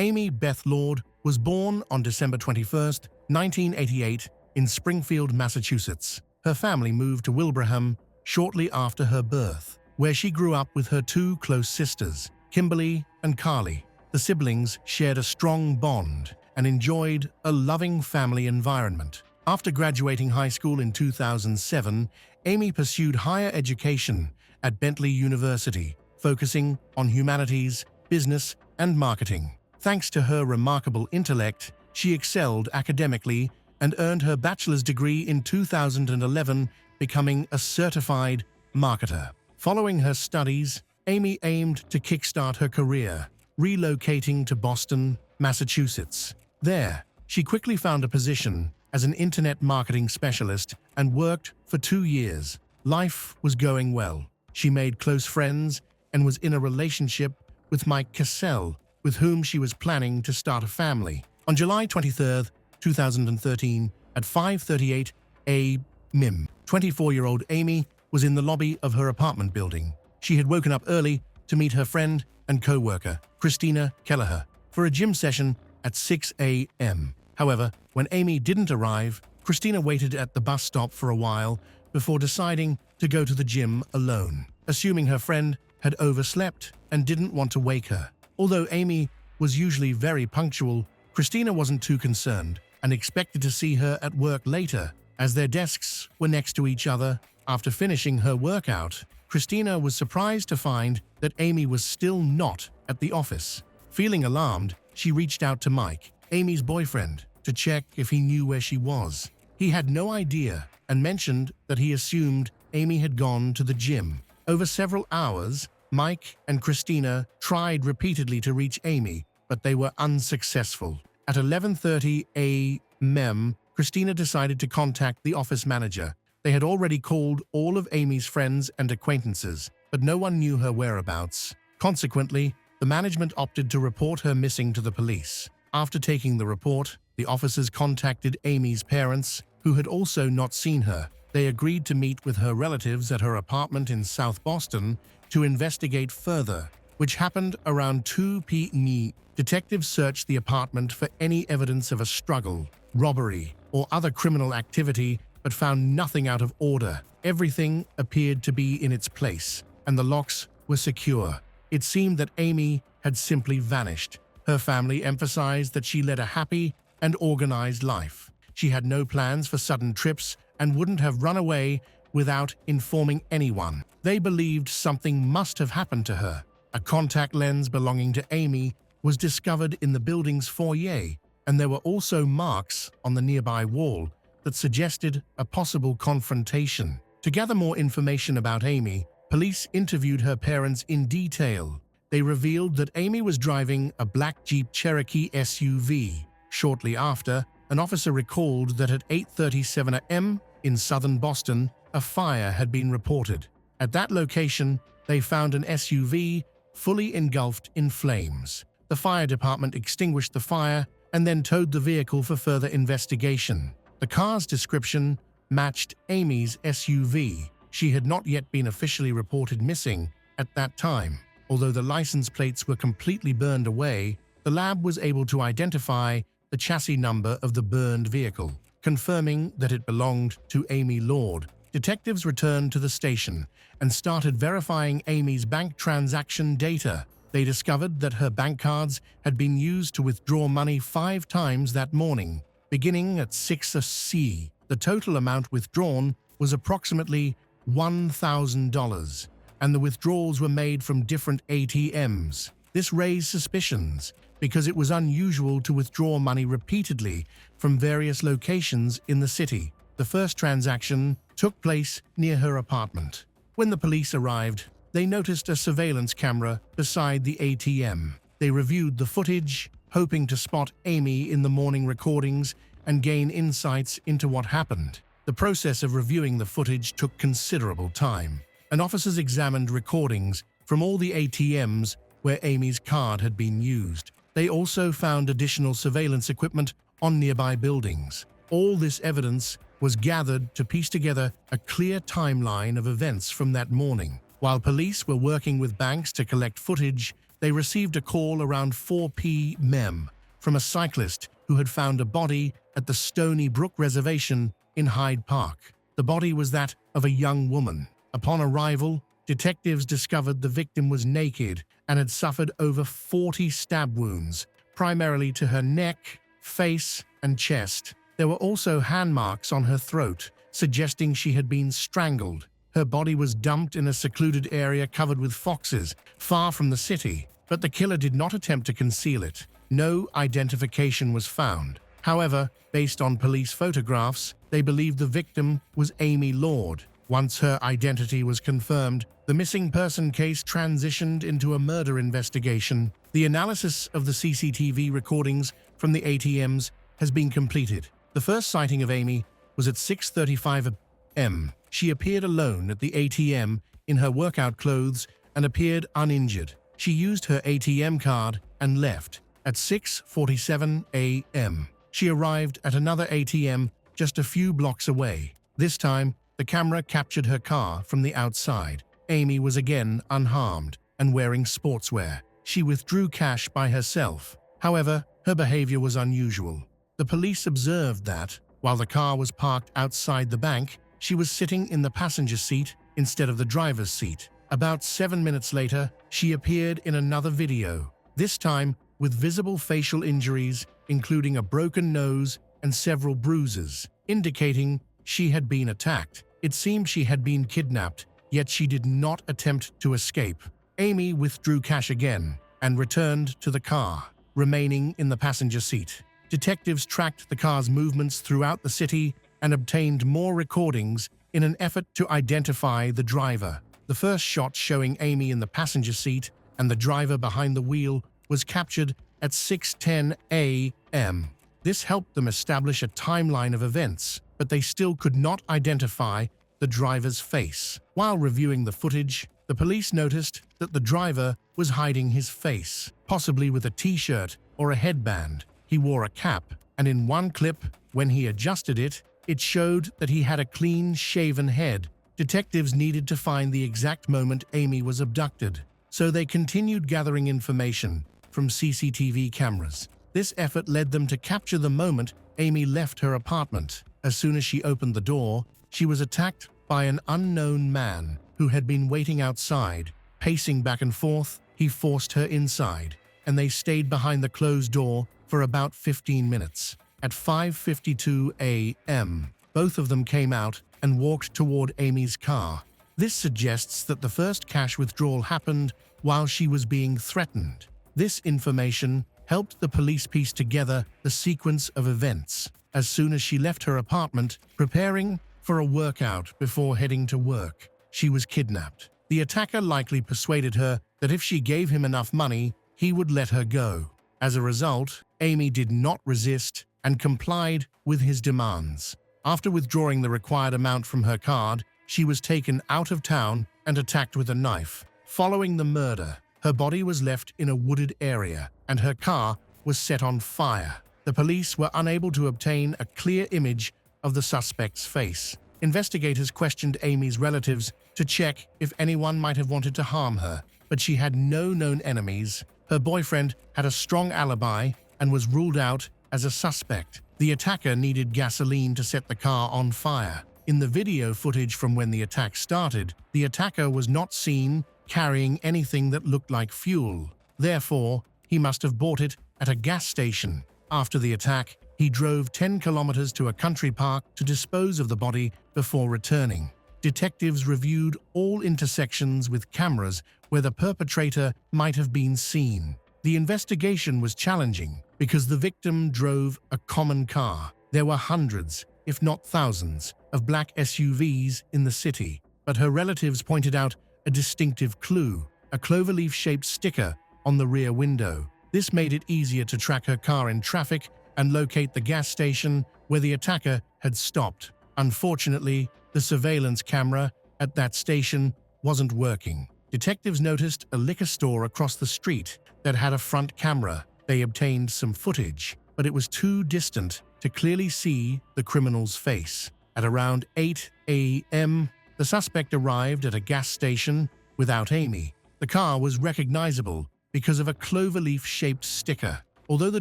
Amy Beth Lord was born on December 21, 1988, in Springfield, Massachusetts. Her family moved to Wilbraham shortly after her birth, where she grew up with her two close sisters, Kimberly and Carly. The siblings shared a strong bond and enjoyed a loving family environment. After graduating high school in 2007, Amy pursued higher education at Bentley University, focusing on humanities, business, and marketing. Thanks to her remarkable intellect, she excelled academically and earned her bachelor's degree in 2011, becoming a certified marketer. Following her studies, Amy aimed to kickstart her career, relocating to Boston, Massachusetts. There, she quickly found a position as an internet marketing specialist and worked for 2 years. Life was going well. She made close friends and was in a relationship with Mike Cassell, with whom she was planning to start a family. On July 23, 2013, at 5:38 a.m., 24-year-old Amy was in the lobby of her apartment building. She had woken up early to meet her friend and co-worker, Christina Kelleher, for a gym session at 6 a.m. However, when Amy didn't arrive, Christina waited at the bus stop for a while before deciding to go to the gym alone, assuming her friend had overslept and didn't want to wake her. Although Amy was usually very punctual, Christina wasn't too concerned and expected to see her at work later, as their desks were next to each other. After finishing her workout, Christina was surprised to find that Amy was still not at the office. Feeling alarmed, she reached out to Mike, Amy's boyfriend, to check if he knew where she was. He had no idea and mentioned that he assumed Amy had gone to the gym. Over several hours, Mike and Christina tried repeatedly to reach Amy, but they were unsuccessful. At 11:30 a.m., Christina decided to contact the office manager. They had already called all of Amy's friends and acquaintances, but no one knew her whereabouts. Consequently, the management opted to report her missing to the police. After taking the report, the officers contacted Amy's parents, who had also not seen her. They agreed to meet with her relatives at her apartment in South Boston to investigate further, which happened around 2 p.m. Detectives searched the apartment for any evidence of a struggle, robbery, or other criminal activity, but found nothing out of order. Everything appeared to be in its place, and the locks were secure. It seemed that Amy had simply vanished. Her family emphasized that she led a happy and organized life. She had no plans for sudden trips and wouldn't have run away without informing anyone. They believed something must have happened to her. A contact lens belonging to Amy was discovered in the building's foyer, and there were also marks on the nearby wall that suggested a possible confrontation. To gather more information about Amy, police interviewed her parents in detail. They revealed that Amy was driving a black Jeep Cherokee SUV. Shortly after, an officer recalled that at 8:37 a.m. in southern Boston, a fire had been reported. At that location, they found an SUV fully engulfed in flames. The fire department extinguished the fire and then towed the vehicle for further investigation. The car's description matched Amy's SUV. She had not yet been officially reported missing at that time. Although the license plates were completely burned away, the lab was able to identify the chassis number of the burned vehicle, confirming that it belonged to Amy Lord. Detectives returned to the station and started verifying Amy's bank transaction data. They discovered that her bank cards had been used to withdraw money 5 times that morning, beginning at 6 a.m. The total amount withdrawn was approximately $1,000, and the withdrawals were made from different ATMs. This raised suspicions because it was unusual to withdraw money repeatedly from various locations in the city. The first transaction took place near her apartment. When the police arrived, they noticed a surveillance camera beside the ATM. They reviewed the footage, hoping to spot Amy in the morning recordings and gain insights into what happened. The process of reviewing the footage took considerable time, and officers examined recordings from all the ATMs where Amy's card had been used. They also found additional surveillance equipment on nearby buildings. All this evidence was gathered to piece together a clear timeline of events from that morning. While police were working with banks to collect footage, they received a call around 4 p.m. from a cyclist who had found a body at the Stony Brook Reservation in Hyde Park. The body was that of a young woman. Upon arrival, detectives discovered the victim was naked and had suffered over 40 stab wounds, primarily to her neck, face, and chest. There were also hand marks on her throat, suggesting she had been strangled. Her body was dumped in a secluded area covered with foxes, far from the city, but the killer did not attempt to conceal it. No identification was found. However, based on police photographs, they believed the victim was Amy Lord. Once her identity was confirmed, the missing person case transitioned into a murder investigation. The analysis of the CCTV recordings from the ATMs has been completed. The first sighting of Amy was at 6:35 a.m. She appeared alone at the ATM in her workout clothes and appeared uninjured. She used her ATM card and left. At 6:47 a.m., she arrived at another ATM just a few blocks away. This time, the camera captured her car from the outside. Amy was again unharmed and wearing sportswear. She withdrew cash by herself. However, her behavior was unusual. The police observed that, while the car was parked outside the bank, she was sitting in the passenger seat instead of the driver's seat. About 7 minutes later, she appeared in another video, this time with visible facial injuries, including a broken nose and several bruises, indicating she had been attacked. It seemed she had been kidnapped, yet she did not attempt to escape. Amy withdrew cash again and returned to the car, remaining in the passenger seat. Detectives tracked the car's movements throughout the city and obtained more recordings in an effort to identify the driver. The first shot showing Amy in the passenger seat and the driver behind the wheel was captured at 6:10 a.m. This helped them establish a timeline of events, but they still could not identify the driver's face. While reviewing the footage, the police noticed that the driver was hiding his face, possibly with a t-shirt or a headband. He wore a cap, and in one clip, when he adjusted it, it showed that he had a clean-shaven head. Detectives needed to find the exact moment Amy was abducted, so they continued gathering information from CCTV cameras. This effort led them to capture the moment Amy left her apartment. As soon as she opened the door, she was attacked by an unknown man who had been waiting outside. Pacing back and forth, he forced her inside, and they stayed behind the closed door for about 15 minutes. At 5:52 a.m., both of them came out and walked toward Amy's car. This suggests that the first cash withdrawal happened while she was being threatened. This information helped the police piece together the sequence of events. As soon as she left her apartment, preparing for a workout before heading to work, she was kidnapped. The attacker likely persuaded her that if she gave him enough money, he would let her go. As a result, Amy did not resist and complied with his demands. After withdrawing the required amount from her card, she was taken out of town and attacked with a knife. Following the murder, her body was left in a wooded area, and her car was set on fire. The police were unable to obtain a clear image of the suspect's face. Investigators questioned Amy's relatives to check if anyone might have wanted to harm her, but she had no known enemies. Her boyfriend had a strong alibi and was ruled out as a suspect. The attacker needed gasoline to set the car on fire. In the video footage from when the attack started, the attacker was not seen carrying anything that looked like fuel. Therefore, he must have bought it at a gas station. After the attack, he drove 10 kilometers to a country park to dispose of the body before returning. Detectives reviewed all intersections with cameras where the perpetrator might have been seen. The investigation was challenging because the victim drove a common car. There were hundreds, if not thousands, of black SUVs in the city, but her relatives pointed out a distinctive clue, a cloverleaf-shaped sticker on the rear window. This made it easier to track her car in traffic and locate the gas station where the attacker had stopped. Unfortunately, the surveillance camera at that station wasn't working. Detectives noticed a liquor store across the street that had a front camera. They obtained some footage, but it was too distant to clearly see the criminal's face. At around 8 a.m., the suspect arrived at a gas station without Amy. The car was recognizable because of a cloverleaf-shaped sticker. Although the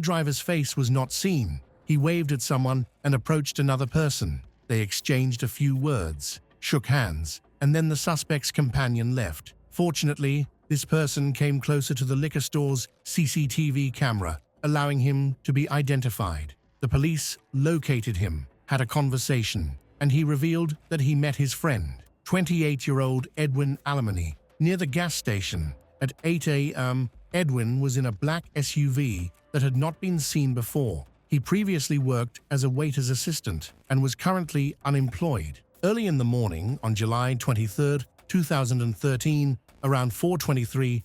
driver's face was not seen, he waved at someone and approached another person. They exchanged a few words, shook hands, and then the suspect's companion left. Fortunately, this person came closer to the liquor store's CCTV camera, allowing him to be identified. The police located him, had a conversation, and he revealed that he met his friend, 28-year-old Edwin Alemany, near the gas station. At 8 a.m., Edwin was in a black SUV that had not been seen before. He previously worked as a waiter's assistant and was currently unemployed. Early in the morning, on July 23, 2013, around 4:23,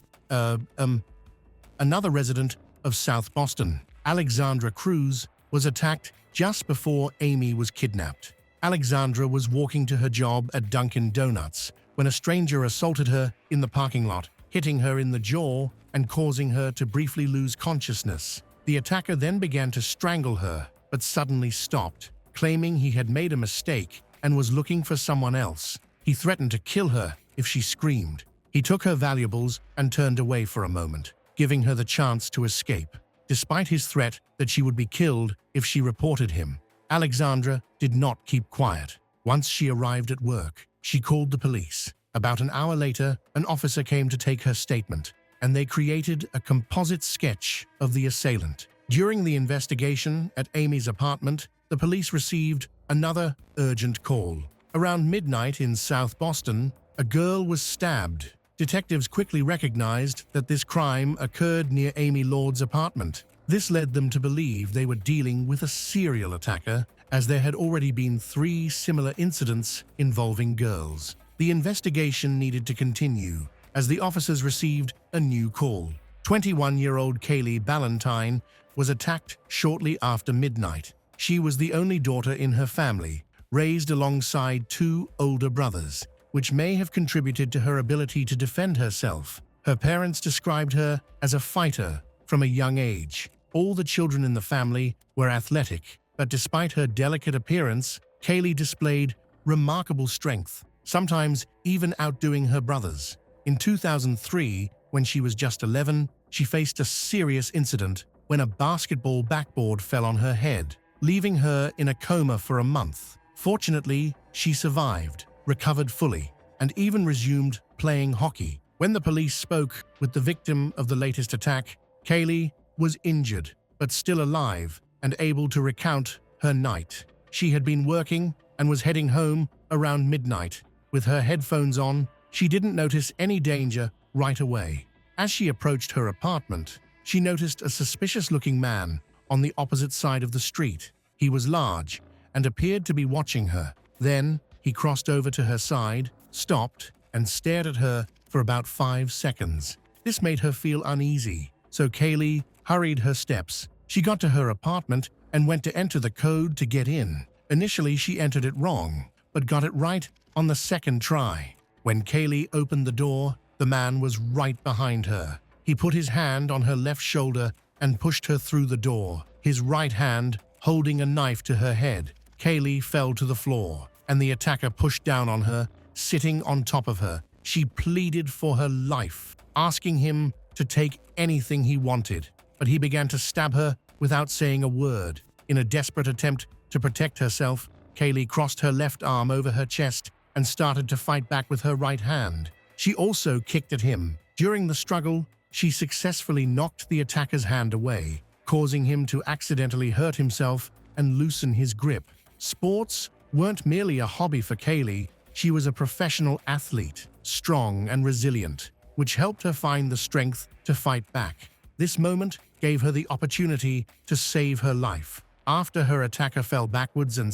another resident of South Boston, Alexandra Cruz, was attacked just before Amy was kidnapped. Alexandra was walking to her job at Dunkin' Donuts when a stranger assaulted her in the parking lot, hitting her in the jaw and causing her to briefly lose consciousness. The attacker then began to strangle her, but suddenly stopped, claiming he had made a mistake and was looking for someone else. He threatened to kill her if she screamed. He took her valuables and turned away for a moment, giving her the chance to escape. Despite his threat that she would be killed if she reported him, Alexandra did not keep quiet. Once she arrived at work, she called the police. About an hour later, an officer came to take her statement, and they created a composite sketch of the assailant. During the investigation at Amy's apartment, the police received another urgent call. Around midnight in South Boston, a girl was stabbed. Detectives quickly recognized that this crime occurred near Amy Lord's apartment. This led them to believe they were dealing with a serial attacker, as there had already been 3 similar incidents involving girls. The investigation needed to continue, as the officers received a new call. 21-year-old Kaylee Ballantyne was attacked shortly after midnight. She was the only daughter in her family, raised alongside 2 older brothers, which may have contributed to her ability to defend herself. Her parents described her as a fighter from a young age. All the children in the family were athletic, but despite her delicate appearance, Kaylee displayed remarkable strength, sometimes even outdoing her brothers. In 2003, when she was just 11, she faced a serious incident when a basketball backboard fell on her head, leaving her in a coma for a month. Fortunately, she survived, recovered fully, and even resumed playing hockey. When the police spoke with the victim of the latest attack, Kaylee was injured, but still alive and able to recount her night. She had been working and was heading home around midnight. With her headphones on, she didn't notice any danger right away. As she approached her apartment, she noticed a suspicious-looking man on the opposite side of the street. He was large and appeared to be watching her. Then, he crossed over to her side, stopped, and stared at her for about 5 seconds. This made her feel uneasy, so Kaylee hurried her steps. She got to her apartment and went to enter the code to get in. Initially, she entered it wrong, but got it right on the second try. When Kaylee opened the door, the man was right behind her. He put his hand on her left shoulder and pushed her through the door, his right hand holding a knife to her head. Kaylee fell to the floor, and the attacker pushed down on her, sitting on top of her. She pleaded for her life, asking him to take anything he wanted, but he began to stab her without saying a word. In a desperate attempt to protect herself, Kaylee crossed her left arm over her chest and started to fight back with her right hand. She also kicked at him. During the struggle, she successfully knocked the attacker's hand away, causing him to accidentally hurt himself and loosen his grip. Sports weren't merely a hobby for Kaylee. She was a professional athlete, strong and resilient, which helped her find the strength to fight back. This moment gave her the opportunity to save her life. After her attacker fell backwards and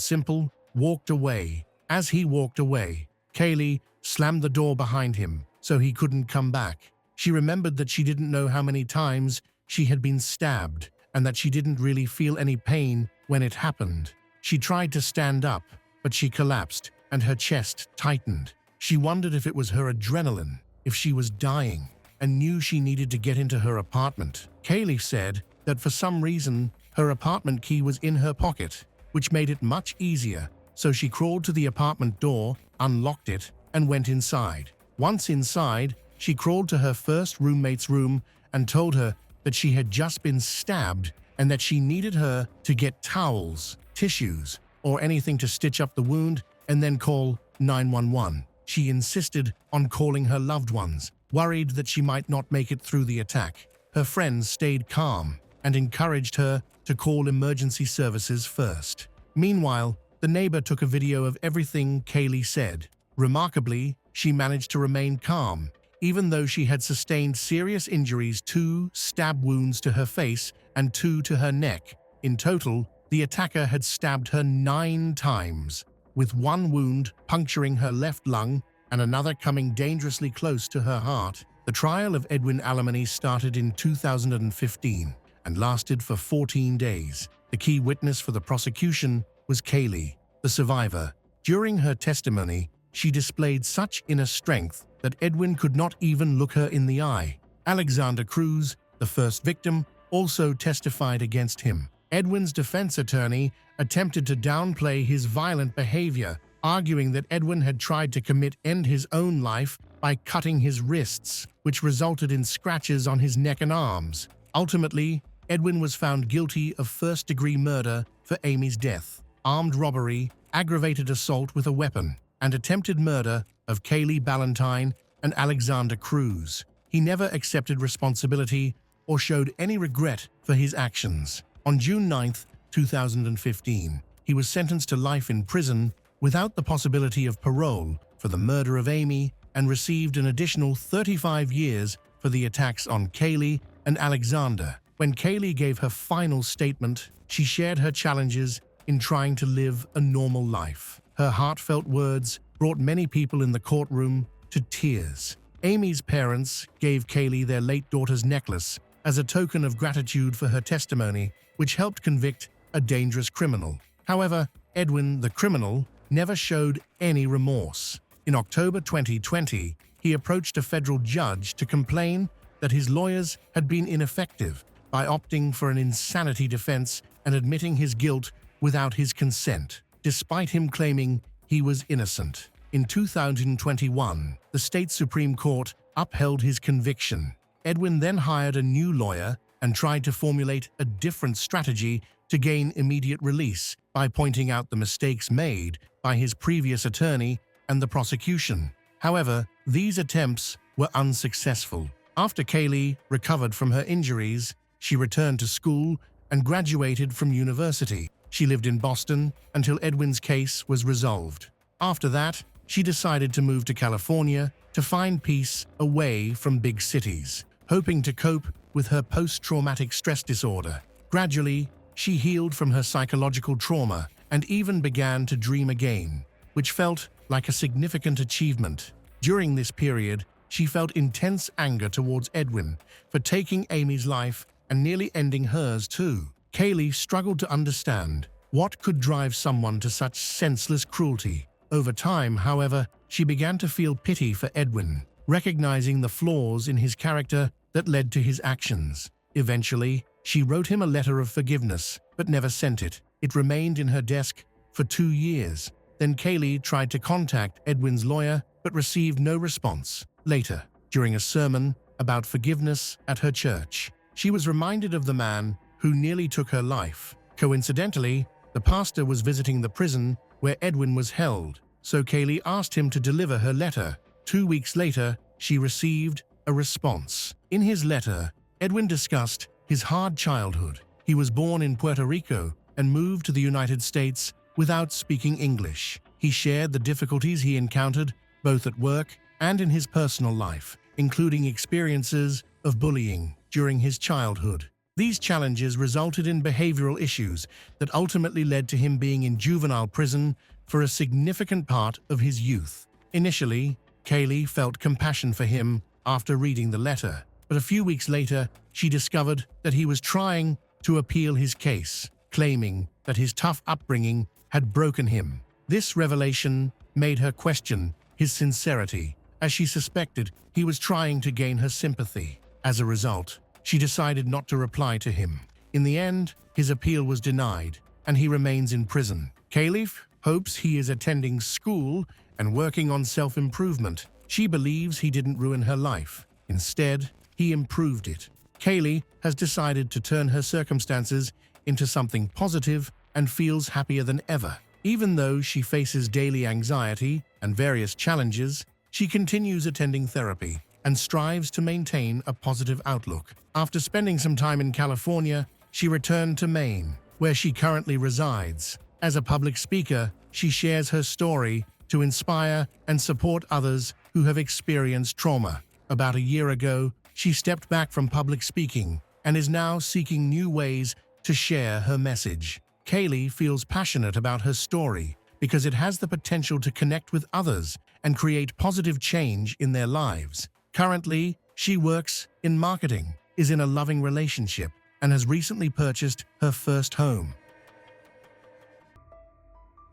walked away. As he walked away, Kaylee slammed the door behind him so he couldn't come back. She remembered that she didn't know how many times she had been stabbed and that she didn't really feel any pain when it happened. She tried to stand up, but she collapsed and her chest tightened. She wondered if it was her adrenaline, if she was dying, and knew she needed to get into her apartment. Kaylee said that for some reason, her apartment key was in her pocket, which made it much easier, so she crawled to the apartment door, unlocked it, and went inside. Once inside, she crawled to her first roommate's room and told her that she had just been stabbed and that she needed her to get towels, tissues, or anything to stitch up the wound and then call 911. She insisted on calling her loved ones, worried that she might not make it through the attack. Her friends stayed calm and encouraged her to call emergency services first. Meanwhile, the neighbor took a video of everything Kaylee said. Remarkably, she managed to remain calm, even though she had sustained serious injuries: 2 stab wounds to her face and 2 to her neck. In total, the attacker had stabbed her 9 times, with 1 wound puncturing her left lung and another coming dangerously close to her heart. The trial of Edwin Alemany started in 2015 and lasted for 14 days. The key witness for the prosecution was Kaylee, the survivor. During her testimony, she displayed such inner strength that Edwin could not even look her in the eye. Alexander Cruz, the first victim, also testified against him. Edwin's defense attorney attempted to downplay his violent behavior, arguing that Edwin had tried to end his own life by cutting his wrists, which resulted in scratches on his neck and arms. Ultimately, Edwin was found guilty of first-degree murder for Amy's death, armed robbery, aggravated assault with a weapon, and attempted murder of Kaylee Ballantyne and Alexander Cruz. He never accepted responsibility or showed any regret for his actions. On June 9, 2015, he was sentenced to life in prison without the possibility of parole for the murder of Amy and received an additional 35 years for the attacks on Kaylee and Alexander. When Kaylee gave her final statement, she shared her challenges in trying to live a normal life. Her heartfelt words brought many people in the courtroom to tears. Amy's parents gave Kaylee their late daughter's necklace as a token of gratitude for her testimony, which helped convict a dangerous criminal. However, Edwin, the criminal, never showed any remorse. In October 2020, he approached a federal judge to complain that his lawyers had been ineffective by opting for an insanity defense and admitting his guilt without his consent, despite him claiming he was innocent. In 2021, the state Supreme Court upheld his conviction. Edwin then hired a new lawyer and tried to formulate a different strategy to gain immediate release by pointing out the mistakes made by his previous attorney and the prosecution. However, these attempts were unsuccessful. After Kaylee recovered from her injuries, she returned to school and graduated from university. She lived in Boston until Edwin's case was resolved. After that, she decided to move to California to find peace away from big cities, hoping to cope with her post-traumatic stress disorder. Gradually, she healed from her psychological trauma and even began to dream again, which felt like a significant achievement. During this period, she felt intense anger towards Edwin for taking Amy's life and nearly ending hers too. Kaylee struggled to understand what could drive someone to such senseless cruelty. Over time, however, she began to feel pity for Edwin, recognizing the flaws in his character that led to his actions. Eventually, she wrote him a letter of forgiveness, but never sent it. It remained in her desk for 2 years. Then Kaylee tried to contact Edwin's lawyer, but received no response. Later, during a sermon about forgiveness at her church, she was reminded of the man who nearly took her life. Coincidentally, the pastor was visiting the prison where Edwin was held, so Kaylee asked him to deliver her letter. 2 weeks later, she received a response. In his letter, Edwin discussed his hard childhood. He was born in Puerto Rico and moved to the United States without speaking English. He shared the difficulties he encountered both at work and in his personal life, including experiences of bullying during his childhood. These challenges resulted in behavioral issues that ultimately led to him being in juvenile prison for a significant part of his youth. Initially, Kaylee felt compassion for him after reading the letter, but a few weeks later, she discovered that he was trying to appeal his case, claiming that his tough upbringing had broken him. This revelation made her question his sincerity, as she suspected he was trying to gain her sympathy. As a result, she decided not to reply to him. In the end, his appeal was denied, and he remains in prison. Kaylee hopes he is attending school and working on self-improvement. She believes he didn't ruin her life. Instead, he improved it. Kaylee has decided to turn her circumstances into something positive and feels happier than ever. Even though she faces daily anxiety and various challenges, she continues attending therapy and strives to maintain a positive outlook. After spending some time in California, she returned to Maine, where she currently resides. As a public speaker, she shares her story to inspire and support others who have experienced trauma. About a year ago, she stepped back from public speaking and is now seeking new ways to share her message. Kaylee feels passionate about her story because it has the potential to connect with others and create positive change in their lives. Currently, she works in marketing, is in a loving relationship, and has recently purchased her first home.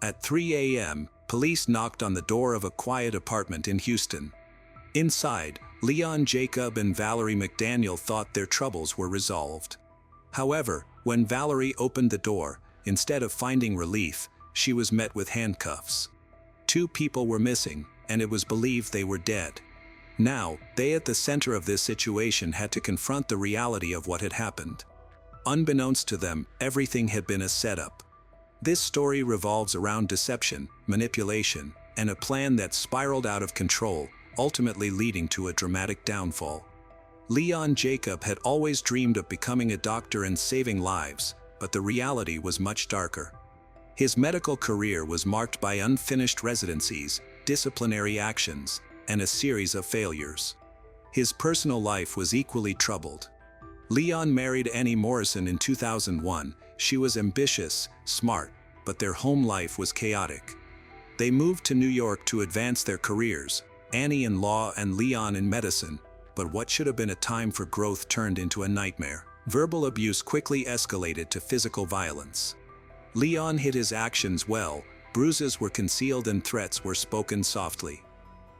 At 3 a.m., police knocked on the door of a quiet apartment in Houston. Inside, Leon Jacob and Valerie McDaniel thought their troubles were resolved. However, when Valerie opened the door, instead of finding relief, she was met with handcuffs. 2 people were missing, and it was believed they were dead. Now, they at the center of this situation had to confront the reality of what had happened. Unbeknownst to them, everything had been a setup. This story revolves around deception, manipulation, and a plan that spiraled out of control, ultimately leading to a dramatic downfall. Leon Jacob had always dreamed of becoming a doctor and saving lives, but the reality was much darker. His medical career was marked by unfinished residencies, disciplinary actions, and a series of failures. His personal life was equally troubled. Leon married Annie Morrison in 2001. She was ambitious, smart, but their home life was chaotic. They moved to New York to advance their careers, Annie in law and Leon in medicine, but what should have been a time for growth turned into a nightmare. Verbal abuse quickly escalated to physical violence. Leon hid his actions well, bruises were concealed and threats were spoken softly.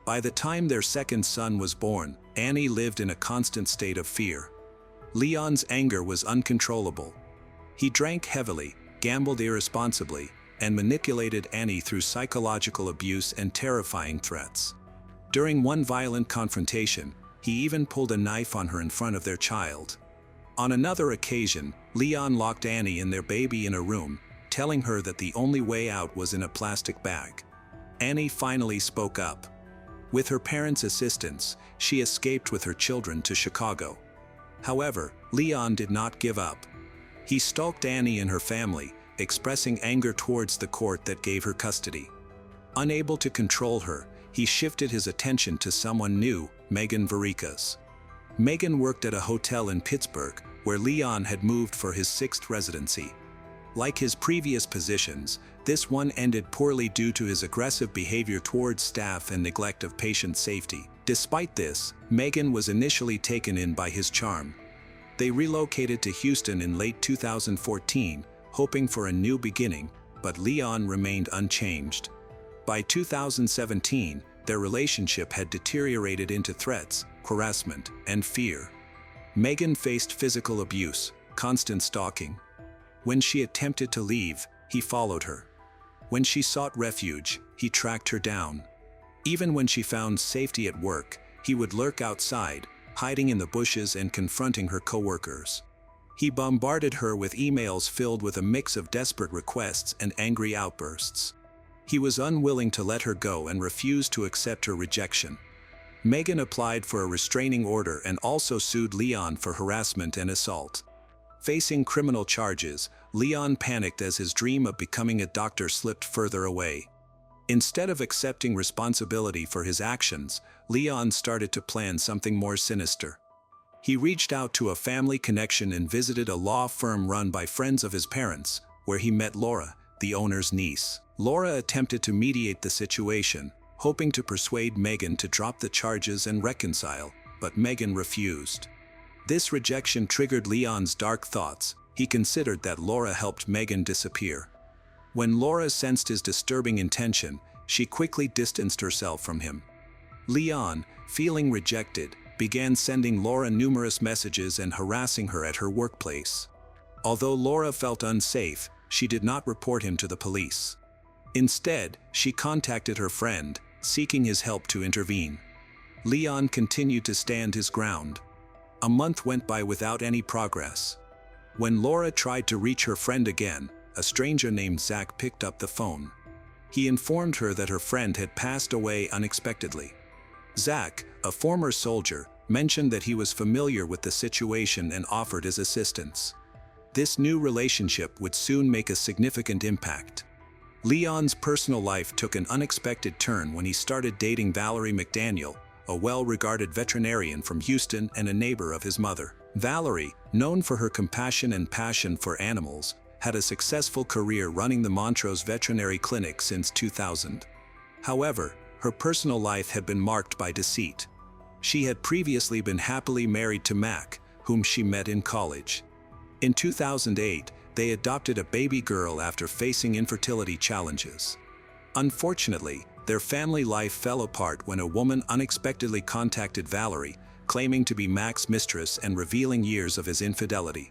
By the time their second son was born, Annie lived in a constant state of fear. Leon's anger was uncontrollable. He drank heavily, gambled irresponsibly, and manipulated Annie through psychological abuse and terrifying threats. During one violent confrontation, he even pulled a knife on her in front of their child. On another occasion, Leon locked Annie and their baby in a room, telling her that the only way out was in a plastic bag. Annie finally spoke up. With her parents' assistance, she escaped with her children to Chicago. However, Leon did not give up. He stalked Annie and her family, expressing anger towards the court that gave her custody. Unable to control her, he shifted his attention to someone new, Megan Varikas. Megan worked at a hotel in Pittsburgh, where Leon had moved for his 6th residency. Like his previous positions, this one ended poorly due to his aggressive behavior towards staff and neglect of patient safety. Despite this, Megan was initially taken in by his charm. They relocated to Houston in late 2014, hoping for a new beginning, but Leon remained unchanged. By 2017, their relationship had deteriorated into threats, harassment, and fear. Megan faced physical abuse, constant stalking. When she attempted to leave, he followed her. When she sought refuge, he tracked her down. Even when she found safety at work, he would lurk outside, hiding in the bushes and confronting her coworkers. He bombarded her with emails filled with a mix of desperate requests and angry outbursts. He was unwilling to let her go and refused to accept her rejection. Megan applied for a restraining order and also sued Leon for harassment and assault. Facing criminal charges, Leon panicked as his dream of becoming a doctor slipped further away. Instead of accepting responsibility for his actions, Leon started to plan something more sinister. He reached out to a family connection and visited a law firm run by friends of his parents, where he met Laura, the owner's niece. Laura attempted to mediate the situation, hoping to persuade Megan to drop the charges and reconcile, but Megan refused. This rejection triggered Leon's dark thoughts. He considered that Laura helped Megan disappear. When Laura sensed his disturbing intention, she quickly distanced herself from him. Leon, feeling rejected, began sending Laura numerous messages and harassing her at her workplace. Although Laura felt unsafe, she did not report him to the police. Instead, she contacted her friend, seeking his help to intervene. Leon continued to stand his ground. A month went by without any progress. When Laura tried to reach her friend again, a stranger named Zach picked up the phone. He informed her that her friend had passed away unexpectedly. Zach, a former soldier, mentioned that he was familiar with the situation and offered his assistance. This new relationship would soon make a significant impact. Leon's personal life took an unexpected turn when he started dating Valerie McDaniel, a well-regarded veterinarian from Houston and a neighbor of his mother. Valerie, known for her compassion and passion for animals, had a successful career running the Montrose Veterinary Clinic since 2000. However, her personal life had been marked by deceit. She had previously been happily married to Mac, whom she met in college. In 2008, they adopted a baby girl after facing infertility challenges. Unfortunately, their family life fell apart when a woman unexpectedly contacted Valerie, claiming to be Mac's mistress and revealing years of his infidelity.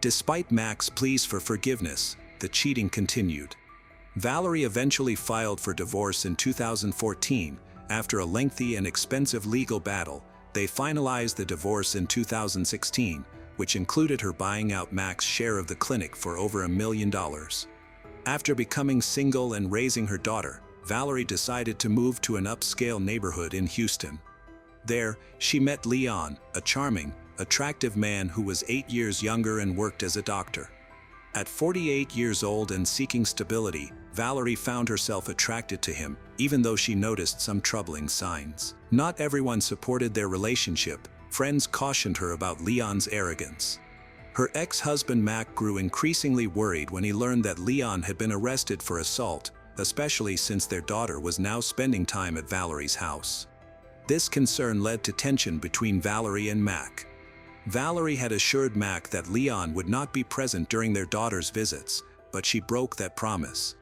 Despite Mac's pleas for forgiveness, the cheating continued. Valerie eventually filed for divorce in 2014. After a lengthy and expensive legal battle, they finalized the divorce in 2016, which included her buying out Mac's share of the clinic for over $1 million. After becoming single and raising her daughter, Valerie decided to move to an upscale neighborhood in Houston. There, she met Leon, a charming, attractive man who was 8 years younger and worked as a doctor. At 48 years old and seeking stability, Valerie found herself attracted to him, even though she noticed some troubling signs. Not everyone supported their relationship. Friends cautioned her about Leon's arrogance. Her ex-husband Mac grew increasingly worried when he learned that Leon had been arrested for assault, especially since their daughter was now spending time at Valerie's house. This concern led to tension between Valerie and Mac. Valerie had assured Mac that Leon would not be present during their daughter's visits, but she broke that promise.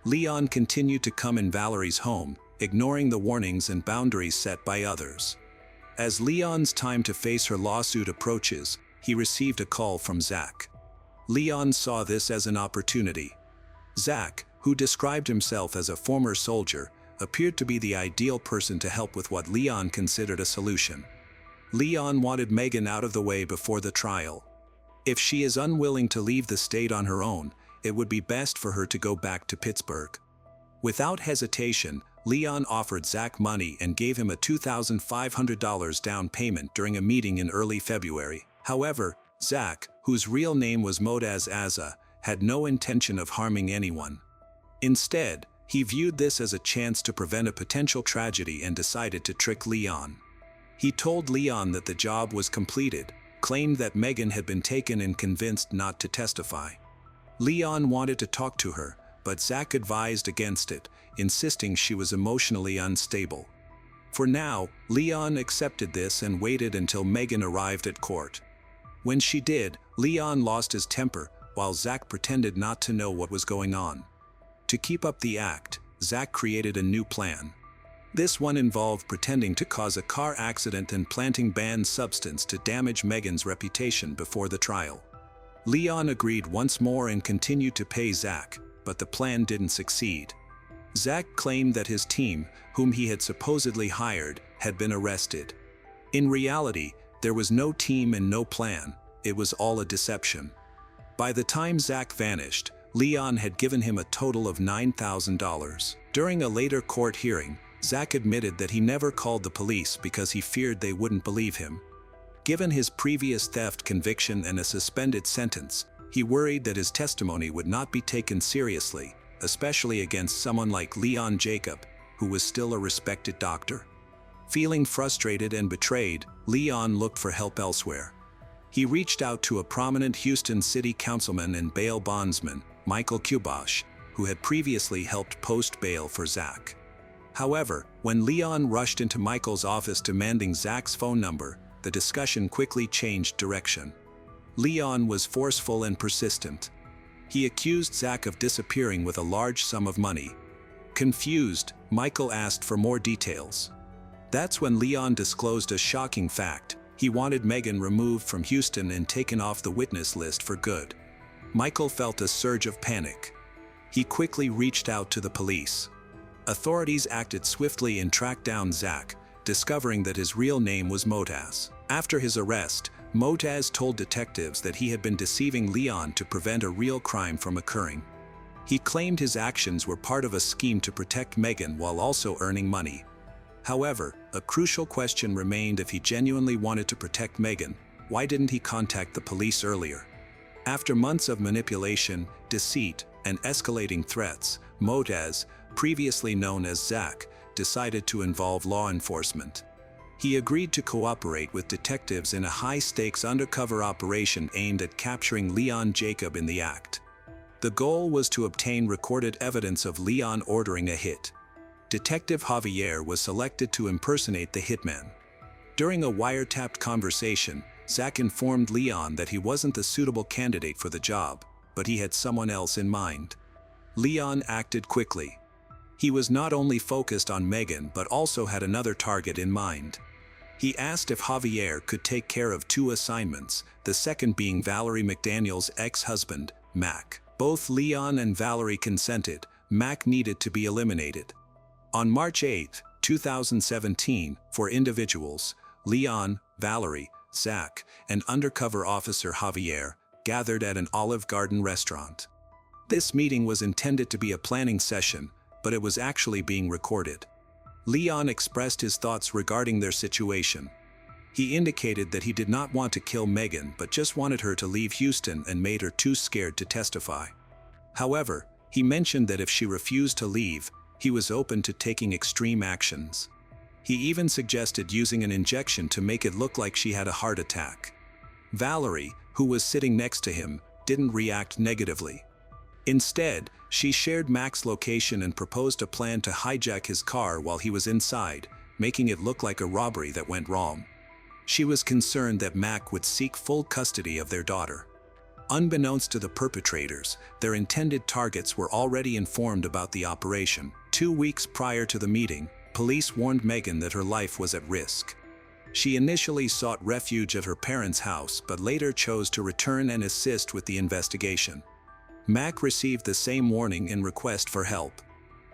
Leon continued to come in Valerie's home, ignoring the warnings and boundaries set by others. As Leon's time to face her lawsuit approaches, he received a call from Zach. Leon saw this as an opportunity. Zach, who described himself as a former soldier, appeared to be the ideal person to help with what Leon considered a solution. Leon wanted Megan out of the way before the trial. If she is unwilling to leave the state on her own, it would be best for her to go back to Pittsburgh. Without hesitation, Leon offered Zach money and gave him a $2,500 down payment during a meeting in early February. However, Zach, whose real name was Motaz Azza, had no intention of harming anyone. Instead, he viewed this as a chance to prevent a potential tragedy and decided to trick Leon. He told Leon that the job was completed, claimed that Megan had been taken and convinced not to testify. Leon wanted to talk to her, but Zach advised against it, insisting she was emotionally unstable. For now, Leon accepted this and waited until Megan arrived at court. When she did, Leon lost his temper, while Zach pretended not to know what was going on. To keep up the act, Zach created a new plan. This one involved pretending to cause a car accident and planting banned substance to damage Megan's reputation before the trial. Leon agreed once more and continued to pay Zach, but the plan didn't succeed. Zach claimed that his team, whom he had supposedly hired, had been arrested. In reality, there was no team and no plan. It was all a deception. By the time Zach vanished, Leon had given him a total of $9,000. During a later court hearing, Zach admitted that he never called the police because he feared they wouldn't believe him. Given his previous theft conviction and a suspended sentence, he worried that his testimony would not be taken seriously, especially against someone like Leon Jacob, who was still a respected doctor. Feeling frustrated and betrayed, Leon looked for help elsewhere. He reached out to a prominent Houston city councilman and bail bondsman, Michael Kubosh, who had previously helped post bail for Zach. However, when Leon rushed into Michael's office demanding Zach's phone number, the discussion quickly changed direction. Leon was forceful and persistent. He accused Zach of disappearing with a large sum of money. Confused, Michael asked for more details. That's when Leon disclosed a shocking fact. He wanted Megan removed from Houston and taken off the witness list for good. Michael felt a surge of panic. He quickly reached out to the police. Authorities acted swiftly and tracked down Zach, discovering that his real name was Motaz. After his arrest, Motaz told detectives that he had been deceiving Leon to prevent a real crime from occurring. He claimed his actions were part of a scheme to protect Megan while also earning money. However, a crucial question remained: if he genuinely wanted to protect Megan, why didn't he contact the police earlier? After months of manipulation, deceit, and escalating threats, Motaz, previously known as Zach, decided to involve law enforcement. He agreed to cooperate with detectives in a high-stakes undercover operation aimed at capturing Leon Jacob in the act. The goal was to obtain recorded evidence of Leon ordering a hit. Detective Javier was selected to impersonate the hitman. During a wiretapped conversation, Zach informed Leon that he wasn't the suitable candidate for the job, but he had someone else in mind. Leon acted quickly. He was not only focused on Megan but also had another target in mind. He asked if Javier could take care of two assignments, the second being Valerie McDaniel's ex-husband, Mac. Both Leon and Valerie consented. Mac needed to be eliminated. On March 8, 2017, four individuals, Leon, Valerie, Zach, and undercover officer Javier, gathered at an Olive Garden restaurant. This meeting was intended to be a planning session, but it was actually being recorded. Leon expressed his thoughts regarding their situation. He indicated that he did not want to kill Megan but just wanted her to leave Houston and made her too scared to testify. However, he mentioned that if she refused to leave, he was open to taking extreme actions. He even suggested using an injection to make it look like she had a heart attack. Valerie, who was sitting next to him, didn't react negatively. Instead, she shared Mac's location and proposed a plan to hijack his car while he was inside, making it look like a robbery that went wrong. She was concerned that Mac would seek full custody of their daughter. Unbeknownst to the perpetrators, their intended targets were already informed about the operation. 2 weeks prior to the meeting, police warned Megan that her life was at risk. She initially sought refuge at her parents' house but later chose to return and assist with the investigation. Mac received the same warning and request for help.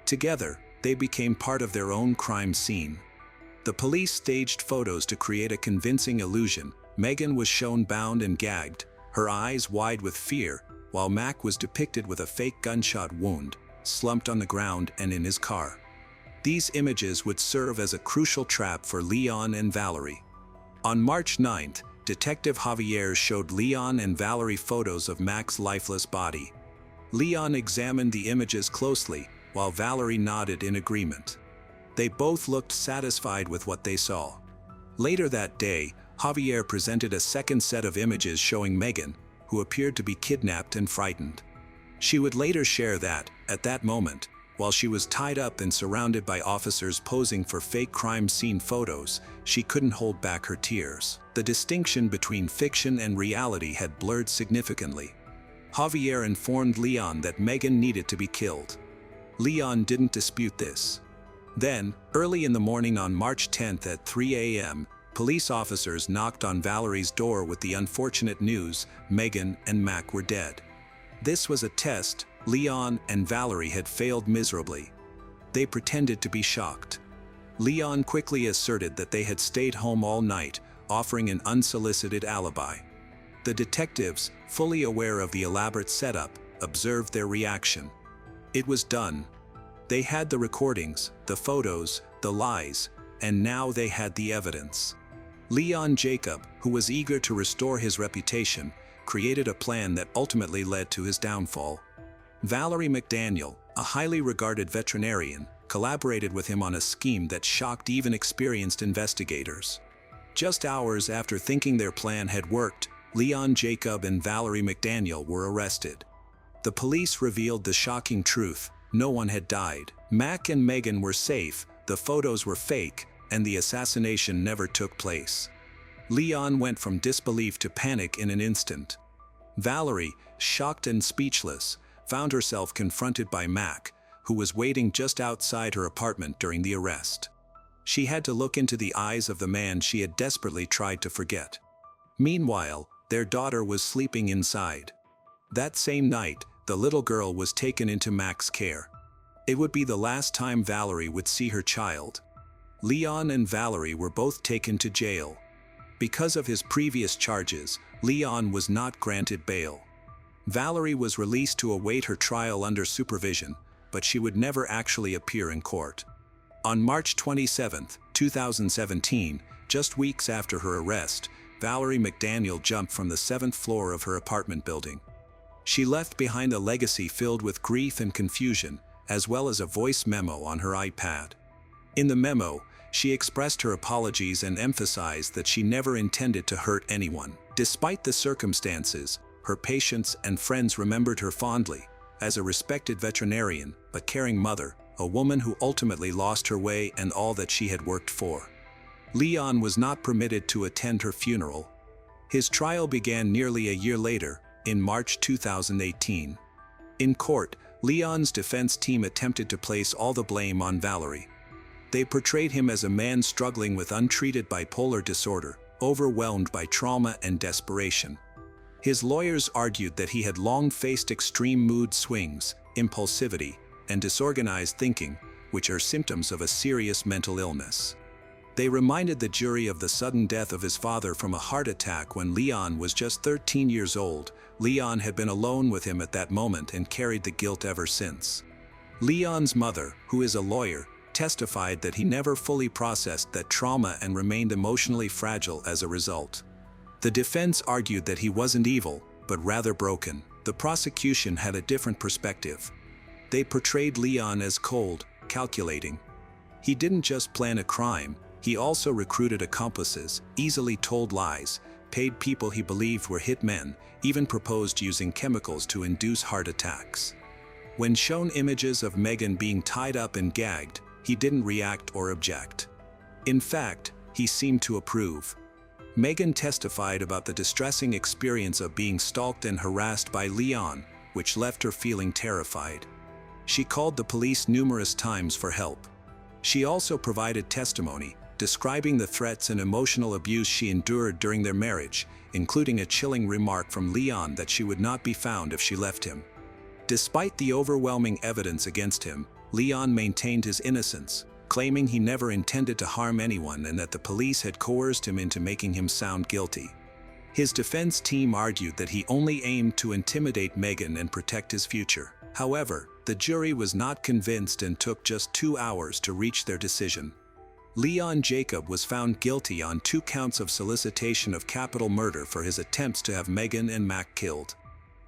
Together, they became part of their own crime scene. The police staged photos to create a convincing illusion. Megan was shown bound and gagged, her eyes wide with fear, while Mac was depicted with a fake gunshot wound, slumped on the ground and in his car. These images would serve as a crucial trap for Leon and Valerie. On March 9th, Detective Javier showed Leon and Valerie photos of Mac's lifeless body. Leon examined the images closely, while Valerie nodded in agreement. They both looked satisfied with what they saw. Later that day, Javier presented a second set of images showing Megan, who appeared to be kidnapped and frightened. She would later share that, at that moment, while she was tied up and surrounded by officers posing for fake crime scene photos, she couldn't hold back her tears. The distinction between fiction and reality had blurred significantly. Javier informed Leon that Megan needed to be killed. Leon didn't dispute this. Then, early in the morning on March 10th at 3 a.m., police officers knocked on Valerie's door with the unfortunate news: Megan and Mac were dead. This was a test. Leon and Valerie had failed miserably. They pretended to be shocked. Leon quickly asserted that they had stayed home all night, offering an unsolicited alibi. The detectives, fully aware of the elaborate setup, observed their reaction. It was done. They had the recordings, the photos, the lies, and now they had the evidence. Leon Jacob, who was eager to restore his reputation, created a plan that ultimately led to his downfall. Valerie McDaniel, a highly regarded veterinarian, collaborated with him on a scheme that shocked even experienced investigators. Just hours after thinking their plan had worked, Leon Jacob and Valerie McDaniel were arrested. The police revealed the shocking truth: no one had died. Mac and Megan were safe, the photos were fake, and the assassination never took place. Leon went from disbelief to panic in an instant. Valerie, shocked and speechless, found herself confronted by Mac, who was waiting just outside her apartment during the arrest. She had to look into the eyes of the man she had desperately tried to forget. Meanwhile, their daughter was sleeping inside. That same night, the little girl was taken into Mac's care. It would be the last time Valerie would see her child. Leon and Valerie were both taken to jail. Because of his previous charges, Leon was not granted bail. Valerie was released to await her trial under supervision, but she would never actually appear in court. On March 27, 2017, just weeks after her arrest, Valerie McDaniel jumped from the 7th floor of her apartment building. She left behind a legacy filled with grief and confusion, as well as a voice memo on her iPad. In the memo, she expressed her apologies and emphasized that she never intended to hurt anyone. Despite the circumstances, her patients and friends remembered her fondly as a respected veterinarian but caring mother, a woman who ultimately lost her way and all that she had worked for. Leon was not permitted to attend her funeral. His trial began nearly a year later, in March 2018. In court, Leon's defense team attempted to place all the blame on Valerie. They portrayed him as a man struggling with untreated bipolar disorder, overwhelmed by trauma and desperation. His lawyers argued that he had long faced extreme mood swings, impulsivity, and disorganized thinking, which are symptoms of a serious mental illness. They reminded the jury of the sudden death of his father from a heart attack when Leon was just 13 years old. Leon had been alone with him at that moment and carried the guilt ever since. Leon's mother, who is a lawyer, testified that he never fully processed that trauma and remained emotionally fragile as a result. The defense argued that he wasn't evil, but rather broken. The prosecution had a different perspective. They portrayed Leon as cold, calculating. He didn't just plan a crime, he also recruited accomplices, easily told lies, paid people he believed were hitmen, even proposed using chemicals to induce heart attacks. When shown images of Megan being tied up and gagged, he didn't react or object. In fact, he seemed to approve. Megan testified about the distressing experience of being stalked and harassed by Leon, which left her feeling terrified. She called the police numerous times for help. She also provided testimony, describing the threats and emotional abuse she endured during their marriage, including a chilling remark from Leon that she would not be found if she left him. Despite the overwhelming evidence against him, Leon maintained his innocence, claiming he never intended to harm anyone and that the police had coerced him into making him sound guilty. His defense team argued that he only aimed to intimidate Megan and protect his future. However, the jury was not convinced and took just 2 hours to reach their decision. Leon Jacob was found guilty on 2 counts of solicitation of capital murder for his attempts to have Megan and Mac killed.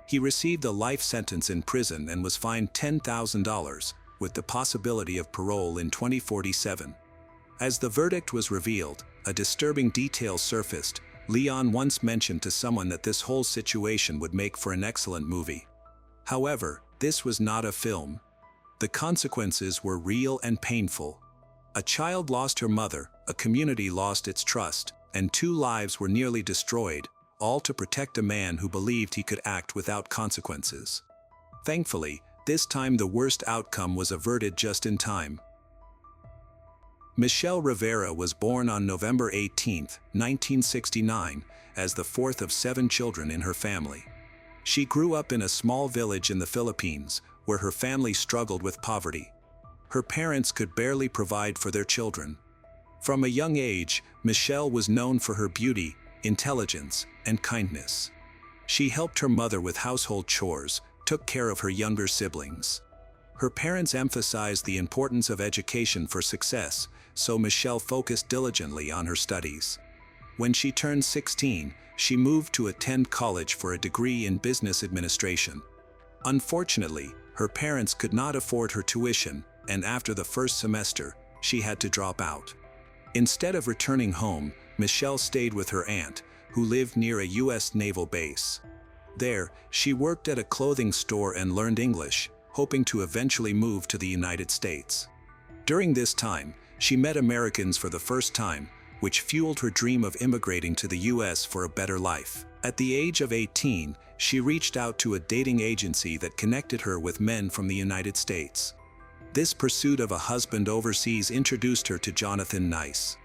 He received a life sentence in prison and was fined $10,000, with the possibility of parole in 2047. As the verdict was revealed, a disturbing detail surfaced. Leon once mentioned to someone that this whole situation would make for an excellent movie. However, this was not a film. The consequences were real and painful. A child lost her mother, a community lost its trust, and 2 lives were nearly destroyed, all to protect a man who believed he could act without consequences. Thankfully, this time the worst outcome was averted just in time. Michelle Rivera was born on November 18, 1969, as the 4th of 7 children in her family. She grew up in a small village in the Philippines, where her family struggled with poverty. Her parents could barely provide for their children. From a young age, Michelle was known for her beauty, intelligence, and kindness. She helped her mother with household chores, took care of her younger siblings. Her parents emphasized the importance of education for success, so Michelle focused diligently on her studies. When she turned 16, she moved to attend college for a degree in business administration. Unfortunately, her parents could not afford her tuition, and after the first semester, she had to drop out. Instead of returning home, Michelle stayed with her aunt, who lived near a U.S. naval base. There, she worked at a clothing store and learned English, hoping to eventually move to the United States. During this time, she met Americans for the first time, which fueled her dream of immigrating to the U.S. for a better life. At the age of 18, she reached out to a dating agency that connected her with men from the United States. This pursuit of a husband overseas introduced her to Jonathan Nice.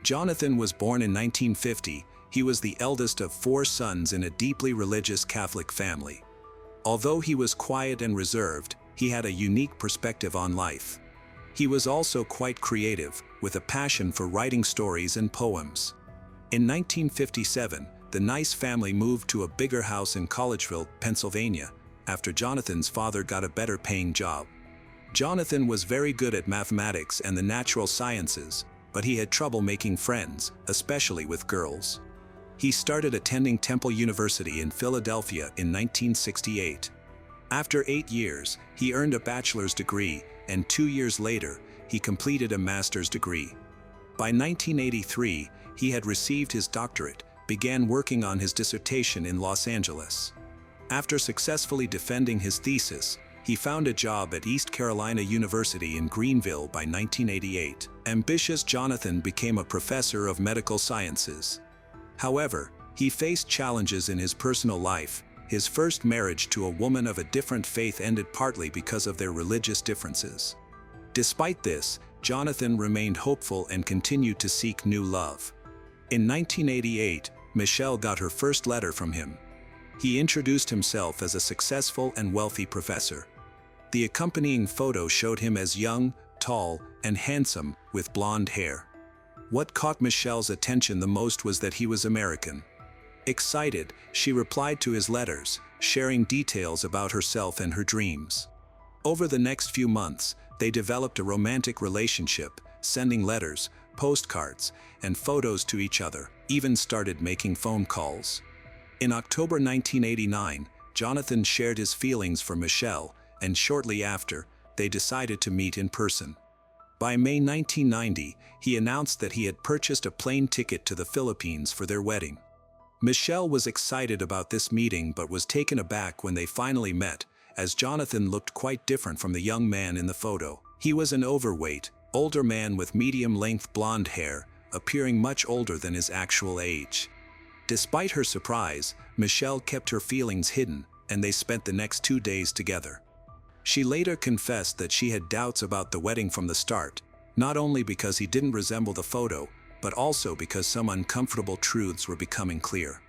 Jonathan was born in 1950. He was the eldest of 4 sons in a deeply religious Catholic family. Although he was quiet and reserved, he had a unique perspective on life. He was also quite creative, with a passion for writing stories and poems. In 1957, the Nice family moved to a bigger house in Collegeville, Pennsylvania, after Jonathan's father got a better-paying job. Jonathan was very good at mathematics and the natural sciences, but he had trouble making friends, especially with girls. He started attending Temple University in Philadelphia in 1968. After 8 years, he earned a bachelor's degree, and 2 years later, he completed a master's degree. By 1983, he had received his doctorate, began working on his dissertation in Los Angeles. After successfully defending his thesis, he found a job at East Carolina University in Greenville by 1988. Ambitious Jonathan became a professor of medical sciences. However, he faced challenges in his personal life. His first marriage to a woman of a different faith ended partly because of their religious differences. Despite this, Jonathan remained hopeful and continued to seek new love. In 1988, Michelle got her first letter from him. He introduced himself as a successful and wealthy professor. The accompanying photo showed him as young, tall, and handsome, with blonde hair. What caught Michelle's attention the most was that he was American. Excited, she replied to his letters, sharing details about herself and her dreams. Over the next few months, they developed a romantic relationship, sending letters, postcards, and photos to each other, even started making phone calls. In October 1989, Jonathan shared his feelings for Michelle, and shortly after, they decided to meet in person. By May 1990, he announced that he had purchased a plane ticket to the Philippines for their wedding. Michelle was excited about this meeting but was taken aback when they finally met, as Jonathan looked quite different from the young man in the photo. He was an overweight, older man with medium-length blonde hair, appearing much older than his actual age. Despite her surprise, Michelle kept her feelings hidden, and they spent the next 2 days together. She later confessed that she had doubts about the wedding from the start, not only because he didn't resemble the photo, but also because some uncomfortable truths were becoming clear.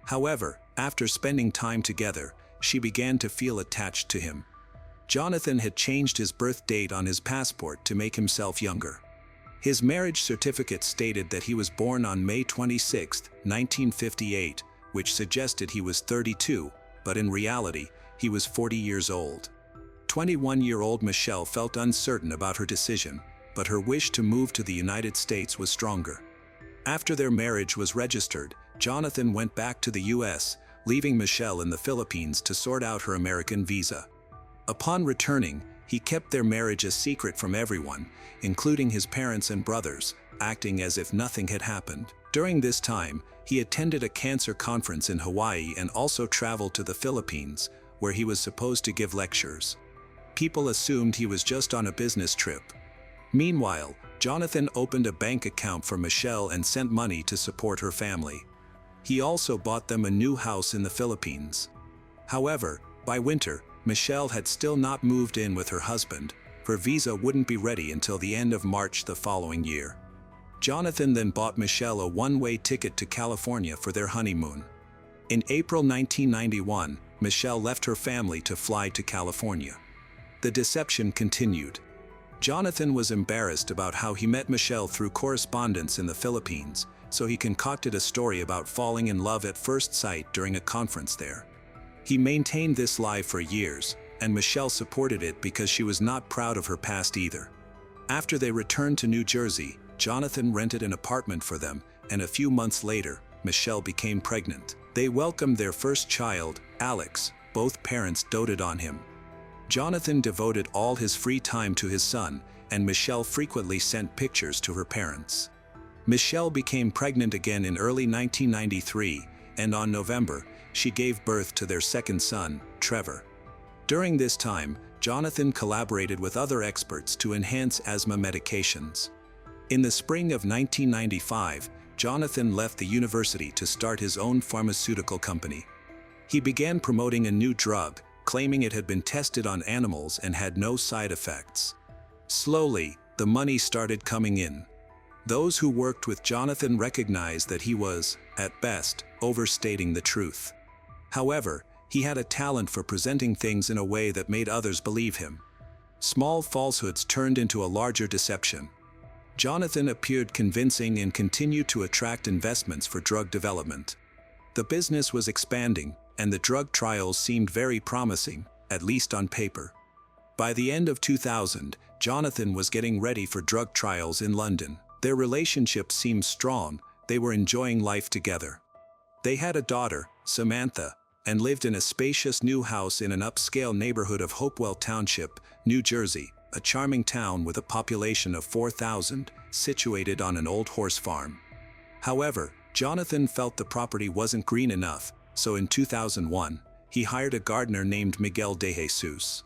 However, after spending time together, she began to feel attached to him. Jonathan had changed his birth date on his passport to make himself younger. His marriage certificate stated that he was born on May 26, 1958, which suggested he was 32, but in reality, he was 40 years old. 21-year-old Michelle felt uncertain about her decision, but her wish to move to the United States was stronger. After their marriage was registered, Jonathan went back to the U.S., leaving Michelle in the Philippines to sort out her American visa. Upon returning, he kept their marriage a secret from everyone, including his parents and brothers, acting as if nothing had happened. During this time, he attended a cancer conference in Hawaii and also traveled to the Philippines, where he was supposed to give lectures. People assumed he was just on a business trip. Meanwhile, Jonathan opened a bank account for Michelle and sent money to support her family. He also bought them a new house in the Philippines. However, by winter, Michelle had still not moved in with her husband. Her visa wouldn't be ready until the end of March the following year. Jonathan then bought Michelle a one-way ticket to California for their honeymoon. In April 1991, Michelle left her family to fly to California. The deception continued. Jonathan was embarrassed about how he met Michelle through correspondence in the Philippines, so he concocted a story about falling in love at first sight during a conference there. He maintained this lie for years, and Michelle supported it because she was not proud of her past either. After they returned to New Jersey, Jonathan rented an apartment for them, and a few months later, Michelle became pregnant. They welcomed their first child, Alex. Both parents doted on him. Jonathan devoted all his free time to his son, and Michelle frequently sent pictures to her parents. Michelle became pregnant again in early 1993, and on November, she gave birth to their second son, Trevor. During this time, Jonathan collaborated with other experts to enhance asthma medications. In the spring of 1995, Jonathan left the university to start his own pharmaceutical company. He began promoting a new drug, claiming it had been tested on animals and had no side effects. Slowly, the money started coming in. Those who worked with Jonathan recognized that he was, at best, overstating the truth. However, he had a talent for presenting things in a way that made others believe him. Small falsehoods turned into a larger deception. Jonathan appeared convincing and continued to attract investments for drug development. The business was expanding, and the drug trials seemed very promising, at least on paper. By the end of 2000, Jonathan was getting ready for drug trials in London. Their relationship seemed strong, they were enjoying life together. They had a daughter, Samantha, and lived in a spacious new house in an upscale neighborhood of Hopewell Township, New Jersey, a charming town with a population of 4,000, situated on an old horse farm. However, Jonathan felt the property wasn't green enough, so in 2001, he hired a gardener named Miguel de Jesus.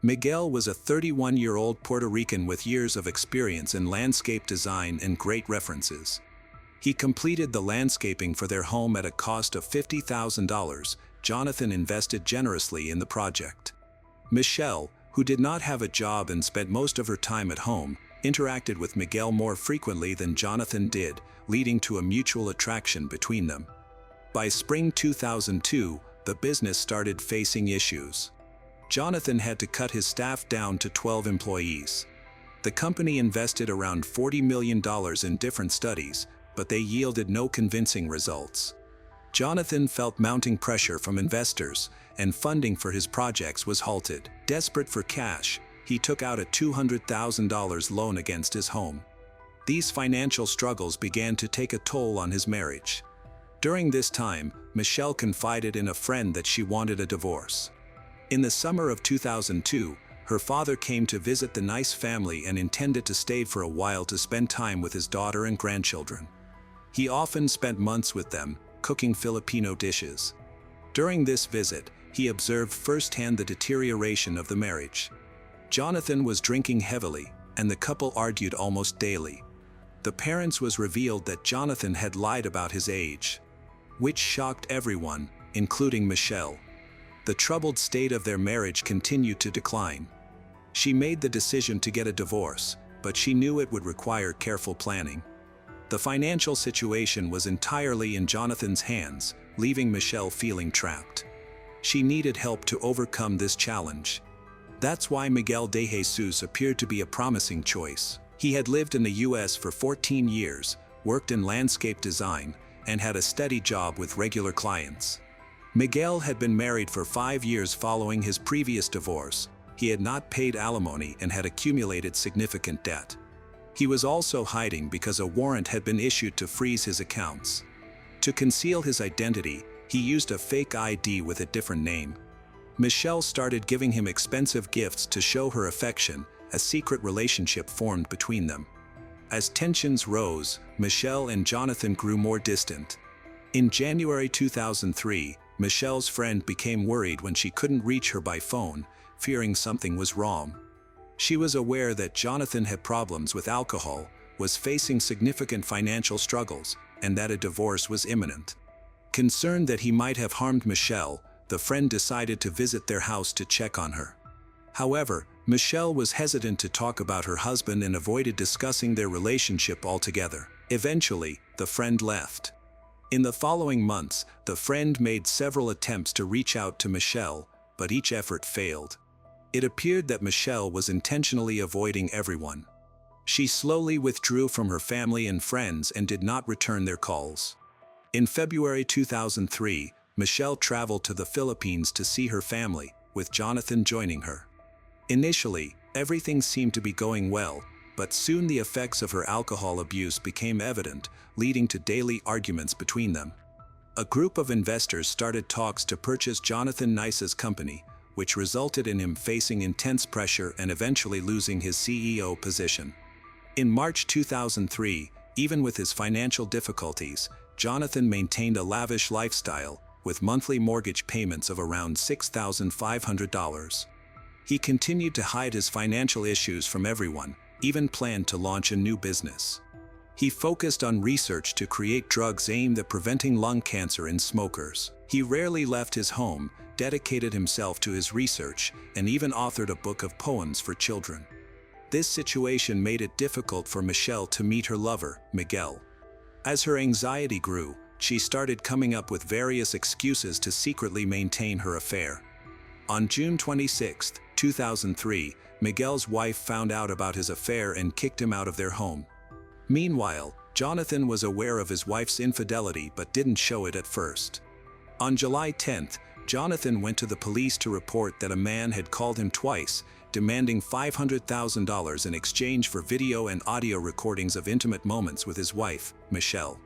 Miguel was a 31-year-old Puerto Rican with years of experience in landscape design and great references. He completed the landscaping for their home at a cost of $50,000. Jonathan invested generously in the project. Michelle, who did not have a job and spent most of her time at home, interacted with Miguel more frequently than Jonathan did, leading to a mutual attraction between them. By spring 2002, the business started facing issues. Jonathan had to cut his staff down to 12 employees. The company invested around $40 million in different studies, but they yielded no convincing results. Jonathan felt mounting pressure from investors, and funding for his projects was halted. Desperate for cash, he took out a $200,000 loan against his home. These financial struggles began to take a toll on his marriage. During this time, Michelle confided in a friend that she wanted a divorce. In the summer of 2002, her father came to visit the nice family and intended to stay for a while to spend time with his daughter and grandchildren. He often spent months with them, cooking Filipino dishes. During this visit, he observed firsthand the deterioration of the marriage. Jonathan was drinking heavily, and the couple argued almost daily. The parents was revealed that Jonathan had lied about his age, which shocked everyone, including Michelle. The troubled state of their marriage continued to decline. She made the decision to get a divorce, but she knew it would require careful planning. The financial situation was entirely in Jonathan's hands, leaving Michelle feeling trapped. She needed help to overcome this challenge. That's why Miguel de Jesus appeared to be a promising choice. He had lived in the US for 14 years, worked in landscape design, and had a steady job with regular clients. Miguel had been married for 5 years following his previous divorce. He had not paid alimony and had accumulated significant debt. He was also hiding because a warrant had been issued to freeze his accounts. To conceal his identity, he used a fake ID with a different name. Michelle started giving him expensive gifts to show her affection. A secret relationship formed between them. As tensions rose, Michelle and Jonathan grew more distant. In January 2003, Michelle's friend became worried when she couldn't reach her by phone, fearing something was wrong. She was aware that Jonathan had problems with alcohol, was facing significant financial struggles, and that a divorce was imminent. Concerned that he might have harmed Michelle, the friend decided to visit their house to check on her. However, Michelle was hesitant to talk about her husband and avoided discussing their relationship altogether. Eventually, the friend left. In the following months, the friend made several attempts to reach out to Michelle, but each effort failed. It appeared that Michelle was intentionally avoiding everyone. She slowly withdrew from her family and friends and did not return their calls. In February 2003, Michelle traveled to the Philippines to see her family, with Jonathan joining her. Initially, everything seemed to be going well, but soon the effects of her alcohol abuse became evident, leading to daily arguments between them. A group of investors started talks to purchase Jonathan Nice's company, which resulted in him facing intense pressure and eventually losing his CEO position. In March 2003, even with his financial difficulties, Jonathan maintained a lavish lifestyle, with monthly mortgage payments of around $6,500. He continued to hide his financial issues from everyone, even planned to launch a new business. He focused on research to create drugs aimed at preventing lung cancer in smokers. He rarely left his home, dedicated himself to his research, and even authored a book of poems for children. This situation made it difficult for Michelle to meet her lover, Miguel. As her anxiety grew, she started coming up with various excuses to secretly maintain her affair. On June 26, 2003, Miguel's wife found out about his affair and kicked him out of their home. Meanwhile, Jonathan was aware of his wife's infidelity but didn't show it at first. On July 10th, Jonathan went to the police to report that a man had called him twice, demanding $500,000 in exchange for video and audio recordings of intimate moments with his wife, Michelle.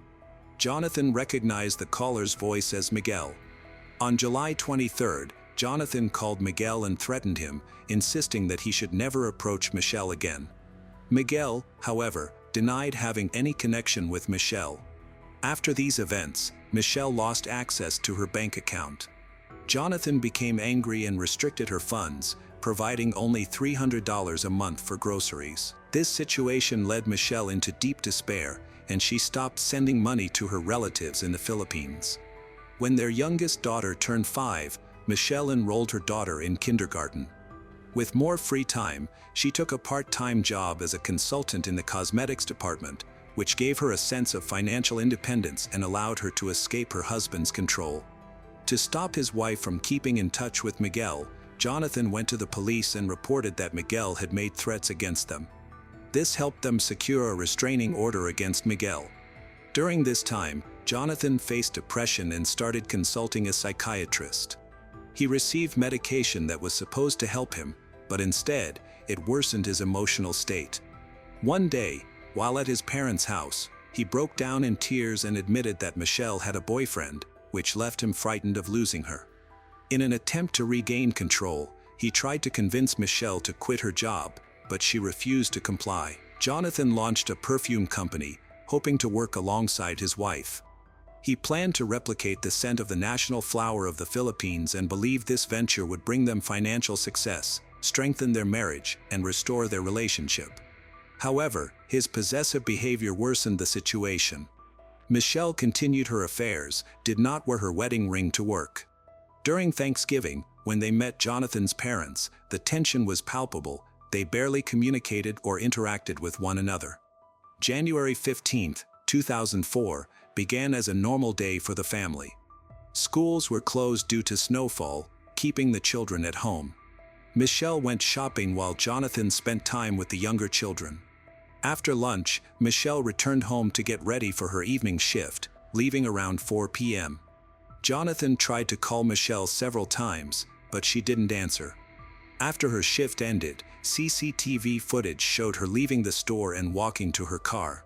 Jonathan recognized the caller's voice as Miguel. On July 23rd, Jonathan called Miguel and threatened him, insisting that he should never approach Michelle again. Miguel, however, denied having any connection with Michelle. After these events, Michelle lost access to her bank account. Jonathan became angry and restricted her funds, providing only $300 a month for groceries. This situation led Michelle into deep despair, and she stopped sending money to her relatives in the Philippines. When their youngest daughter turned 5, Michelle enrolled her daughter in kindergarten. With more free time, she took a part-time job as a consultant in the cosmetics department, which gave her a sense of financial independence and allowed her to escape her husband's control. To stop his wife from keeping in touch with Miguel, Jonathan went to the police and reported that Miguel had made threats against them. This helped them secure a restraining order against Miguel. During this time, Jonathan faced depression and started consulting a psychiatrist. He received medication that was supposed to help him, but instead, it worsened his emotional state. One day, while at his parents' house, he broke down in tears and admitted that Michelle had a boyfriend, which left him frightened of losing her. In an attempt to regain control, he tried to convince Michelle to quit her job, but she refused to comply. Jonathan launched a perfume company, hoping to work alongside his wife. He planned to replicate the scent of the national flower of the Philippines and believed this venture would bring them financial success, strengthen their marriage, and restore their relationship. However, his possessive behavior worsened the situation. Michelle continued her affairs, did not wear her wedding ring to work. During Thanksgiving, when they met Jonathan's parents, the tension was palpable. They barely communicated or interacted with one another. January 15, 2004, began as a normal day for the family. Schools were closed due to snowfall, keeping the children at home. Michelle went shopping while Jonathan spent time with the younger children. After lunch, Michelle returned home to get ready for her evening shift, leaving around 4 p.m. Jonathan tried to call Michelle several times, but she didn't answer. After her shift ended, CCTV footage showed her leaving the store and walking to her car.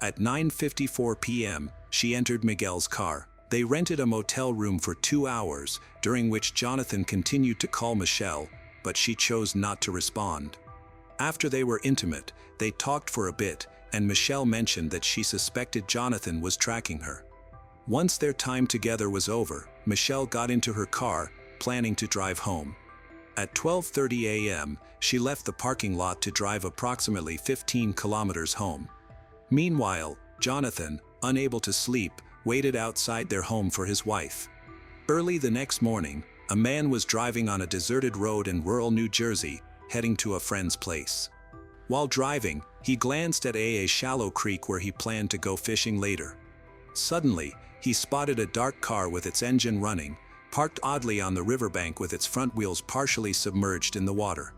At 9:54 p.m., she entered Miguel's car. They rented a motel room for 2 hours, during which Jonathan continued to call Michelle, but she chose not to respond. After they were intimate, they talked for a bit, and Michelle mentioned that she suspected Jonathan was tracking her. Once their time together was over, Michelle got into her car, planning to drive home. At 12:30 a.m., she left the parking lot to drive approximately 15 kilometers home. Meanwhile, Jonathan, unable to sleep, waited outside their home for his wife. Early the next morning, a man was driving on a deserted road in rural New Jersey, heading to a friend's place. While driving, he glanced at a shallow creek where he planned to go fishing later. Suddenly, he spotted a dark car with its engine running, parked oddly on the riverbank with its front wheels partially submerged in the water.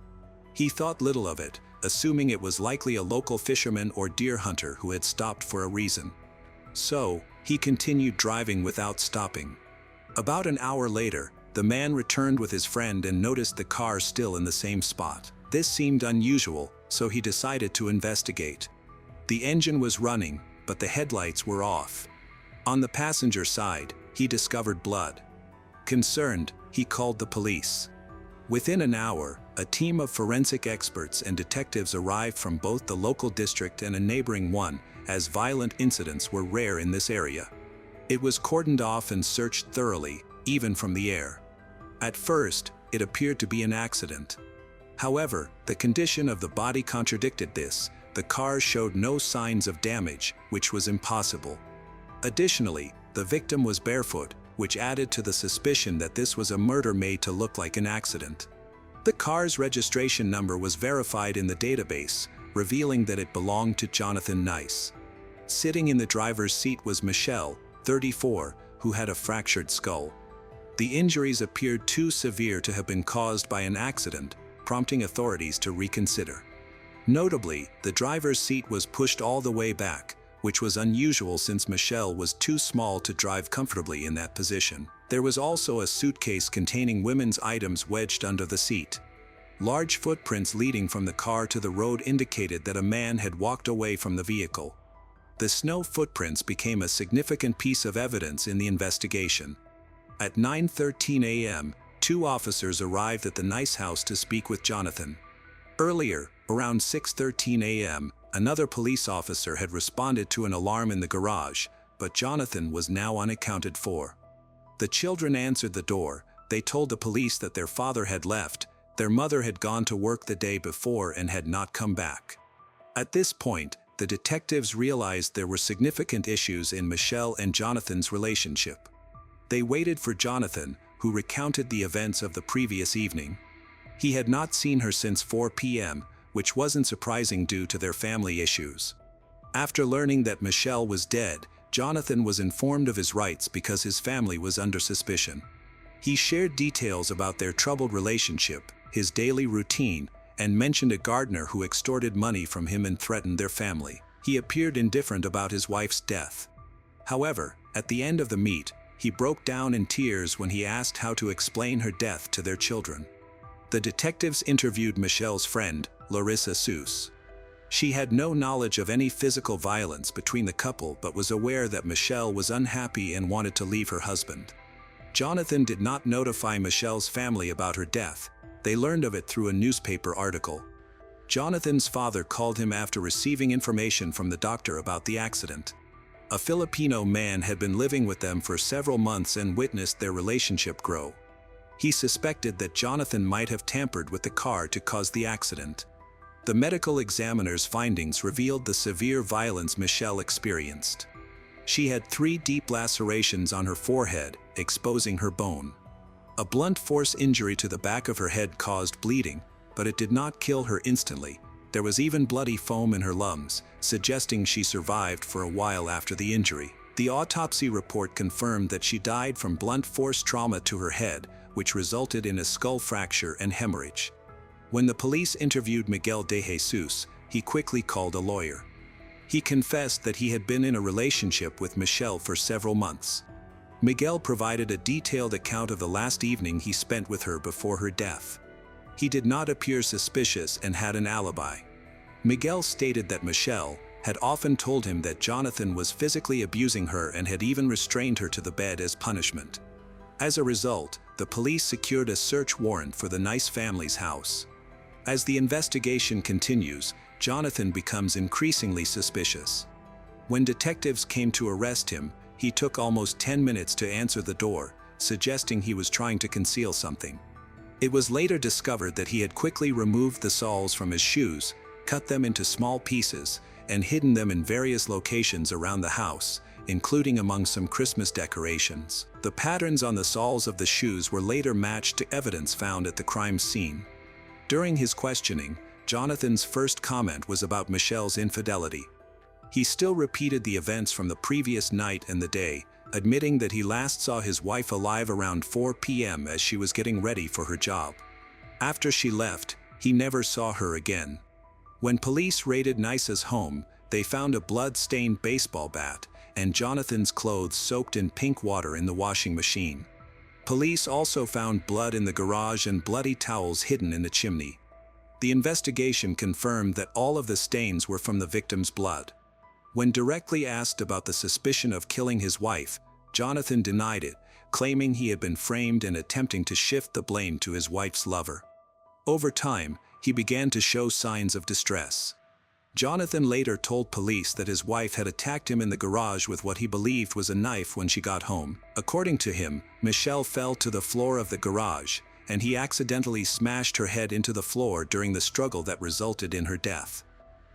He thought little of it, assuming it was likely a local fisherman or deer hunter who had stopped for a reason. So, he continued driving without stopping. About an hour later, the man returned with his friend and noticed the car still in the same spot. This seemed unusual, so he decided to investigate. The engine was running, but the headlights were off. On the passenger side, he discovered blood. Concerned, he called the police. Within an hour, a team of forensic experts and detectives arrived from both the local district and a neighboring one, as violent incidents were rare in this area. It was cordoned off and searched thoroughly, even from the air. At first, it appeared to be an accident. However, the condition of the body contradicted this. The car showed no signs of damage, which was impossible. Additionally, the victim was barefoot, which added to the suspicion that this was a murder made to look like an accident. The car's registration number was verified in the database, revealing that it belonged to Jonathan Nice. Sitting in the driver's seat was Michelle, 34, who had a fractured skull. The injuries appeared too severe to have been caused by an accident, prompting authorities to reconsider. Notably, the driver's seat was pushed all the way back, which was unusual since Michelle was too small to drive comfortably in that position. There was also a suitcase containing women's items wedged under the seat. Large footprints leading from the car to the road indicated that a man had walked away from the vehicle. The snow footprints became a significant piece of evidence in the investigation. At 9:13 a.m., 2 officers arrived at the Nice house to speak with Jonathan. Earlier, around 6:13 a.m., another police officer had responded to an alarm in the garage, but Jonathan was now unaccounted for. The children answered the door. They told the police that their father had left, their mother had gone to work the day before and had not come back. At this point, the detectives realized there were significant issues in Michelle and Jonathan's relationship. They waited for Jonathan, who recounted the events of the previous evening. He had not seen her since 4 p.m., which wasn't surprising due to their family issues. After learning that Michelle was dead, Jonathan was informed of his rights because his family was under suspicion. He shared details about their troubled relationship, his daily routine, and mentioned a gardener who extorted money from him and threatened their family. He appeared indifferent about his wife's death. However, at the end of the meet, he broke down in tears when he asked how to explain her death to their children. The detectives interviewed Michelle's friend, Larissa Seuss. She had no knowledge of any physical violence between the couple but was aware that Michelle was unhappy and wanted to leave her husband. Jonathan did not notify Michelle's family about her death. They learned of it through a newspaper article. Jonathan's father called him after receiving information from the doctor about the accident. A Filipino man had been living with them for several months and witnessed their relationship grow. He suspected that Jonathan might have tampered with the car to cause the accident. The medical examiner's findings revealed the severe violence Michelle experienced. She had 3 deep lacerations on her forehead, exposing her bone. A blunt force injury to the back of her head caused bleeding, but it did not kill her instantly. There was even bloody foam in her lungs, suggesting she survived for a while after the injury. The autopsy report confirmed that she died from blunt force trauma to her head, which resulted in a skull fracture and hemorrhage. When the police interviewed Miguel de Jesus, he quickly called a lawyer. He confessed that he had been in a relationship with Michelle for several months. Miguel provided a detailed account of the last evening he spent with her before her death. He did not appear suspicious and had an alibi. Miguel stated that Michelle had often told him that Jonathan was physically abusing her and had even restrained her to the bed as punishment. As a result, the police secured a search warrant for the Nice family's house. As the investigation continues, Jonathan becomes increasingly suspicious. When detectives came to arrest him, he took almost 10 minutes to answer the door, suggesting he was trying to conceal something. It was later discovered that he had quickly removed the soles from his shoes, cut them into small pieces, and hidden them in various locations around the house, including among some Christmas decorations. The patterns on the soles of the shoes were later matched to evidence found at the crime scene. During his questioning, Jonathan's first comment was about Michelle's infidelity. He still repeated the events from the previous night and the day, admitting that he last saw his wife alive around 4 p.m. as she was getting ready for her job. After she left, he never saw her again. When police raided Nice's home, they found a blood-stained baseball bat and Jonathan's clothes soaked in pink water in the washing machine. Police also found blood in the garage and bloody towels hidden in the chimney. The investigation confirmed that all of the stains were from the victim's blood. When directly asked about the suspicion of killing his wife, Jonathan denied it, claiming he had been framed and attempting to shift the blame to his wife's lover. Over time, he began to show signs of distress. Jonathan later told police that his wife had attacked him in the garage with what he believed was a knife when she got home. According to him, Michelle fell to the floor of the garage, and he accidentally smashed her head into the floor during the struggle that resulted in her death.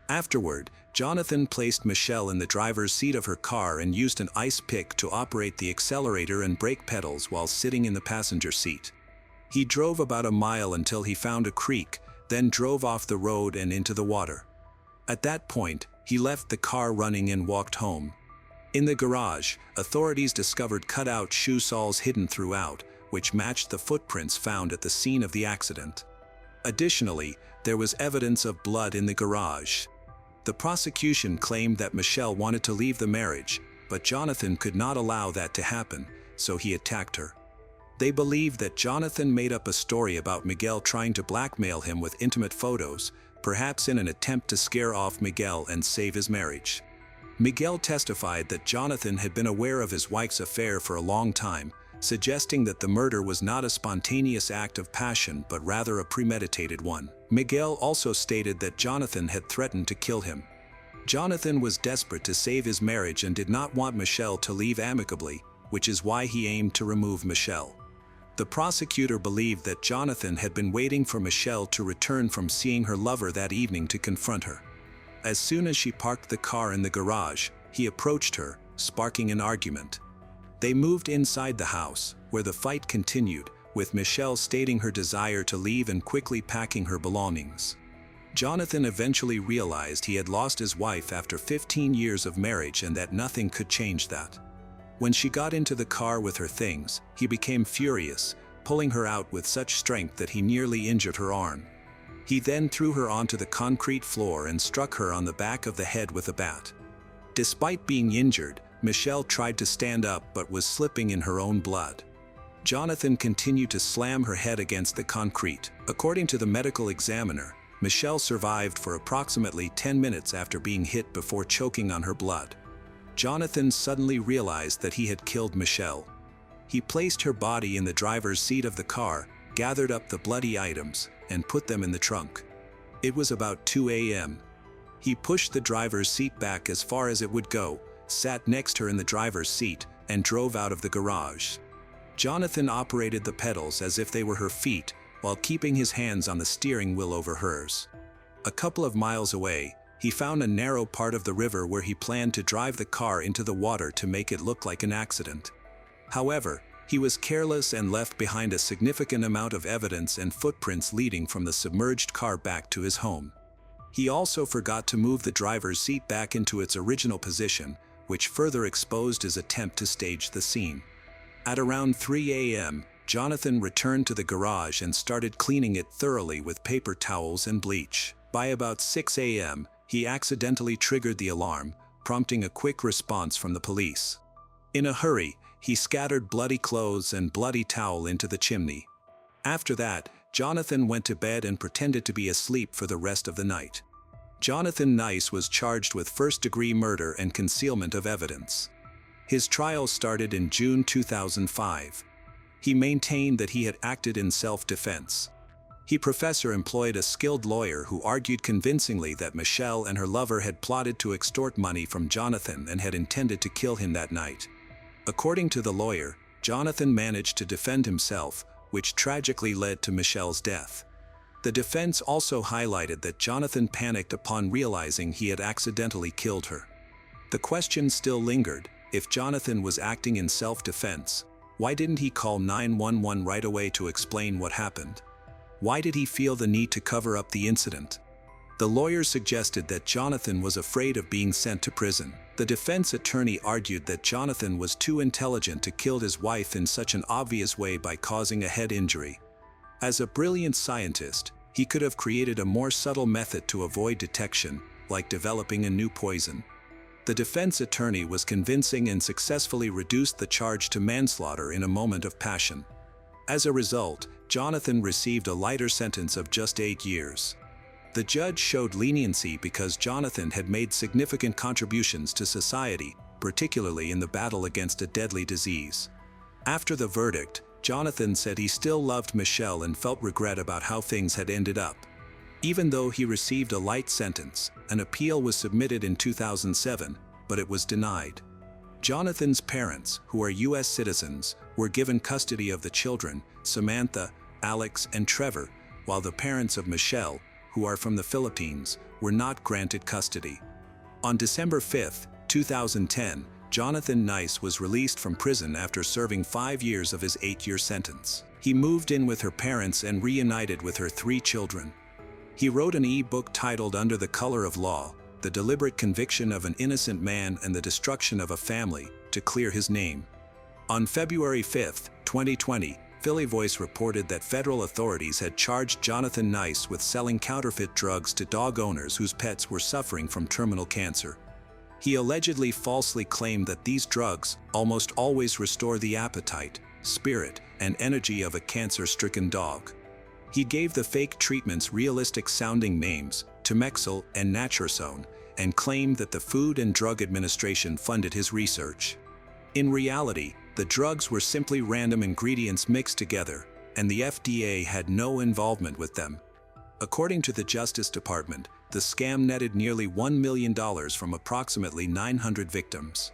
Afterward, Jonathan placed Michelle in the driver's seat of her car and used an ice pick to operate the accelerator and brake pedals while sitting in the passenger seat. He drove about a mile until he found a creek, then drove off the road and into the water. At that point, he left the car running and walked home. In the garage, authorities discovered cut-out shoe soles hidden throughout, which matched the footprints found at the scene of the accident. Additionally, there was evidence of blood in the garage. The prosecution claimed that Michelle wanted to leave the marriage, but Jonathan could not allow that to happen, so he attacked her. They believed that Jonathan made up a story about Miguel trying to blackmail him with intimate photos, perhaps in an attempt to scare off Miguel and save his marriage. Miguel testified that Jonathan had been aware of his wife's affair for a long time, suggesting that the murder was not a spontaneous act of passion but rather a premeditated one. Miguel also stated that Jonathan had threatened to kill him. Jonathan was desperate to save his marriage and did not want Michelle to leave amicably, which is why he aimed to remove Michelle. The prosecutor believed that Jonathan had been waiting for Michelle to return from seeing her lover that evening to confront her. As soon as she parked the car in the garage, he approached her, sparking an argument. They moved inside the house, where the fight continued, with Michelle stating her desire to leave and quickly packing her belongings. Jonathan eventually realized he had lost his wife after 15 years of marriage and that nothing could change that. When she got into the car with her things, he became furious, pulling her out with such strength that he nearly injured her arm. He then threw her onto the concrete floor and struck her on the back of the head with a bat. Despite being injured, Michelle tried to stand up but was slipping in her own blood. Jonathan continued to slam her head against the concrete. According to the medical examiner, Michelle survived for approximately 10 minutes after being hit before choking on her blood. Jonathan suddenly realized that he had killed Michelle. He placed her body in the driver's seat of the car, gathered up the bloody items, and put them in the trunk. It was about 2 a.m. He pushed the driver's seat back as far as it would go, sat next to her in the driver's seat, and drove out of the garage. Jonathan operated the pedals as if they were her feet, while keeping his hands on the steering wheel over hers. A couple of miles away, he found a narrow part of the river where he planned to drive the car into the water to make it look like an accident. However, he was careless and left behind a significant amount of evidence and footprints leading from the submerged car back to his home. He also forgot to move the driver's seat back into its original position, which further exposed his attempt to stage the scene. At around 3 a.m., Jonathan returned to the garage and started cleaning it thoroughly with paper towels and bleach. By about 6 a.m., he accidentally triggered the alarm, prompting a quick response from the police. In a hurry, he scattered bloody clothes and bloody towel into the chimney. After that, Jonathan went to bed and pretended to be asleep for the rest of the night. Jonathan Nice was charged with first-degree murder and concealment of evidence. His trial started in June 2005. He maintained that he had acted in self-defense. The professor employed a skilled lawyer who argued convincingly that Michelle and her lover had plotted to extort money from Jonathan and had intended to kill him that night. According to the lawyer, Jonathan managed to defend himself, which tragically led to Michelle's death. The defense also highlighted that Jonathan panicked upon realizing he had accidentally killed her. The question still lingered: if Jonathan was acting in self-defense, why didn't he call 911 right away to explain what happened? Why did he feel the need to cover up the incident? The lawyer suggested that Jonathan was afraid of being sent to prison. The defense attorney argued that Jonathan was too intelligent to kill his wife in such an obvious way by causing a head injury. As a brilliant scientist, he could have created a more subtle method to avoid detection, like developing a new poison. The defense attorney was convincing and successfully reduced the charge to manslaughter in a moment of passion. As a result, Jonathan received a lighter sentence of just 8 years. The judge showed leniency because Jonathan had made significant contributions to society, particularly in the battle against a deadly disease. After the verdict, Jonathan said he still loved Michelle and felt regret about how things had ended up. Even though he received a light sentence, an appeal was submitted in 2007, but it was denied. Jonathan's parents, who are U.S. citizens, were given custody of the children, Samantha, Alex, and Trevor, while the parents of Michelle, who are from the Philippines, were not granted custody. On December 5, 2010, Jonathan Nice was released from prison after serving 5 years of his 8-year sentence. He moved in with her parents and reunited with her 3 children. He wrote an e-book titled Under the Color of Law: The Deliberate Conviction of an Innocent Man and the Destruction of a Family, to clear his name. On February 5, 2020, Philly Voice reported that federal authorities had charged Jonathan Nice with selling counterfeit drugs to dog owners whose pets were suffering from terminal cancer. He allegedly falsely claimed that these drugs almost always restore the appetite, spirit, and energy of a cancer-stricken dog. He gave the fake treatments realistic-sounding names, Temexel and Naturazone, and claimed that the Food and Drug Administration funded his research. In reality, the drugs were simply random ingredients mixed together, and the FDA had no involvement with them. According to the Justice Department, the scam netted nearly $1 million from approximately 900 victims.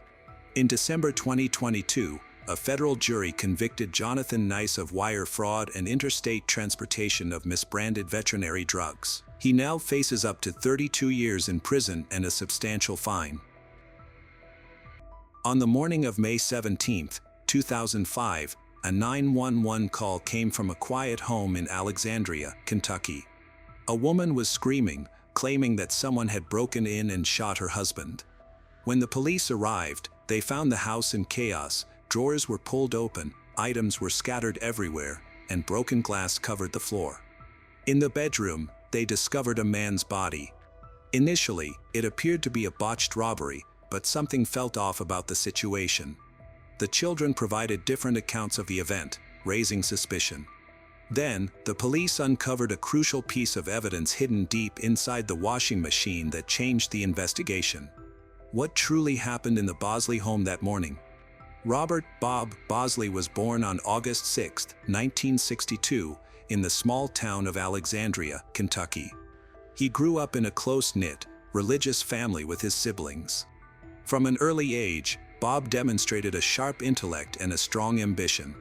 In December 2022, a federal jury convicted Jonathan Nice of wire fraud and interstate transportation of misbranded veterinary drugs. He now faces up to 32 years in prison and a substantial fine. On the morning of May 17, 2005, a 911 call came from a quiet home in Alexandria, Kentucky. A woman was screaming, claiming that someone had broken in and shot her husband. When the police arrived, they found the house in chaos. Drawers were pulled open, items were scattered everywhere, and broken glass covered the floor. In the bedroom, they discovered a man's body. Initially, it appeared to be a botched robbery, but something felt off about the situation. The children provided different accounts of the event, raising suspicion. Then, the police uncovered a crucial piece of evidence hidden deep inside the washing machine that changed the investigation. What truly happened in the Bosley home that morning? Robert Bob Bosley was born on August 6, 1962, in the small town of Alexandria, Kentucky. He grew up in a close-knit, religious family with his siblings. From an early age, Bob demonstrated a sharp intellect and a strong ambition.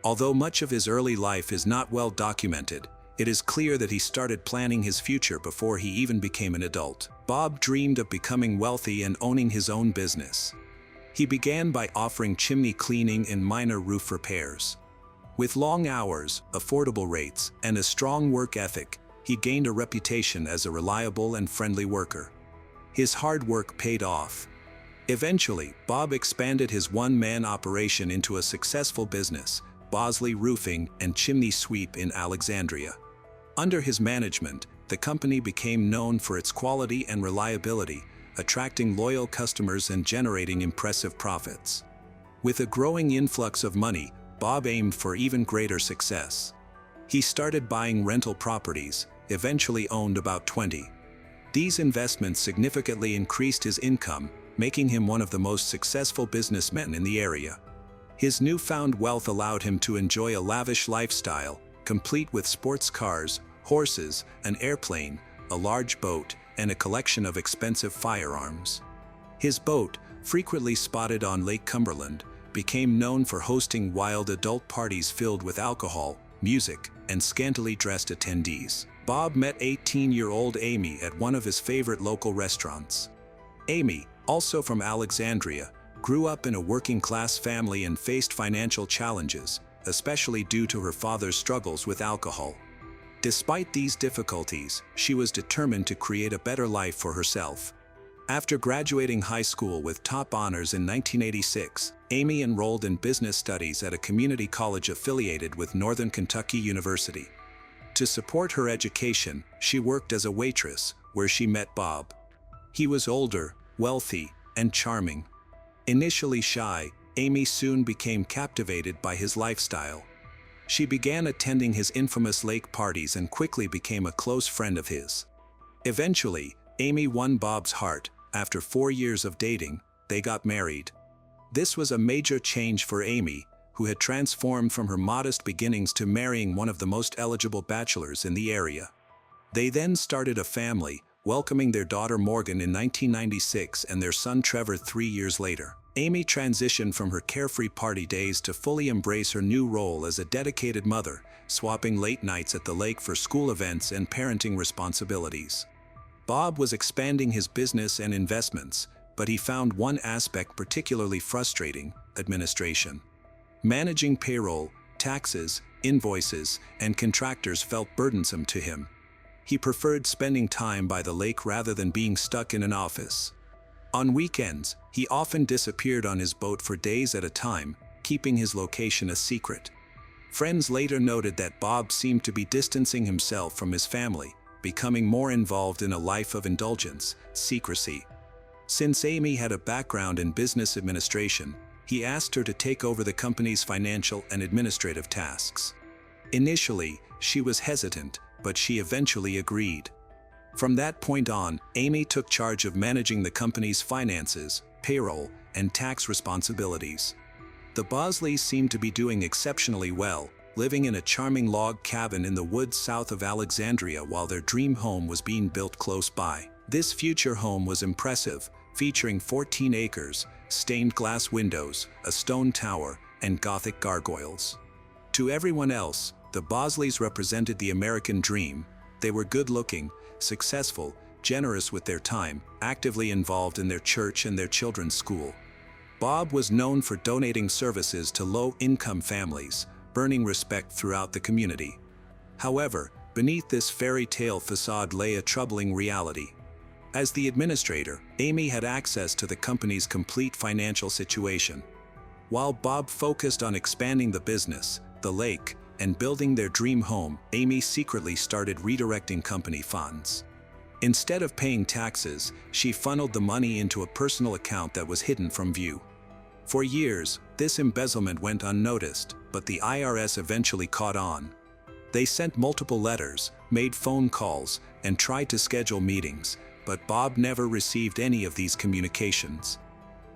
Although much of his early life is not well documented, it is clear that he started planning his future before he even became an adult. Bob dreamed of becoming wealthy and owning his own business. He began by offering chimney cleaning and minor roof repairs. With long hours, affordable rates, and a strong work ethic, he gained a reputation as a reliable and friendly worker. His hard work paid off. Eventually, Bob expanded his one-man operation into a successful business, Bosley Roofing and Chimney Sweep in Alexandria. Under his management, the company became known for its quality and reliability, attracting loyal customers and generating impressive profits. With a growing influx of money, Bob aimed for even greater success. He started buying rental properties, eventually owned about 20. These investments significantly increased his income, making him one of the most successful businessmen in the area. His newfound wealth allowed him to enjoy a lavish lifestyle, complete with sports cars, horses, an airplane, a large boat, and a collection of expensive firearms. His boat, frequently spotted on Lake Cumberland, became known for hosting wild adult parties filled with alcohol, music, and scantily dressed attendees. Bob met 18-year-old Amy at one of his favorite local restaurants. Amy, also from Alexandria, grew up in a working-class family and faced financial challenges, especially due to her father's struggles with alcohol. Despite these difficulties, she was determined to create a better life for herself. After graduating high school with top honors in 1986, Amy enrolled in business studies at a community college affiliated with Northern Kentucky University. To support her education, she worked as a waitress, where she met Bob. He was older, wealthy, and charming. Initially shy, Amy soon became captivated by his lifestyle. She began attending his infamous lake parties and quickly became a close friend of his. Eventually, Amy won Bob's heart. After 4 years of dating, they got married. This was a major change for Amy, who had transformed from her modest beginnings to marrying one of the most eligible bachelors in the area. They then started a family, welcoming their daughter Morgan in 1996 and their son Trevor 3 years later. Amy transitioned from her carefree party days to fully embrace her new role as a dedicated mother, swapping late nights at the lake for school events and parenting responsibilities. Bob was expanding his business and investments, but he found one aspect particularly frustrating: administration. Managing payroll, taxes, invoices, and contractors felt burdensome to him. He preferred spending time by the lake rather than being stuck in an office. On weekends, he often disappeared on his boat for days at a time, keeping his location a secret. Friends later noted that Bob seemed to be distancing himself from his family, becoming more involved in a life of indulgence, secrecy. Since Amy had a background in business administration, he asked her to take over the company's financial and administrative tasks. Initially, she was hesitant, but she eventually agreed. From that point on, Amy took charge of managing the company's finances, payroll, and tax responsibilities. The Bosleys seemed to be doing exceptionally well, living in a charming log cabin in the woods south of Alexandria while their dream home was being built close by. This future home was impressive, featuring 14 acres, stained glass windows, a stone tower, and Gothic gargoyles. To everyone else, the Bosleys represented the American dream. They were good-looking, successful, generous with their time, actively involved in their church and their children's school. Bob was known for donating services to low-income families, earning respect throughout the community. However, beneath this fairy tale facade lay a troubling reality. As the administrator, Amy had access to the company's complete financial situation. While Bob focused on expanding the business, the lake, and building their dream home, Amy secretly started redirecting company funds. Instead of paying taxes, she funneled the money into a personal account that was hidden from view. For years, this embezzlement went unnoticed, but the IRS eventually caught on. They sent multiple letters, made phone calls, and tried to schedule meetings, but Bob never received any of these communications.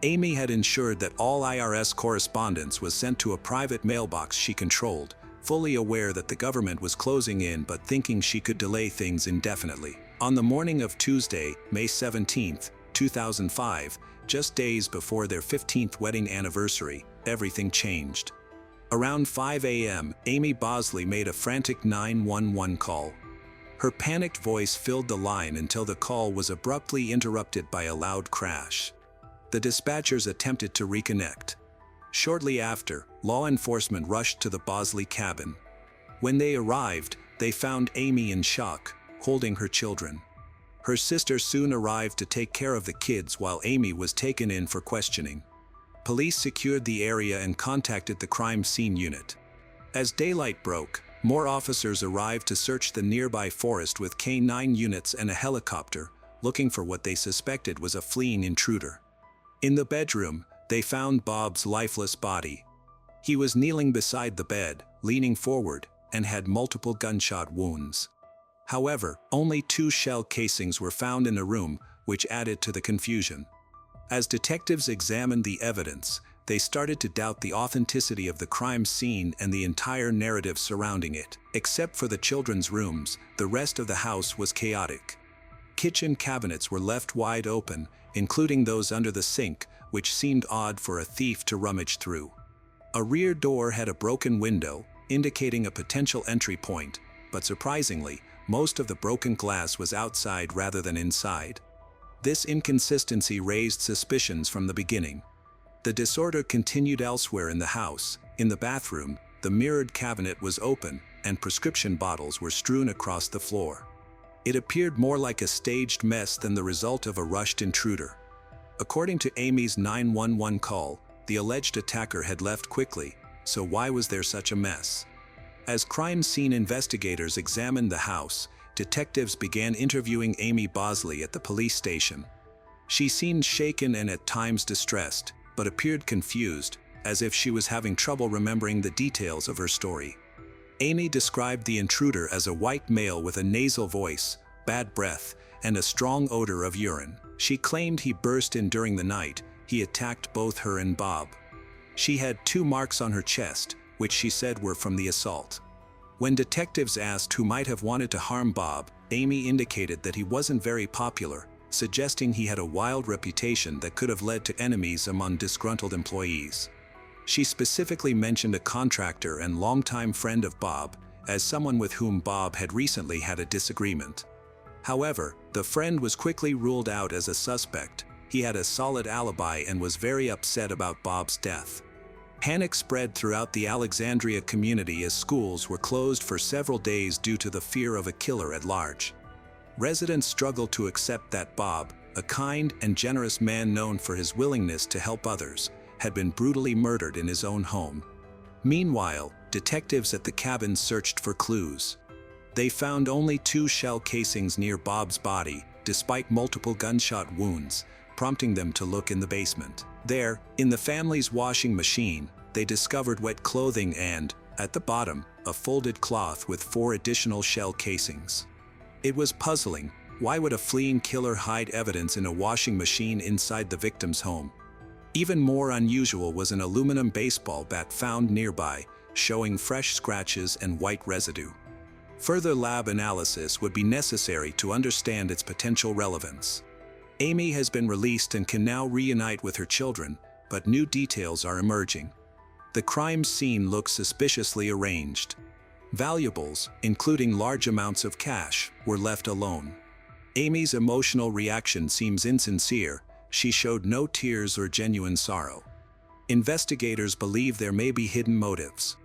Amy had ensured that all IRS correspondence was sent to a private mailbox she controlled, fully aware that the government was closing in but thinking she could delay things indefinitely. On the morning of Tuesday, May 17, 2005, just days before their 15th wedding anniversary, everything changed. Around 5 a.m., Amy Bosley made a frantic 911 call. Her panicked voice filled the line until the call was abruptly interrupted by a loud crash. The dispatchers attempted to reconnect. Shortly after, law enforcement rushed to the Bosley cabin. When they arrived, they found Amy in shock, holding her children. Her sister soon arrived to take care of the kids while Amy was taken in for questioning. Police secured the area and contacted the crime scene unit. As daylight broke, more officers arrived to search the nearby forest with K-9 units and a helicopter, looking for what they suspected was a fleeing intruder. In the bedroom, they found Bob's lifeless body. He was kneeling beside the bed, leaning forward, and had multiple gunshot wounds. However, only 2 shell casings were found in the room, which added to the confusion. As detectives examined the evidence, they started to doubt the authenticity of the crime scene and the entire narrative surrounding it. Except for the children's rooms, the rest of the house was chaotic. Kitchen cabinets were left wide open, including those under the sink, which seemed odd for a thief to rummage through. A rear door had a broken window, indicating a potential entry point, but surprisingly, most of the broken glass was outside rather than inside. This inconsistency raised suspicions from the beginning. The disorder continued elsewhere in the house. In the bathroom, the mirrored cabinet was open, and prescription bottles were strewn across the floor. It appeared more like a staged mess than the result of a rushed intruder. According to Amy's 911 call, the alleged attacker had left quickly, so why was there such a mess? As crime scene investigators examined the house, detectives began interviewing Amy Bosley at the police station. She seemed shaken and at times distressed, but appeared confused, as if she was having trouble remembering the details of her story. Amy described the intruder as a white male with a nasal voice, bad breath, and a strong odor of urine. She claimed he burst in during the night. He attacked both her and Bob. She had 2 marks on her chest, which she said were from the assault. When detectives asked who might have wanted to harm Bob, Amy indicated that he wasn't very popular, suggesting he had a wild reputation that could have led to enemies among disgruntled employees. She specifically mentioned a contractor and longtime friend of Bob, as someone with whom Bob had recently had a disagreement. However, the friend was quickly ruled out as a suspect. He had a solid alibi and was very upset about Bob's death. Panic spread throughout the Alexandria community as schools were closed for several days due to the fear of a killer at large. Residents struggled to accept that Bob, a kind and generous man known for his willingness to help others, had been brutally murdered in his own home. Meanwhile, detectives at the cabin searched for clues. They found only 2 shell casings near Bob's body, despite multiple gunshot wounds, prompting them to look in the basement. There, in the family's washing machine, they discovered wet clothing and, at the bottom, a folded cloth with 4 additional shell casings. It was puzzling. Why would a fleeing killer hide evidence in a washing machine inside the victim's home? Even more unusual was an aluminum baseball bat found nearby, showing fresh scratches and white residue. Further lab analysis would be necessary to understand its potential relevance. Amy has been released and can now reunite with her children, but new details are emerging. The crime scene looks suspiciously arranged. Valuables, including large amounts of cash, were left alone. Amy's emotional reaction seems insincere. She showed no tears or genuine sorrow. Investigators believe there may be hidden motives.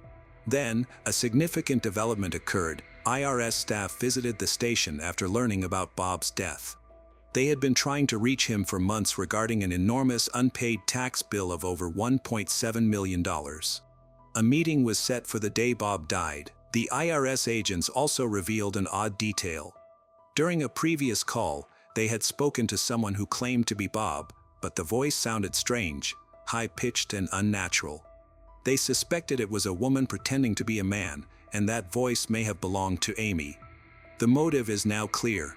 Then, a significant development occurred. IRS staff visited the station after learning about Bob's death. They had been trying to reach him for months regarding an enormous unpaid tax bill of over $1.7 million. A meeting was set for the day Bob died. The IRS agents also revealed an odd detail. During a previous call, they had spoken to someone who claimed to be Bob, but the voice sounded strange, high-pitched and unnatural. They suspected it was a woman pretending to be a man, and that voice may have belonged to Amy. The motive is now clear.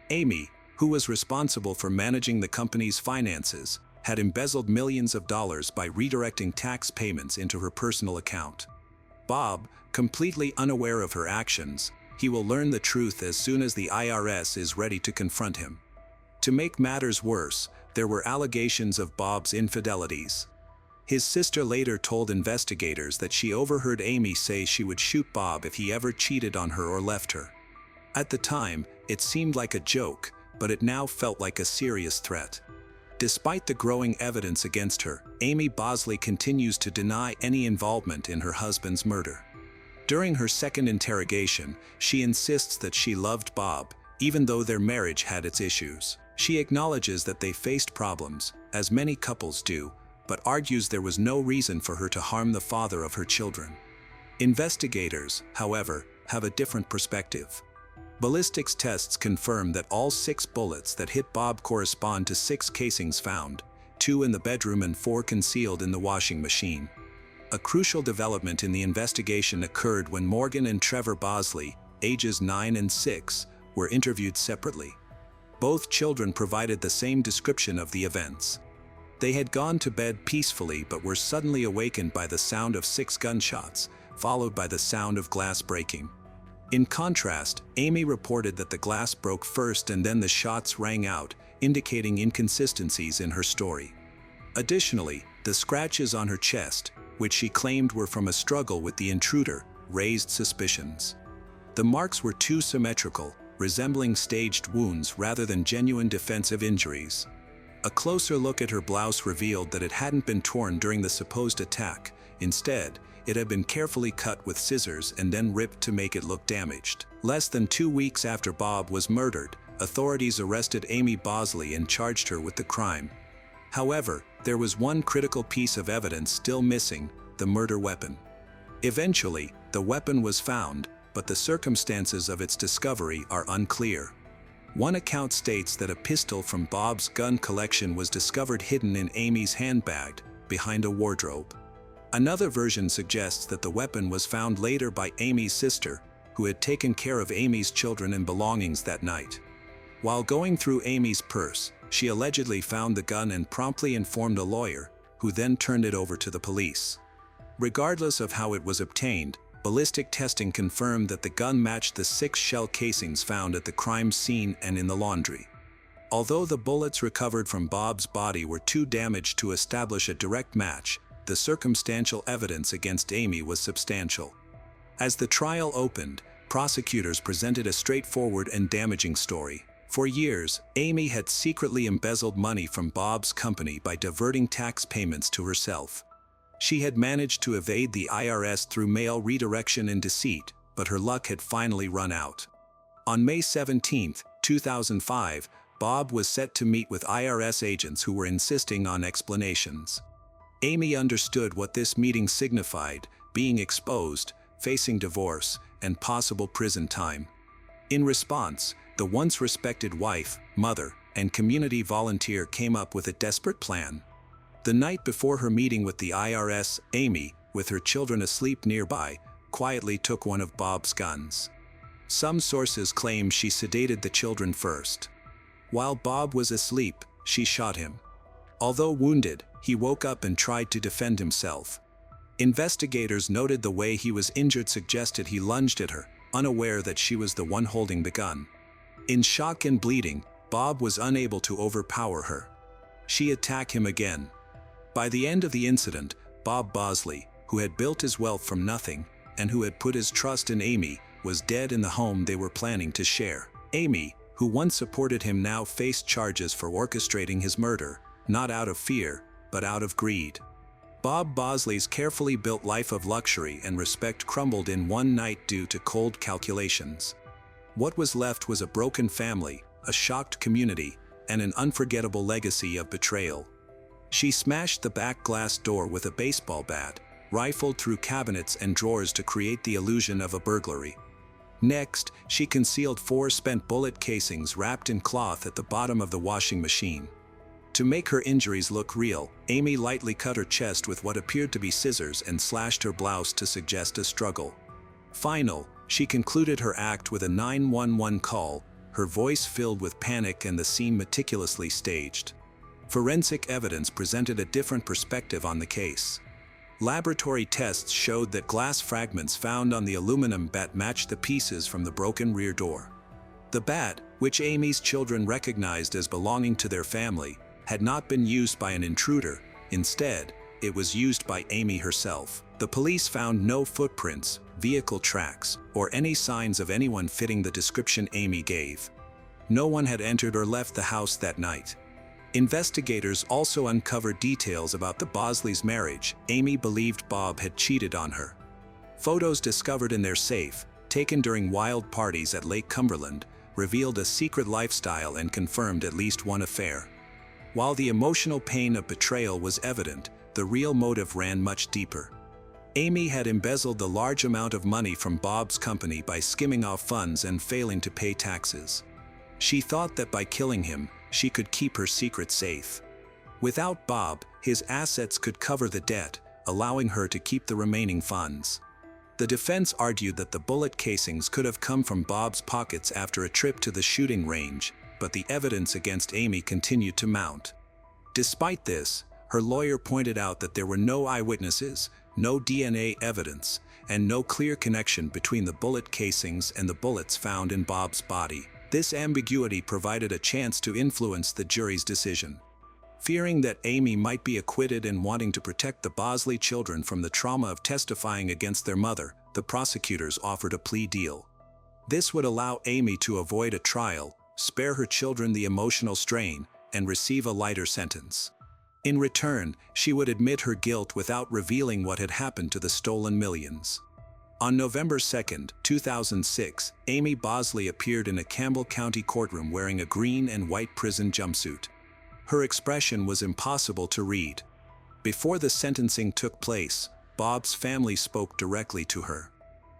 Amy, who was responsible for managing the company's finances, had embezzled millions of dollars by redirecting tax payments into her personal account. Bob, completely unaware of her actions, he will learn the truth as soon as the IRS is ready to confront him. To make matters worse, there were allegations of Bob's infidelities. His sister later told investigators that she overheard Amy say she would shoot Bob if he ever cheated on her or left her. At the time, it seemed like a joke, but it now felt like a serious threat. Despite the growing evidence against her, Amy Bosley continues to deny any involvement in her husband's murder. During her second interrogation, she insists that she loved Bob, even though their marriage had its issues. She acknowledges that they faced problems, as many couples do, but argues there was no reason for her to harm the father of her children. Investigators, however, have a different perspective. Ballistics tests confirm that all 6 bullets that hit Bob correspond to 6 casings found, 2 in the bedroom and 4 concealed in the washing machine. A crucial development in the investigation occurred when Morgan and Trevor Bosley, ages 9 and 6, were interviewed separately. Both children provided the same description of the events. They had gone to bed peacefully but were suddenly awakened by the sound of 6 gunshots, followed by the sound of glass breaking. In contrast, Amy reported that the glass broke first and then the shots rang out, indicating inconsistencies in her story. Additionally, the scratches on her chest, which she claimed were from a struggle with the intruder, raised suspicions. The marks were too symmetrical, resembling staged wounds rather than genuine defensive injuries. A closer look at her blouse revealed that it hadn't been torn during the supposed attack. Instead, it had been carefully cut with scissors and then ripped to make it look damaged. Less than 2 weeks after Bob was murdered, authorities arrested Amy Bosley and charged her with the crime. However, there was one critical piece of evidence still missing: the murder weapon. Eventually, the weapon was found, but the circumstances of its discovery are unclear. One account states that a pistol from Bob's gun collection was discovered hidden in Amy's handbag, behind a wardrobe. Another version suggests that the weapon was found later by Amy's sister, who had taken care of Amy's children and belongings that night. While going through Amy's purse, she allegedly found the gun and promptly informed a lawyer, who then turned it over to the police. Regardless of how it was obtained, ballistic testing confirmed that the gun matched the 6 shell casings found at the crime scene and in the laundry. Although the bullets recovered from Bob's body were too damaged to establish a direct match, the circumstantial evidence against Amy was substantial. As the trial opened, prosecutors presented a straightforward and damaging story. For years, Amy had secretly embezzled money from Bob's company by diverting tax payments to herself. She had managed to evade the IRS through mail redirection and deceit, but her luck had finally run out. On May 17, 2005, Bob was set to meet with IRS agents who were insisting on explanations. Amy understood what this meeting signified. being exposed, facing divorce, and possible prison time. In response, the once respected wife, mother, and community volunteer came up with a desperate plan. The night before her meeting with the IRS, Amy, with her children asleep nearby, quietly took one of Bob's guns. Some sources claim she sedated the children first. While Bob was asleep, she shot him. Although wounded, he woke up and tried to defend himself. Investigators noted the way he was injured suggested he lunged at her, unaware that she was the one holding the gun. In shock and bleeding, Bob was unable to overpower her. She attacked him again. By the end of the incident, Bob Bosley, who had built his wealth from nothing, and who had put his trust in Amy, was dead in the home they were planning to share. Amy, who once supported him, now faced charges for orchestrating his murder, not out of fear, but out of greed. Bob Bosley's carefully built life of luxury and respect crumbled in one night due to cold calculations. What was left was a broken family, a shocked community, and an unforgettable legacy of betrayal. She smashed the back glass door with a baseball bat, rifled through cabinets and drawers to create the illusion of a burglary. Next, she concealed 4 spent bullet casings wrapped in cloth at the bottom of the washing machine. To make her injuries look real, Amy lightly cut her chest with what appeared to be scissors and slashed her blouse to suggest a struggle. Finally, she concluded her act with a 911 call, her voice filled with panic and the scene meticulously staged. Forensic evidence presented a different perspective on the case. Laboratory tests showed that glass fragments found on the aluminum bat matched the pieces from the broken rear door. The bat, which Amy's children recognized as belonging to their family, had not been used by an intruder. Instead, it was used by Amy herself. The police found no footprints, vehicle tracks, or any signs of anyone fitting the description Amy gave. No one had entered or left the house that night. Investigators also uncovered details about the Bosleys' marriage. Amy believed Bob had cheated on her. Photos discovered in their safe, taken during wild parties at Lake Cumberland, revealed a secret lifestyle and confirmed at least one affair. While the emotional pain of betrayal was evident, the real motive ran much deeper. Amy had embezzled the large amount of money from Bob's company by skimming off funds and failing to pay taxes. She thought that by killing him, she could keep her secret safe. Without Bob, his assets could cover the debt, allowing her to keep the remaining funds. The defense argued that the bullet casings could have come from Bob's pockets after a trip to the shooting range, but the evidence against Amy continued to mount. Despite this, her lawyer pointed out that there were no eyewitnesses, no DNA evidence, and no clear connection between the bullet casings and the bullets found in Bob's body. This ambiguity provided a chance to influence the jury's decision. Fearing that Amy might be acquitted and wanting to protect the Bosley children from the trauma of testifying against their mother, the prosecutors offered a plea deal. This would allow Amy to avoid a trial, spare her children the emotional strain, and receive a lighter sentence. In return, she would admit her guilt without revealing what had happened to the stolen millions. On November 2, 2006, Amy Bosley appeared in a Campbell County courtroom wearing a green and white prison jumpsuit. Her expression was impossible to read. Before the sentencing took place, Bob's family spoke directly to her.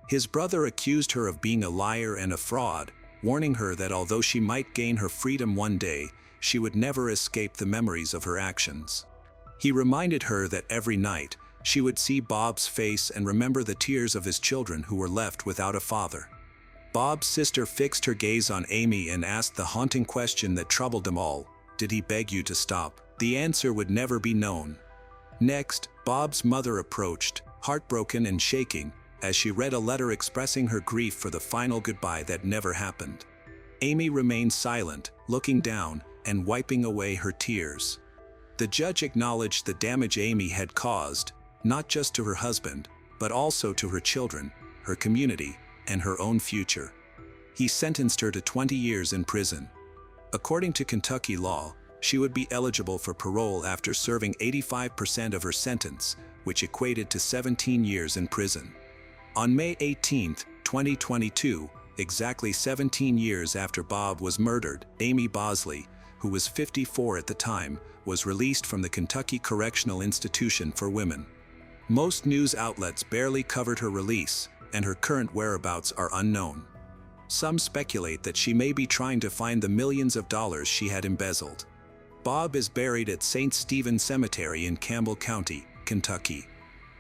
His brother accused her of being a liar and a fraud, warning her that although she might gain her freedom one day, she would never escape the memories of her actions. He reminded her that every night, she would see Bob's face and remember the tears of his children who were left without a father. Bob's sister fixed her gaze on Amy and asked the haunting question that troubled them all: did he beg you to stop? The answer would never be known. Next, Bob's mother approached, heartbroken and shaking, as she read a letter expressing her grief for the final goodbye that never happened. Amy remained silent, looking down and wiping away her tears. The judge acknowledged the damage Amy had caused, not just to her husband, but also to her children, her community, and her own future. He sentenced her to 20 years in prison. According to Kentucky law, she would be eligible for parole after serving 85% of her sentence, which equated to 17 years in prison. On May 18, 2022, exactly 17 years after Bob was murdered, Amy Bosley, who was 54 at the time, was released from the Kentucky Correctional Institution for Women. Most news outlets barely covered her release, and her current whereabouts are unknown. Some speculate that she may be trying to find the millions of dollars she had embezzled. Bob is buried at St. Stephen Cemetery in Campbell County, Kentucky.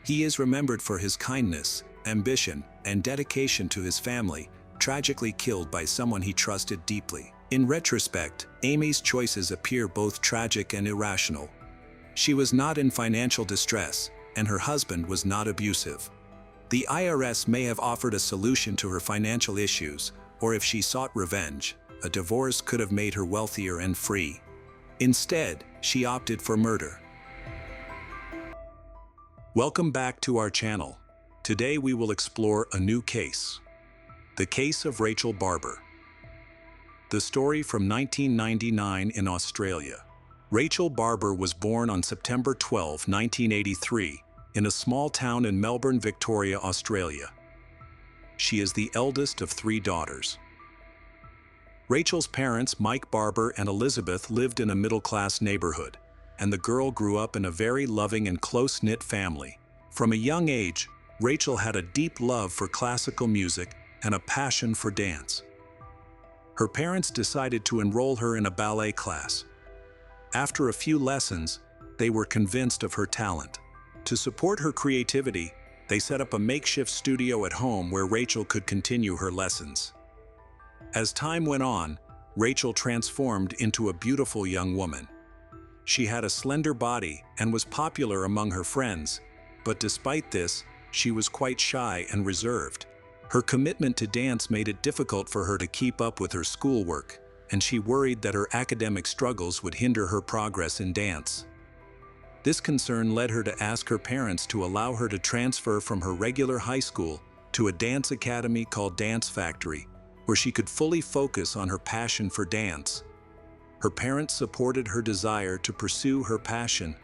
He is remembered for his kindness, ambition, and dedication to his family, tragically killed by someone he trusted deeply. In retrospect, Amy's choices appear both tragic and irrational. She was not in financial distress, and her husband was not abusive. The IRS may have offered a solution to her financial issues, or if she sought revenge, a divorce could have made her wealthier and free. Instead, she opted for murder. Welcome back to our channel. Today we will explore a new case. The case of Rachel Barber. The story from 1999 in Australia. Rachel Barber was born on September 12, 1983, in a small town in Melbourne, Victoria, Australia. She is the eldest of 3 daughters. Rachel's parents, Mike Barber and Elizabeth, lived in a middle-class neighborhood, and the girl grew up in a very loving and close-knit family. From a young age, Rachel had a deep love for classical music and a passion for dance. Her parents decided to enroll her in a ballet class. After a few lessons, they were convinced of her talent. To support her creativity, they set up a makeshift studio at home where Rachel could continue her lessons. As time went on, Rachel transformed into a beautiful young woman. She had a slender body and was popular among her friends, but despite this, she was quite shy and reserved. Her commitment to dance made it difficult for her to keep up with her schoolwork, and she worried that her academic struggles would hinder her progress in dance. This concern led her to ask her parents to allow her to transfer from her regular high school to a dance academy called Dance Factory, where she could fully focus on her passion for dance. Her parents supported her desire to pursue her passion.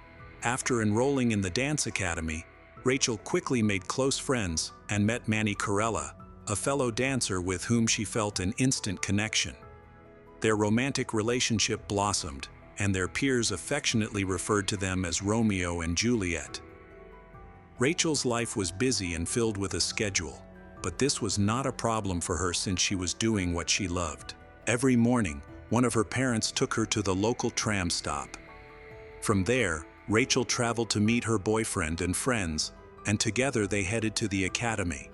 After enrolling in the dance academy, Rachel quickly made close friends and met Manny Corella, a fellow dancer with whom she felt an instant connection. Their romantic relationship blossomed, and their peers affectionately referred to them as Romeo and Juliet. Rachel's life was busy and filled with a schedule, but this was not a problem for her since she was doing what she loved. Every morning, one of her parents took her to the local tram stop. From there, Rachel traveled to meet her boyfriend and friends, and together they headed to the academy.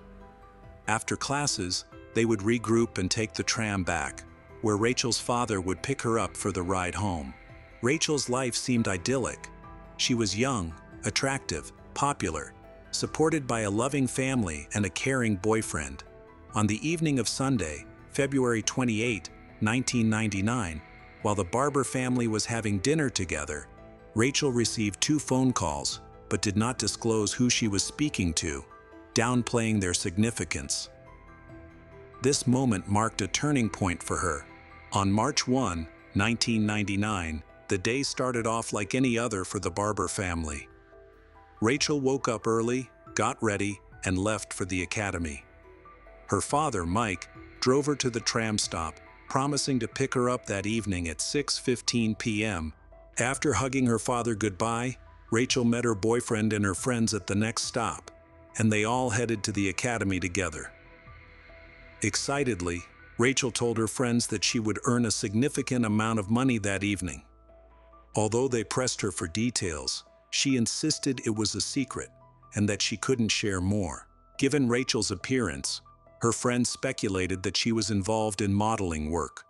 After classes, they would regroup and take the tram back, where Rachel's father would pick her up for the ride home. Rachel's life seemed idyllic. She was young, attractive, popular, supported by a loving family and a caring boyfriend. On the evening of Sunday, February 28, 1999, while the Barber family was having dinner together, Rachel received 2 phone calls, but did not disclose who she was speaking to, downplaying their significance. This moment marked a turning point for her. On March 1, 1999, the day started off like any other for the Barber family. Rachel woke up early, got ready, and left for the academy. Her father, Mike, drove her to the tram stop, promising to pick her up that evening at 6:15 p.m. After hugging her father goodbye, Rachel met her boyfriend and her friends at the next stop, and they all headed to the academy together. Excitedly, Rachel told her friends that she would earn a significant amount of money that evening. Although they pressed her for details, she insisted it was a secret and that she couldn't share more. Given Rachel's appearance, her friends speculated that she was involved in modeling work.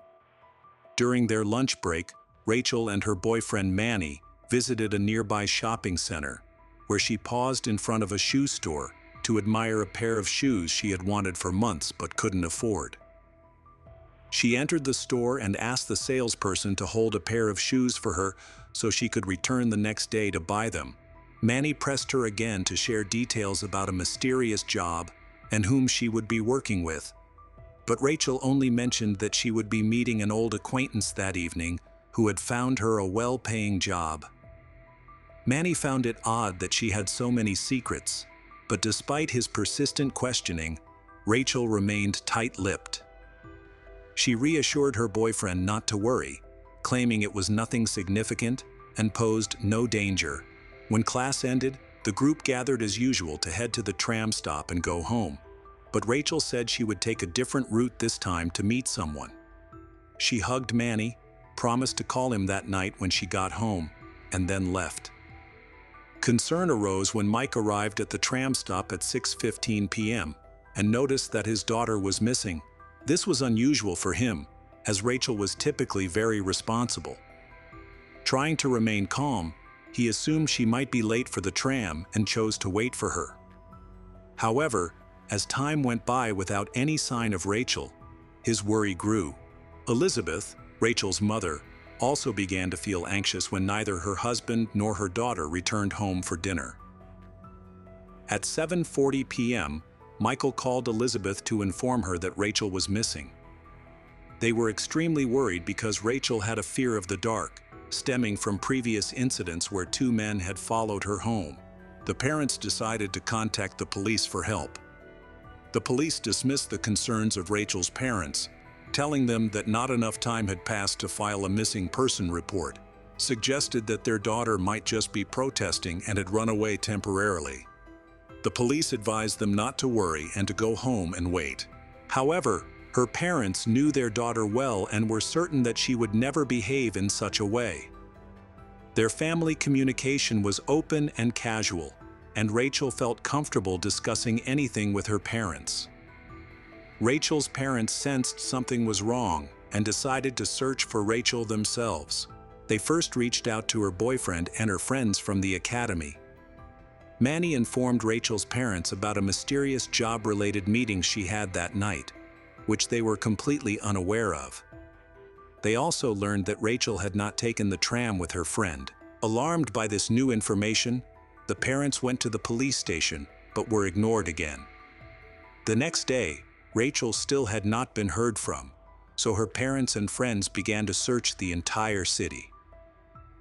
During their lunch break, Rachel and her boyfriend Manny visited a nearby shopping center, where she paused in front of a shoe store to admire a pair of shoes she had wanted for months but couldn't afford. She entered the store and asked the salesperson to hold a pair of shoes for her so she could return the next day to buy them. Manny pressed her again to share details about a mysterious job and whom she would be working with, but Rachel only mentioned that she would be meeting an old acquaintance that evening who had found her a well-paying job. Manny found it odd that she had so many secrets, but despite his persistent questioning, Rachel remained tight-lipped. She reassured her boyfriend not to worry, claiming it was nothing significant and posed no danger. When class ended, The group gathered as usual to head to the tram stop and go home, but Rachel said she would take a different route this time to meet someone. She hugged Manny, promised to call him that night when she got home, and then left. Concern arose when Mike arrived at the tram stop at 6:15 p.m. and noticed that his daughter was missing. This was unusual for him, as Rachel was typically very responsible. Trying to remain calm, he assumed she might be late for the tram and chose to wait for her. However, as time went by without any sign of Rachel, his worry grew. Elizabeth, Rachel's mother, also began to feel anxious when neither her husband nor her daughter returned home for dinner. At 7:40 p.m., Michael called Elizabeth to inform her that Rachel was missing. They were extremely worried because Rachel had a fear of the dark, stemming from previous incidents where two men had followed her home. The parents decided to contact the police for help. The police dismissed the concerns of Rachel's parents, telling them that not enough time had passed to file a missing person report, suggested that their daughter might just be protesting and had run away temporarily. The police advised them not to worry and to go home and wait. However, her parents knew their daughter well and were certain that she would never behave in such a way. Their family communication was open and casual, and Rachel felt comfortable discussing anything with her parents. Rachel's parents sensed something was wrong and decided to search for Rachel themselves. They first reached out to her boyfriend and her friends from the academy. Manny informed Rachel's parents about a mysterious job-related meeting she had that night, which they were completely unaware of. They also learned that Rachel had not taken the tram with her friend. Alarmed by this new information, the parents went to the police station, but were ignored again. The next day, Rachel still had not been heard from, so her parents and friends began to search the entire city.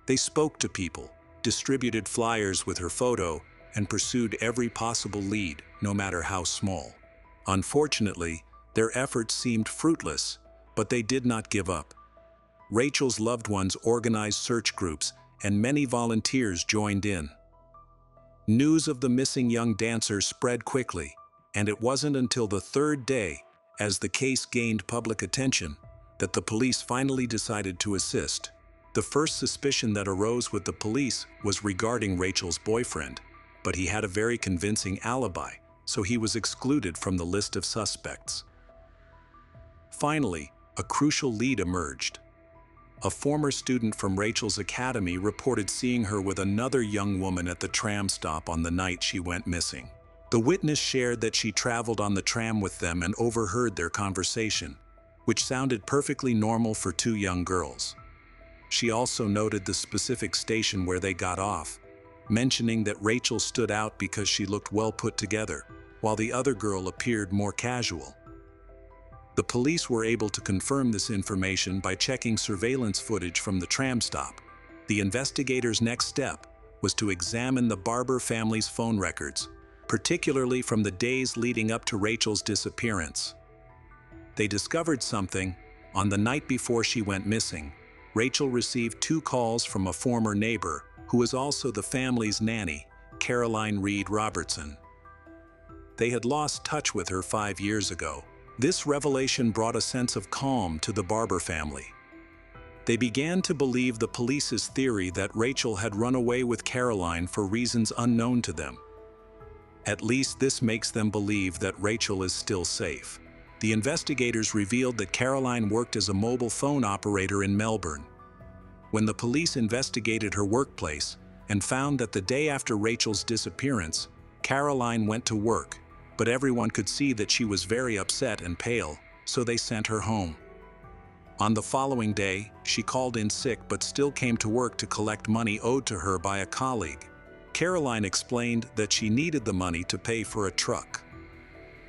They spoke to people, distributed flyers with her photo, and pursued every possible lead, no matter how small. Unfortunately, their efforts seemed fruitless, but they did not give up. Rachel's loved ones organized search groups, and many volunteers joined in. News of the missing young dancer spread quickly, and it wasn't until the third day, as the case gained public attention, that the police finally decided to assist. The first suspicion that arose with the police was regarding Rachel's boyfriend, but he had a very convincing alibi, so he was excluded from the list of suspects. Finally, a crucial lead emerged. A former student from Rachel's academy reported seeing her with another young woman at the tram stop on the night she went missing. The witness shared that she traveled on the tram with them and overheard their conversation, which sounded perfectly normal for two young girls. She also noted the specific station where they got off, mentioning that Rachel stood out because she looked well put together, while the other girl appeared more casual. The police were able to confirm this information by checking surveillance footage from the tram stop. The investigators' next step was to examine the Barber family's phone records, particularly from the days leading up to Rachel's disappearance. They discovered something. On the night before she went missing, Rachel received 2 calls from a former neighbor, who was also the family's nanny, Caroline Reed Robertson. They had lost touch with her 5 years ago. This revelation brought a sense of calm to the Barber family. They began to believe the police's theory that Rachel had run away with Caroline for reasons unknown to them. At least this makes them believe that Rachel is still safe. The investigators revealed that Caroline worked as a mobile phone operator in Melbourne. When the police investigated her workplace and found that the day after Rachel's disappearance, Caroline went to work, but everyone could see that she was very upset and pale, so they sent her home. On the following day, she called in sick but still came to work to collect money owed to her by a colleague. Caroline explained that she needed the money to pay for a truck.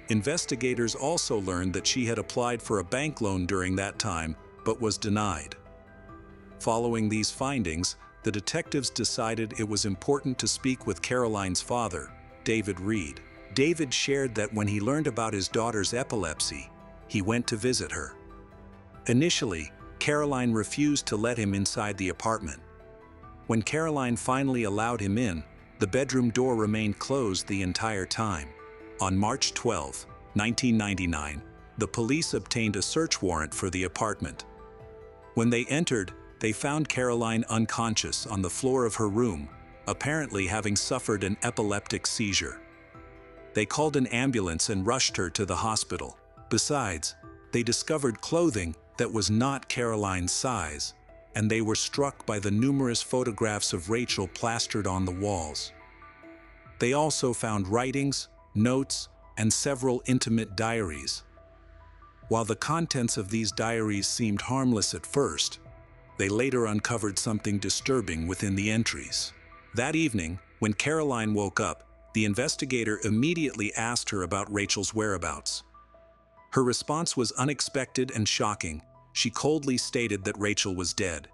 Investigators also learned that she had applied for a bank loan during that time, but was denied. Following these findings, the detectives decided it was important to speak with Caroline's father, David Reed. David shared that when he learned about his daughter's epilepsy, he went to visit her. Initially, Caroline refused to let him inside the apartment. When Caroline finally allowed him in, The bedroom door remained closed the entire time. On March 12, 1999, the police obtained a search warrant for the apartment. When they entered, they found Caroline unconscious on the floor of her room, apparently having suffered an epileptic seizure. They called an ambulance and rushed her to the hospital. Besides, they discovered clothing that was not Caroline's size, and they were struck by the numerous photographs of Rachel plastered on the walls. They also found writings, notes, and several intimate diaries. While the contents of these diaries seemed harmless at first, they later uncovered something disturbing within the entries. That evening, when Caroline woke up, the investigator immediately asked her about Rachel's whereabouts. Her response was unexpected and shocking. She coldly stated that Rachel was dead.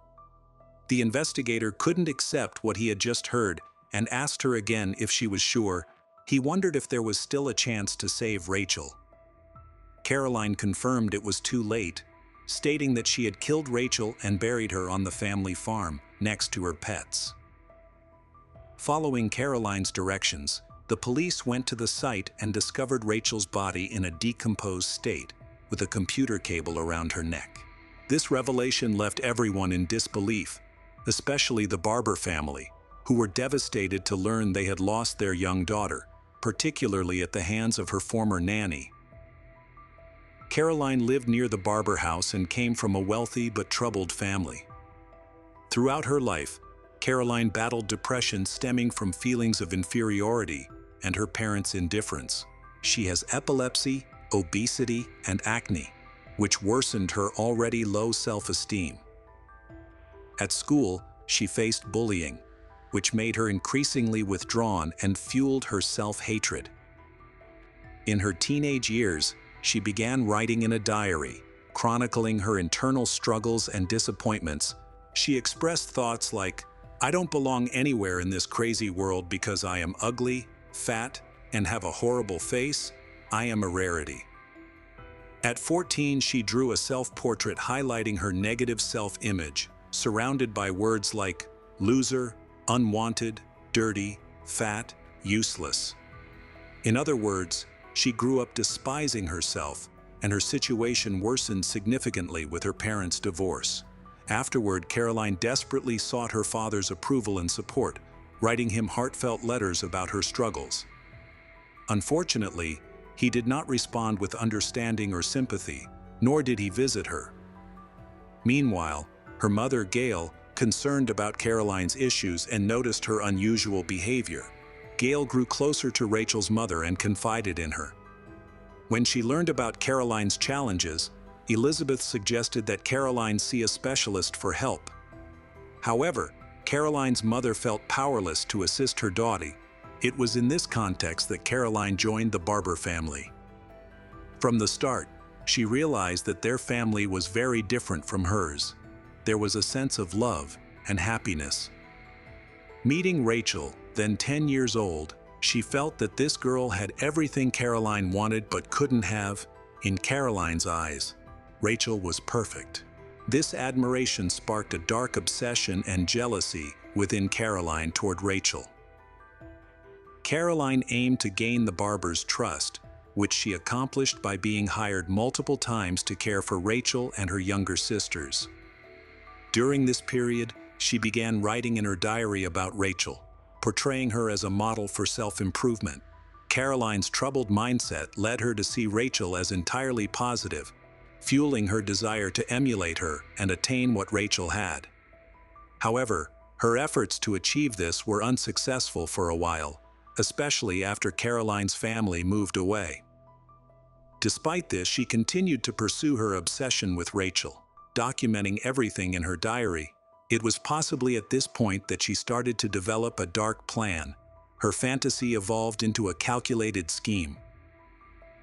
The investigator couldn't accept what he had just heard and asked her again if she was sure. He wondered if there was still a chance to save Rachel. Caroline confirmed it was too late, stating that she had killed Rachel and buried her on the family farm next to her pets. Following Caroline's directions, the police went to the site and discovered Rachel's body in a decomposed state, with a computer cable around her neck. This revelation left everyone in disbelief, especially the Barber family, who were devastated to learn they had lost their young daughter, particularly at the hands of her former nanny. Caroline lived near the Barber house and came from a wealthy but troubled family. Throughout her life, Caroline battled depression stemming from feelings of inferiority and her parents' indifference. She has epilepsy, obesity, and acne, which worsened her already low self-esteem. At school, she faced bullying, which made her increasingly withdrawn and fueled her self-hatred. In her teenage years, she began writing in a diary, chronicling her internal struggles and disappointments. She expressed thoughts like, "I don't belong anywhere in this crazy world because I am ugly, fat, and have a horrible face. I am a rarity." At 14, she drew a self-portrait highlighting her negative self-image, surrounded by words like loser, unwanted, dirty, fat, useless. In other words, she grew up despising herself, and her situation worsened significantly with her parents' divorce. Afterward, Caroline desperately sought her father's approval and support, writing him heartfelt letters about her struggles. Unfortunately, he did not respond with understanding or sympathy, nor did he visit her. Meanwhile, her mother, Gail, concerned about Caroline's issues and noticed her unusual behavior. Gail grew closer to Rachel's mother and confided in her. When she learned about Caroline's challenges, Elizabeth suggested that Caroline see a specialist for help. However, Caroline's mother felt powerless to assist her daughter. It was in this context that Caroline joined the Barber family. From the start, she realized that their family was very different from hers. There was a sense of love and happiness. Meeting Rachel, then 10 years old, she felt that this girl had everything Caroline wanted but couldn't have. In Caroline's eyes, Rachel was perfect. This admiration sparked a dark obsession and jealousy within Caroline toward Rachel. Caroline aimed to gain the Barber's trust, which she accomplished by being hired multiple times to care for Rachel and her younger sisters. During this period, she began writing in her diary about Rachel, portraying her as a model for self-improvement. Caroline's troubled mindset led her to see Rachel as entirely positive, fueling her desire to emulate her and attain what Rachel had. However, her efforts to achieve this were unsuccessful for a while, especially after Caroline's family moved away. Despite this, she continued to pursue her obsession with Rachel, documenting everything in her diary. It was possibly at this point that she started to develop a dark plan. Her fantasy evolved into a calculated scheme.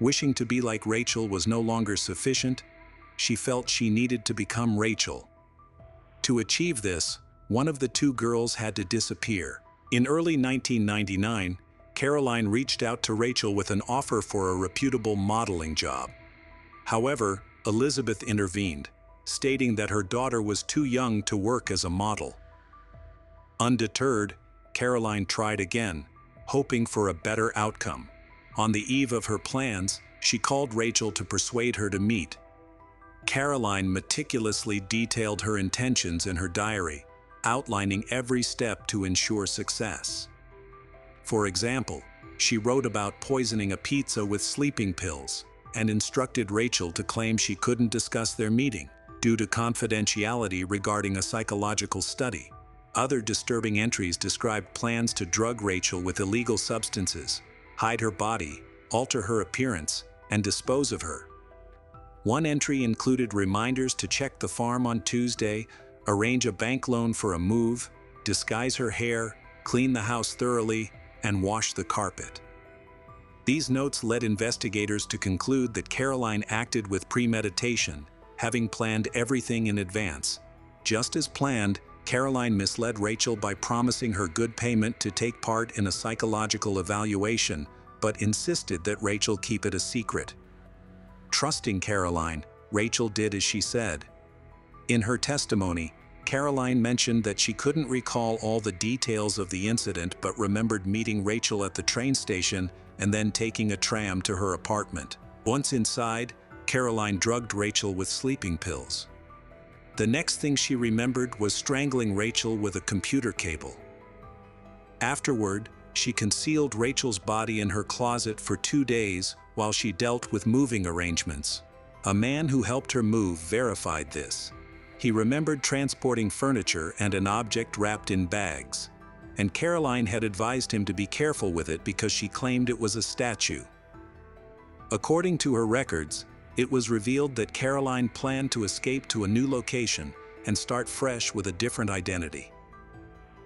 Wishing to be like Rachel was no longer sufficient. She felt she needed to become Rachel. To achieve this, one of the two girls had to disappear. In early 1999, Caroline reached out to Rachel with an offer for a reputable modeling job. However, Elizabeth intervened, stating that her daughter was too young to work as a model. Undeterred, Caroline tried again, hoping for a better outcome. On the eve of her plans, she called Rachel to persuade her to meet. Caroline meticulously detailed her intentions in her diary, outlining every step to ensure success. For example, she wrote about poisoning a pizza with sleeping pills and instructed Rachel to claim she couldn't discuss their meeting due to confidentiality regarding a psychological study. Other disturbing entries described plans to drug Rachel with illegal substances, hide her body, alter her appearance, and dispose of her. One entry included reminders to check the farm on Tuesday, arrange a bank loan for a move, disguise her hair, clean the house thoroughly, and wash the carpet. These notes led investigators to conclude that Caroline acted with premeditation, having planned everything in advance. Just as planned, Caroline misled Rachel by promising her good payment to take part in a psychological evaluation, but insisted that Rachel keep it a secret. Trusting Caroline, Rachel did as she said. In her testimony, Caroline mentioned that she couldn't recall all the details of the incident but remembered meeting Rachel at the train station and then taking a tram to her apartment. Once inside, Caroline drugged Rachel with sleeping pills. The next thing she remembered was strangling Rachel with a computer cable. Afterward, she concealed Rachel's body in her closet for 2 days while she dealt with moving arrangements. A man who helped her move verified this. He remembered transporting furniture and an object wrapped in bags, and Caroline had advised him to be careful with it because she claimed it was a statue. According to her records, it was revealed that Caroline planned to escape to a new location and start fresh with a different identity.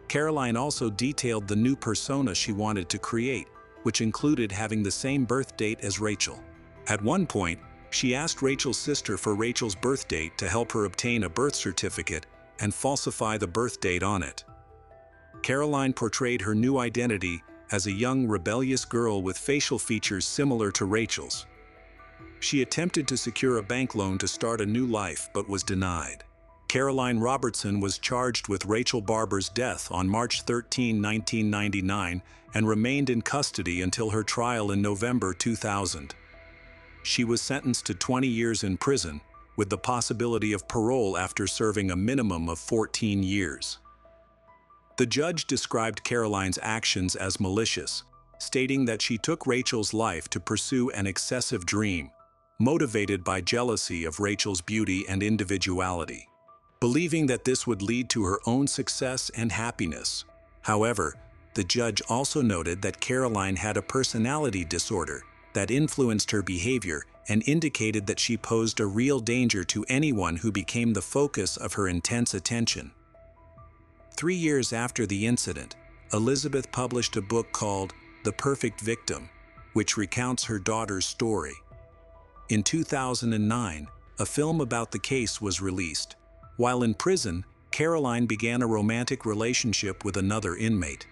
Caroline also detailed the new persona she wanted to create, which included having the same birth date as Rachel. At one point, she asked Rachel's sister for Rachel's birth date to help her obtain a birth certificate and falsify the birth date on it. Caroline portrayed her new identity as a young, rebellious girl with facial features similar to Rachel's. She attempted to secure a bank loan to start a new life but was denied. Caroline Robertson was charged with Rachel Barber's death on March 13, 1999, and remained in custody until her trial in November 2000. She was sentenced to 20 years in prison, with the possibility of parole after serving a minimum of 14 years. The judge described Caroline's actions as malicious, stating that she took Rachel's life to pursue an excessive dream, motivated by jealousy of Rachel's beauty and individuality, believing that this would lead to her own success and happiness. However, the judge also noted that Caroline had a personality disorder that influenced her behavior and indicated that she posed a real danger to anyone who became the focus of her intense attention. 3 years after the incident, Elizabeth published a book called The Perfect Victim, which recounts her daughter's story. In 2009, a film about the case was released. While in prison, Caroline began a romantic relationship with another inmate.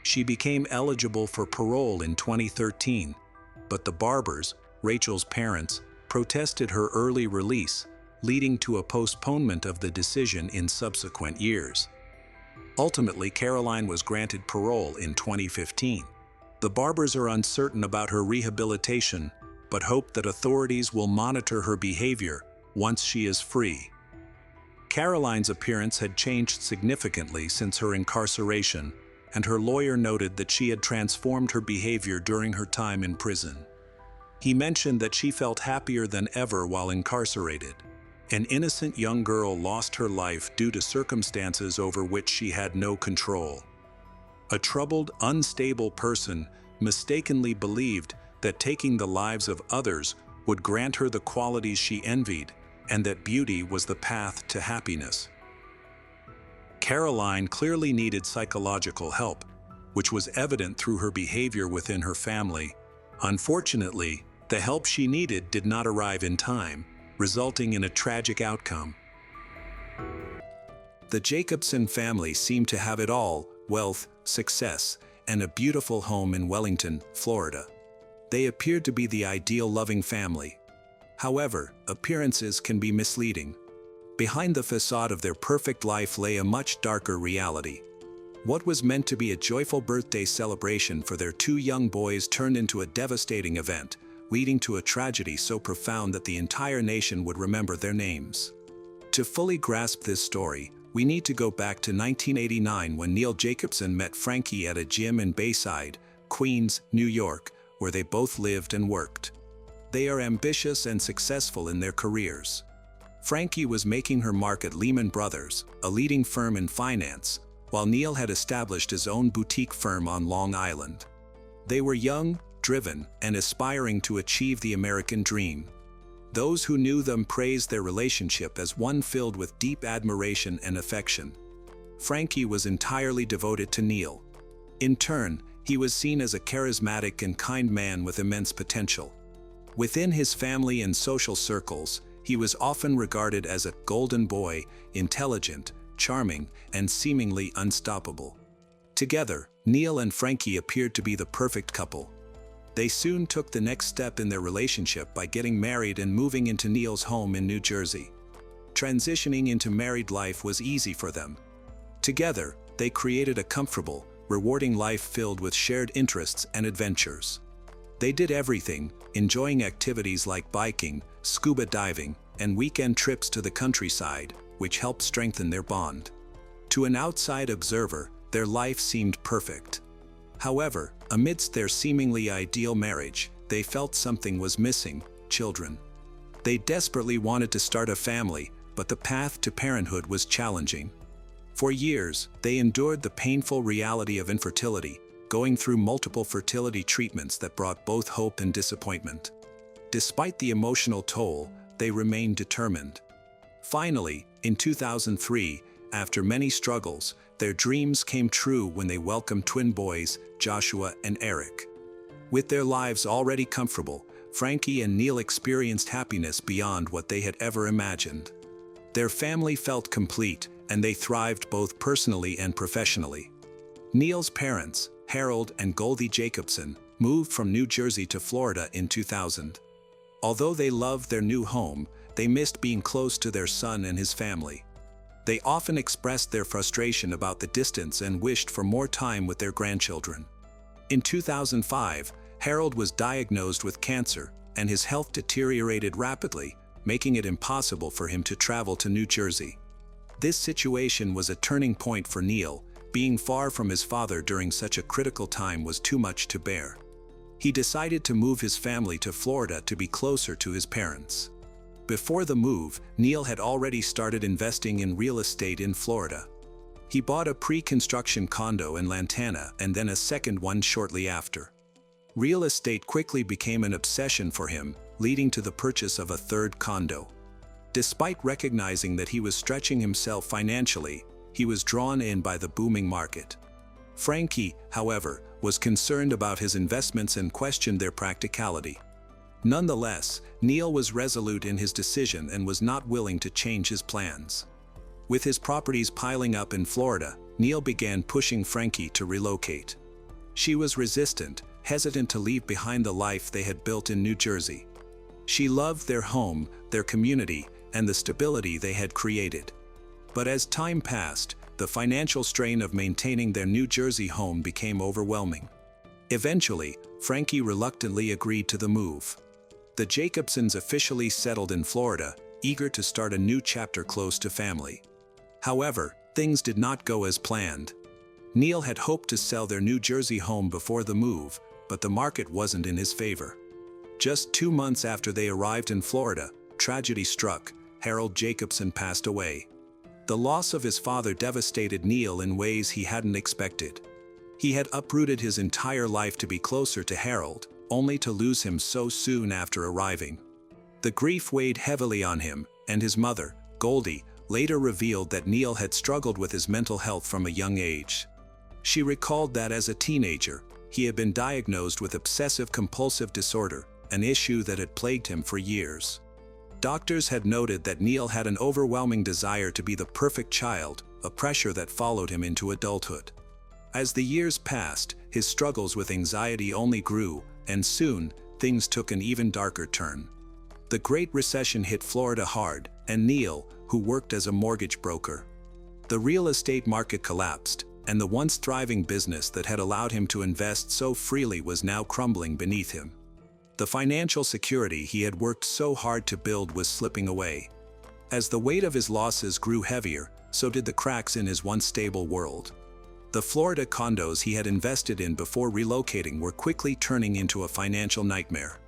She became eligible for parole in 2013, but the Barbers, Rachel's parents, protested her early release, leading to a postponement of the decision in subsequent years. Ultimately, Caroline was granted parole in 2015. The Barbers are uncertain about her rehabilitation, but hope that authorities will monitor her behavior once she is free. Caroline's appearance had changed significantly since her incarceration, and her lawyer noted that she had transformed her behavior during her time in prison. He mentioned that she felt happier than ever while incarcerated. An innocent young girl lost her life due to circumstances over which she had no control. A troubled, unstable person mistakenly believed that taking the lives of others would grant her the qualities she envied, and that beauty was the path to happiness. Caroline clearly needed psychological help, which was evident through her behavior within her family. Unfortunately, the help she needed did not arrive in time, resulting in a tragic outcome. The Jacobson family seemed to have it all: wealth, success, and a beautiful home in Wellington, Florida. They appeared to be the ideal loving family. However, appearances can be misleading. Behind the facade of their perfect life lay a much darker reality. What was meant to be a joyful birthday celebration for their two young boys turned into a devastating event, leading to a tragedy so profound that the entire nation would remember their names. To fully grasp this story, we need to go back to 1989 when Neil Jacobson met Frankie at a gym in Bayside, Queens, New York, where they both lived and worked. They are ambitious and successful in their careers. Frankie was making her mark at Lehman Brothers, a leading firm in finance, while Neil had established his own boutique firm on Long Island. They were young, driven, and aspiring to achieve the American dream. Those who knew them praised their relationship as one filled with deep admiration and affection. Frankie was entirely devoted to Neil. In turn, he was seen as a charismatic and kind man with immense potential. Within his family and social circles, he was often regarded as a golden boy, intelligent, charming, and seemingly unstoppable. Together, Neil and Frankie appeared to be the perfect couple. They soon took the next step in their relationship by getting married and moving into Neil's home in New Jersey. Transitioning into married life was easy for them. Together, they created a comfortable, rewarding life filled with shared interests and adventures. They did everything, enjoying activities like biking, scuba diving, and weekend trips to the countryside, which helped strengthen their bond. To an outside observer, their life seemed perfect. However, amidst their seemingly ideal marriage, they felt something was missing: children. They desperately wanted to start a family, but the path to parenthood was challenging. For years, they endured the painful reality of infertility, going through multiple fertility treatments that brought both hope and disappointment. Despite the emotional toll, they remained determined. Finally, in 2003, after many struggles, their dreams came true when they welcomed twin boys, Joshua and Eric. With their lives already comfortable, Frankie and Neil experienced happiness beyond what they had ever imagined. Their family felt complete, and they thrived both personally and professionally. Neil's parents, Harold and Goldie Jacobson, moved from New Jersey to Florida in 2000. Although they loved their new home, they missed being close to their son and his family. They often expressed their frustration about the distance and wished for more time with their grandchildren. In 2005, Harold was diagnosed with cancer, and his health deteriorated rapidly, making it impossible for him to travel to New Jersey. This situation was a turning point for Neil. Being far from his father during such a critical time was too much to bear. He decided to move his family to Florida to be closer to his parents. Before the move, Neil had already started investing in real estate in Florida. He bought a pre-construction condo in Lantana and then a second one shortly after. Real estate quickly became an obsession for him, leading to the purchase of a third condo. Despite recognizing that he was stretching himself financially, he was drawn in by the booming market. Frankie, however, was concerned about his investments and questioned their practicality. Nonetheless, Neil was resolute in his decision and was not willing to change his plans. With his properties piling up in Florida, Neil began pushing Frankie to relocate. She was resistant, hesitant to leave behind the life they had built in New Jersey. She loved their home, their community, and the stability they had created. But as time passed, the financial strain of maintaining their New Jersey home became overwhelming. Eventually, Frankie reluctantly agreed to the move. The Jacobsons officially settled in Florida, eager to start a new chapter close to family. However, things did not go as planned. Neil had hoped to sell their New Jersey home before the move, but the market wasn't in his favor. Just 2 months after they arrived in Florida, tragedy struck. Harold Jacobson passed away. The loss of his father devastated Neil in ways he hadn't expected. He had uprooted his entire life to be closer to Harold, only to lose him so soon after arriving. The grief weighed heavily on him, and his mother, Goldie, later revealed that Neil had struggled with his mental health from a young age. She recalled that as a teenager, he had been diagnosed with obsessive-compulsive disorder, an issue that had plagued him for years. Doctors had noted that Neil had an overwhelming desire to be the perfect child, a pressure that followed him into adulthood. As the years passed, his struggles with anxiety only grew, and soon, things took an even darker turn. The Great Recession hit Florida hard, and Neil, who worked as a mortgage broker. The real estate market collapsed, and the once thriving business that had allowed him to invest so freely was now crumbling beneath him. The financial security he had worked so hard to build was slipping away. As the weight of his losses grew heavier, so did the cracks in his once stable world. The Florida condos he had invested in before relocating were quickly turning into a financial nightmare.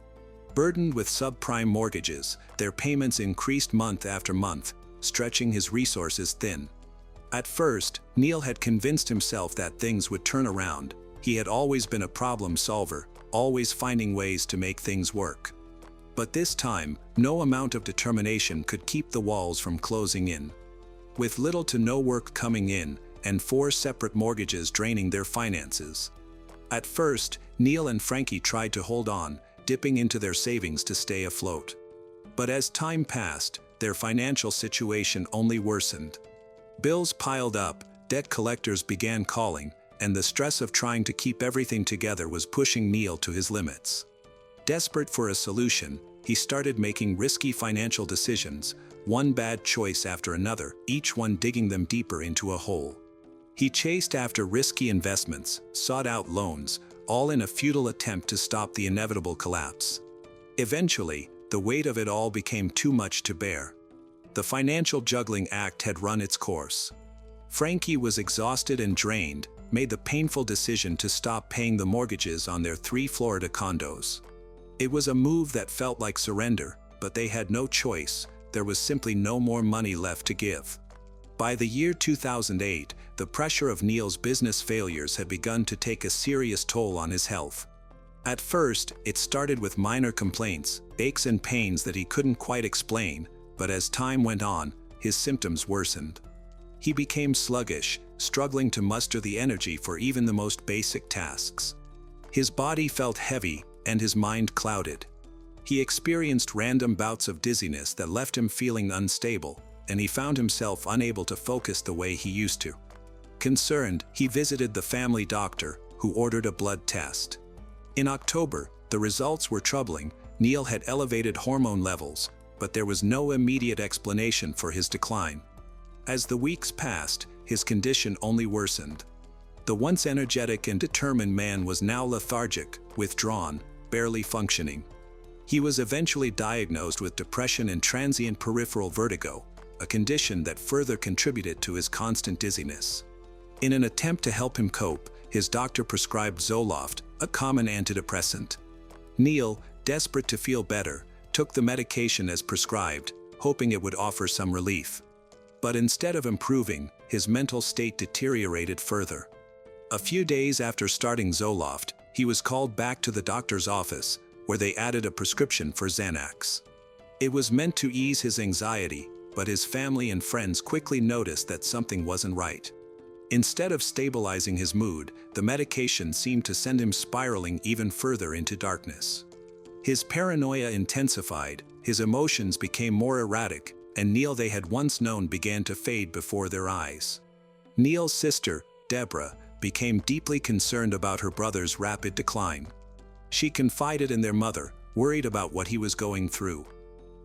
Burdened with subprime mortgages, their payments increased month after month, stretching his resources thin. At first, Neil had convinced himself that things would turn around. He had always been a problem solver, always finding ways to make things work. But this time, no amount of determination could keep the walls from closing in. With little to no work coming in, and 4 separate mortgages draining their finances. At first, Neil and Frankie tried to hold on, dipping into their savings to stay afloat. But as time passed, their financial situation only worsened. Bills piled up, debt collectors began calling, and the stress of trying to keep everything together was pushing Neil to his limits. Desperate for a solution, he started making risky financial decisions, one bad choice after another, each one digging them deeper into a hole. He chased after risky investments, sought out loans, all in a futile attempt to stop the inevitable collapse. Eventually, the weight of it all became too much to bear. The financial juggling act had run its course. Frankie was exhausted and drained, made the painful decision to stop paying the mortgages on their 3 Florida condos. It was a move that felt like surrender, but they had no choice. There was simply no more money left to give. By the year 2008, the pressure of Neil's business failures had begun to take a serious toll on his health. At first, it started with minor complaints, aches and pains that he couldn't quite explain, but as time went on, his symptoms worsened. He became sluggish, struggling to muster the energy for even the most basic tasks. His body felt heavy, and his mind clouded. He experienced random bouts of dizziness that left him feeling unstable, and he found himself unable to focus the way he used to. Concerned, he visited the family doctor, who ordered a blood test. In October, the results were troubling. Neil had elevated hormone levels, but there was no immediate explanation for his decline. As the weeks passed, his condition only worsened. The once energetic and determined man was now lethargic, withdrawn, barely functioning. He was eventually diagnosed with depression and transient peripheral vertigo, a condition that further contributed to his constant dizziness. In an attempt to help him cope, his doctor prescribed Zoloft, a common antidepressant. Neil, desperate to feel better, took the medication as prescribed, hoping it would offer some relief. But instead of improving, his mental state deteriorated further. A few days after starting Zoloft, he was called back to the doctor's office, where they added a prescription for Xanax. It was meant to ease his anxiety, but his family and friends quickly noticed that something wasn't right. Instead of stabilizing his mood, the medication seemed to send him spiraling even further into darkness. His paranoia intensified, his emotions became more erratic, and Neil they had once known began to fade before their eyes. Neil's sister, Deborah, became deeply concerned about her brother's rapid decline. She confided in their mother, worried about what he was going through.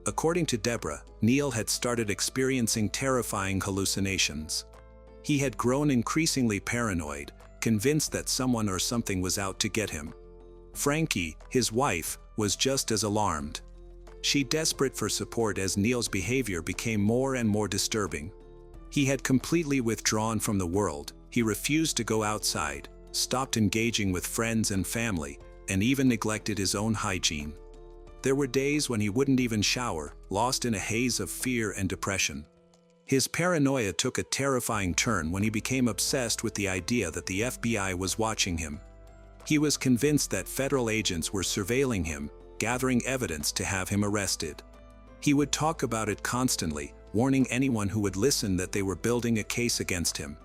According to Deborah, Neil had started experiencing terrifying hallucinations. He had grown increasingly paranoid, convinced that someone or something was out to get him. Frankie, his wife, was just as alarmed. She desperate for support as Neil's behavior became more and more disturbing. He had completely withdrawn from the world, he refused to go outside, stopped engaging with friends and family, and even neglected his own hygiene. There were days when he wouldn't even shower, lost in a haze of fear and depression. His paranoia took a terrifying turn when he became obsessed with the idea that the FBI was watching him. He was convinced that federal agents were surveilling him, gathering evidence to have him arrested. He would talk about it constantly, warning anyone who would listen that they were building a case against him.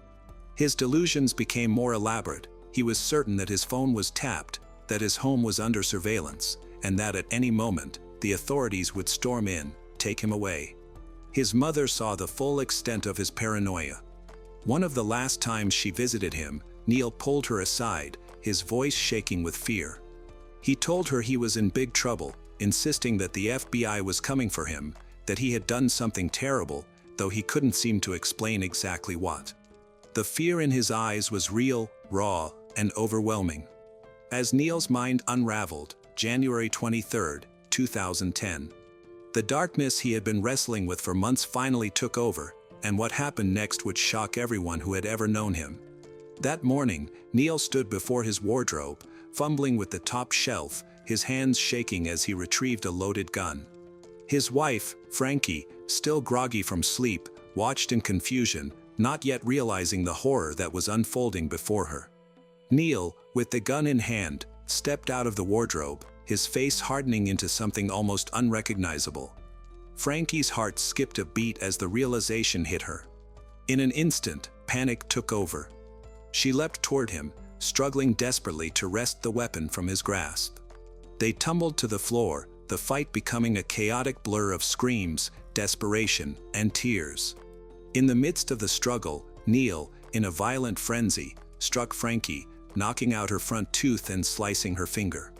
His delusions became more elaborate. He was certain that his phone was tapped, that his home was under surveillance, and that at any moment, the authorities would storm in, take him away. His mother saw the full extent of his paranoia. One of the last times she visited him, Neil pulled her aside, his voice shaking with fear. He told her he was in big trouble, insisting that the FBI was coming for him, that he had done something terrible, though he couldn't seem to explain exactly what. The fear in his eyes was real, raw, and overwhelming. As Neil's mind unraveled, January 23, 2010. The darkness he had been wrestling with for months finally took over, and what happened next would shock everyone who had ever known him. That morning, Neil stood before his wardrobe, fumbling with the top shelf, his hands shaking as he retrieved a loaded gun. His wife, Frankie, still groggy from sleep, watched in confusion, not yet realizing the horror that was unfolding before her. Neil, with the gun in hand, stepped out of the wardrobe, his face hardening into something almost unrecognizable. Frankie's heart skipped a beat as the realization hit her. In an instant, panic took over. She leapt toward him, struggling desperately to wrest the weapon from his grasp. They tumbled to the floor, the fight becoming a chaotic blur of screams, desperation, and tears. In the midst of the struggle, Neil, in a violent frenzy, struck Frankie, knocking out her front tooth and slicing her finger.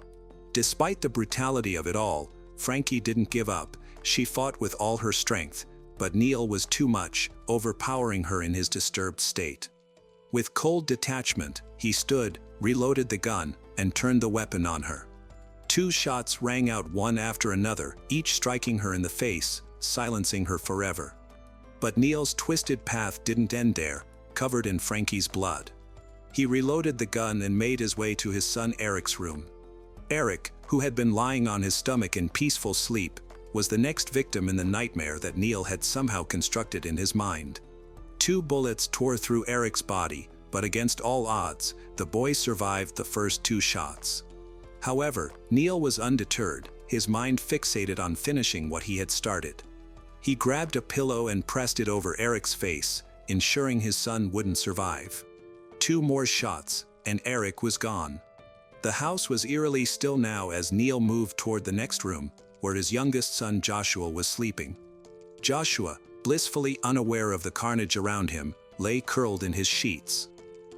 Despite the brutality of it all, Frankie didn't give up. She fought with all her strength, but Neil was too much, overpowering her in his disturbed state. With cold detachment, he stood, reloaded the gun, and turned the weapon on her. 2 shots rang out one after another, each striking her in the face, silencing her forever. But Neil's twisted path didn't end there, covered in Frankie's blood. He reloaded the gun and made his way to his son Eric's room. Eric, who had been lying on his stomach in peaceful sleep, was the next victim in the nightmare that Neil had somehow constructed in his mind. 2 bullets tore through Eric's body, but against all odds, the boy survived the first 2 shots. However, Neil was undeterred, his mind fixated on finishing what he had started. He grabbed a pillow and pressed it over Eric's face, ensuring his son wouldn't survive. 2 more shots, and Eric was gone. The house was eerily still now as Neil moved toward the next room, where his youngest son Joshua was sleeping. Joshua, blissfully unaware of the carnage around him, lay curled in his sheets.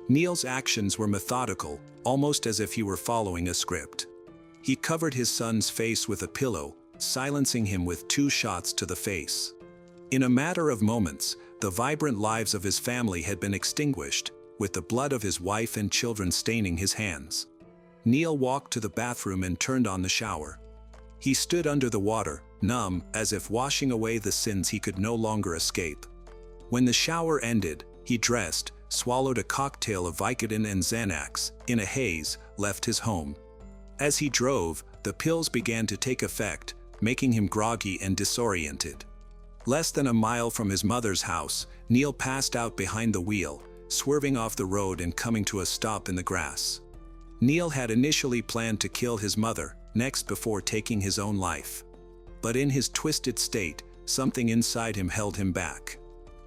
Neil's actions were methodical, almost as if he were following a script. He covered his son's face with a pillow, silencing him with 2 shots to the face. In a matter of moments, the vibrant lives of his family had been extinguished, with the blood of his wife and children staining his hands. Neil walked to the bathroom and turned on the shower. He stood under the water, numb, as if washing away the sins he could no longer escape. When the shower ended, he dressed, swallowed a cocktail of Vicodin and Xanax, in a haze, left his home. As he drove, the pills began to take effect, making him groggy and disoriented. Less than a mile from his mother's house, Neil passed out behind the wheel, swerving off the road and coming to a stop in the grass. Neil had initially planned to kill his mother, next before taking his own life. But in his twisted state, something inside him held him back.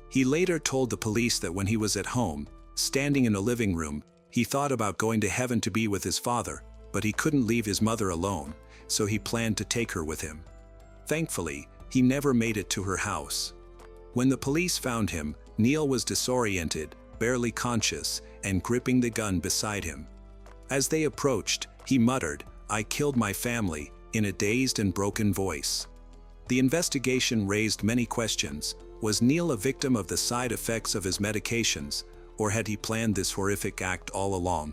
He later told the police that when he was at home, standing in a living room, he thought about going to heaven to be with his father, but he couldn't leave his mother alone, so he planned to take her with him. Thankfully, he never made it to her house. When the police found him, Neil was disoriented, barely conscious, and gripping the gun beside him. As they approached, he muttered, "I killed my family," in a dazed and broken voice. The investigation raised many questions. Was Neil a victim of the side effects of his medications, or had he planned this horrific act all along?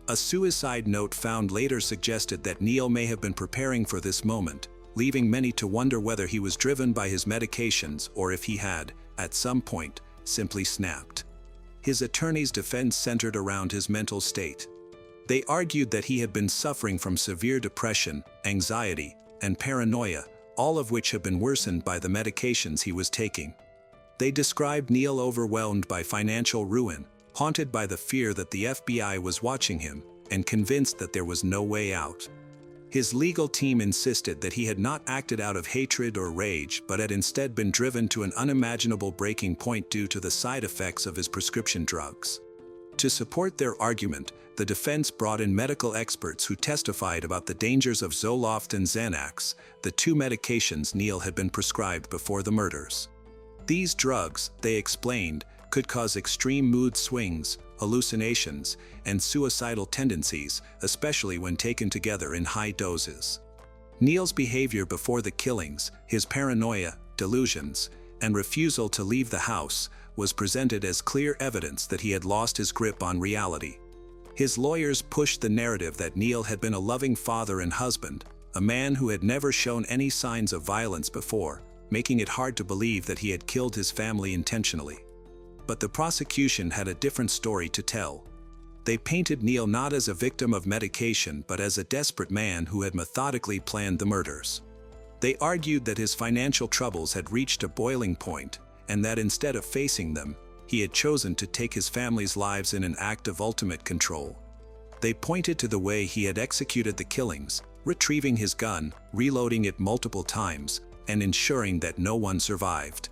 A suicide note found later suggested that Neil may have been preparing for this moment, leaving many to wonder whether he was driven by his medications or if he had, at some point, simply snapped. His attorney's defense centered around his mental state. They argued that he had been suffering from severe depression, anxiety, and paranoia, all of which had been worsened by the medications he was taking. They described Neil overwhelmed by financial ruin, haunted by the fear that the FBI was watching him, and convinced that there was no way out. His legal team insisted that he had not acted out of hatred or rage, but had instead been driven to an unimaginable breaking point due to the side effects of his prescription drugs. To support their argument, the defense brought in medical experts who testified about the dangers of Zoloft and Xanax, the 2 medications Neil had been prescribed before the murders. These drugs, they explained, could cause extreme mood swings, hallucinations, and suicidal tendencies, especially when taken together in high doses. Neil's behavior before the killings, his paranoia, delusions, and refusal to leave the house, was presented as clear evidence that he had lost his grip on reality. His lawyers pushed the narrative that Neil had been a loving father and husband, a man who had never shown any signs of violence before, making it hard to believe that he had killed his family intentionally. But the prosecution had a different story to tell. They painted Neil not as a victim of medication but as a desperate man who had methodically planned the murders. They argued that his financial troubles had reached a boiling point, and that instead of facing them, he had chosen to take his family's lives in an act of ultimate control. They pointed to the way he had executed the killings, retrieving his gun, reloading it multiple times, and ensuring that no one survived.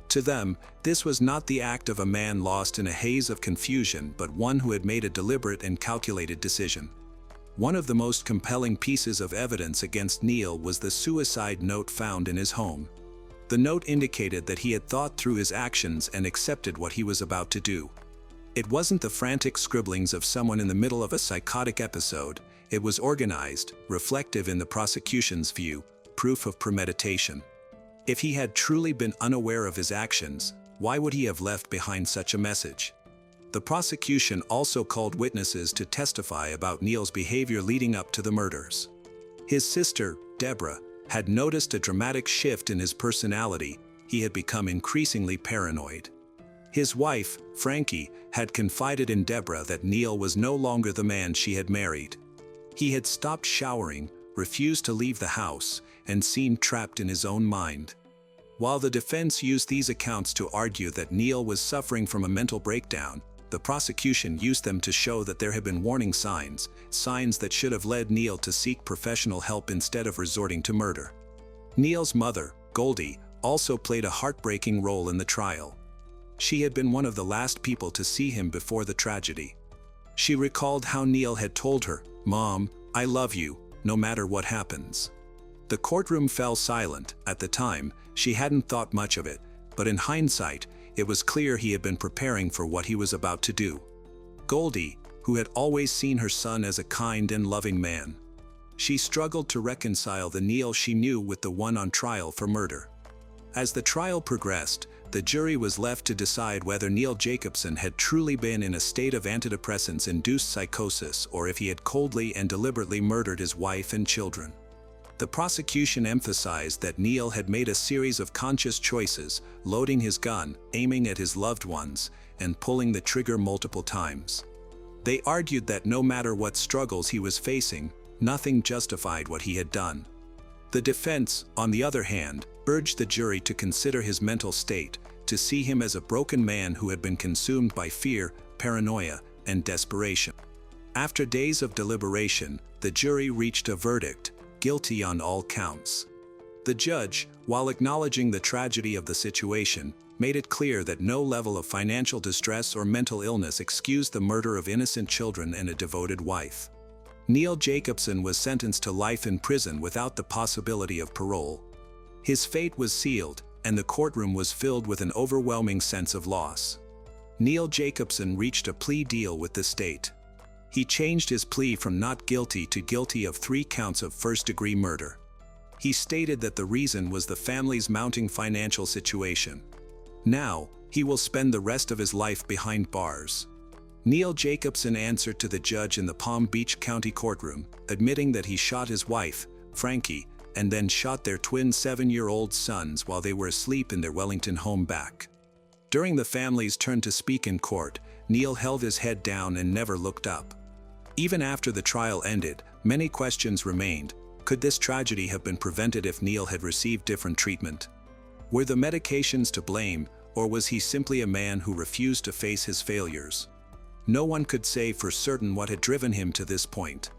To them, this was not the act of a man lost in a haze of confusion but one who had made a deliberate and calculated decision. One of the most compelling pieces of evidence against Neil was the suicide note found in his home. The note indicated that he had thought through his actions and accepted what he was about to do. It wasn't the frantic scribblings of someone in the middle of a psychotic episode, it was organized, reflective in the prosecution's view, proof of premeditation. If he had truly been unaware of his actions, why would he have left behind such a message? The prosecution also called witnesses to testify about Neil's behavior leading up to the murders. His sister, Deborah, had noticed a dramatic shift in his personality. He had become increasingly paranoid. His wife, Frankie, had confided in Deborah that Neil was no longer the man she had married. He had stopped showering, refused to leave the house, and seemed trapped in his own mind. While the defense used these accounts to argue that Neil was suffering from a mental breakdown, the prosecution used them to show that there had been warning signs that should have led Neil to seek professional help instead of resorting to murder. Neil's mother, Goldie, also played a heartbreaking role in the trial. She had been one of the last people to see him before the tragedy. She recalled how Neil had told her, "Mom, I love you, no matter what happens." The courtroom fell silent. At the time, she hadn't thought much of it, but in hindsight, it was clear he had been preparing for what he was about to do. Goldie, who had always seen her son as a kind and loving man. She struggled to reconcile the Neil she knew with the one on trial for murder. As the trial progressed, the jury was left to decide whether Neil Jacobson had truly been in a state of antidepressants-induced psychosis or if he had coldly and deliberately murdered his wife and children. The prosecution emphasized that Neil had made a series of conscious choices, loading his gun, aiming at his loved ones, and pulling the trigger multiple times. They argued that no matter what struggles he was facing, nothing justified what he had done. The defense, on the other hand, urged the jury to consider his mental state, to see him as a broken man who had been consumed by fear, paranoia, and desperation. After days of deliberation, the jury reached a verdict: guilty on all counts. The judge, while acknowledging the tragedy of the situation, made it clear that no level of financial distress or mental illness excused the murder of innocent children and a devoted wife. Neil Jacobson was sentenced to life in prison without the possibility of parole. His fate was sealed, and the courtroom was filled with an overwhelming sense of loss. Neil Jacobson reached a plea deal with the state. He changed his plea from not guilty to guilty of 3 counts of first-degree murder. He stated that the reason was the family's mounting financial situation. Now, he will spend the rest of his life behind bars. Neil Jacobson answered to the judge in the Palm Beach County courtroom, admitting that he shot his wife, Frankie, and then shot their twin 7-year-old sons while they were asleep in their Wellington home back. During the family's turn to speak in court, Neil held his head down and never looked up. Even after the trial ended, many questions remained. Could this tragedy have been prevented if Neil had received different treatment? Were the medications to blame, or was he simply a man who refused to face his failures? No one could say for certain what had driven him to this point.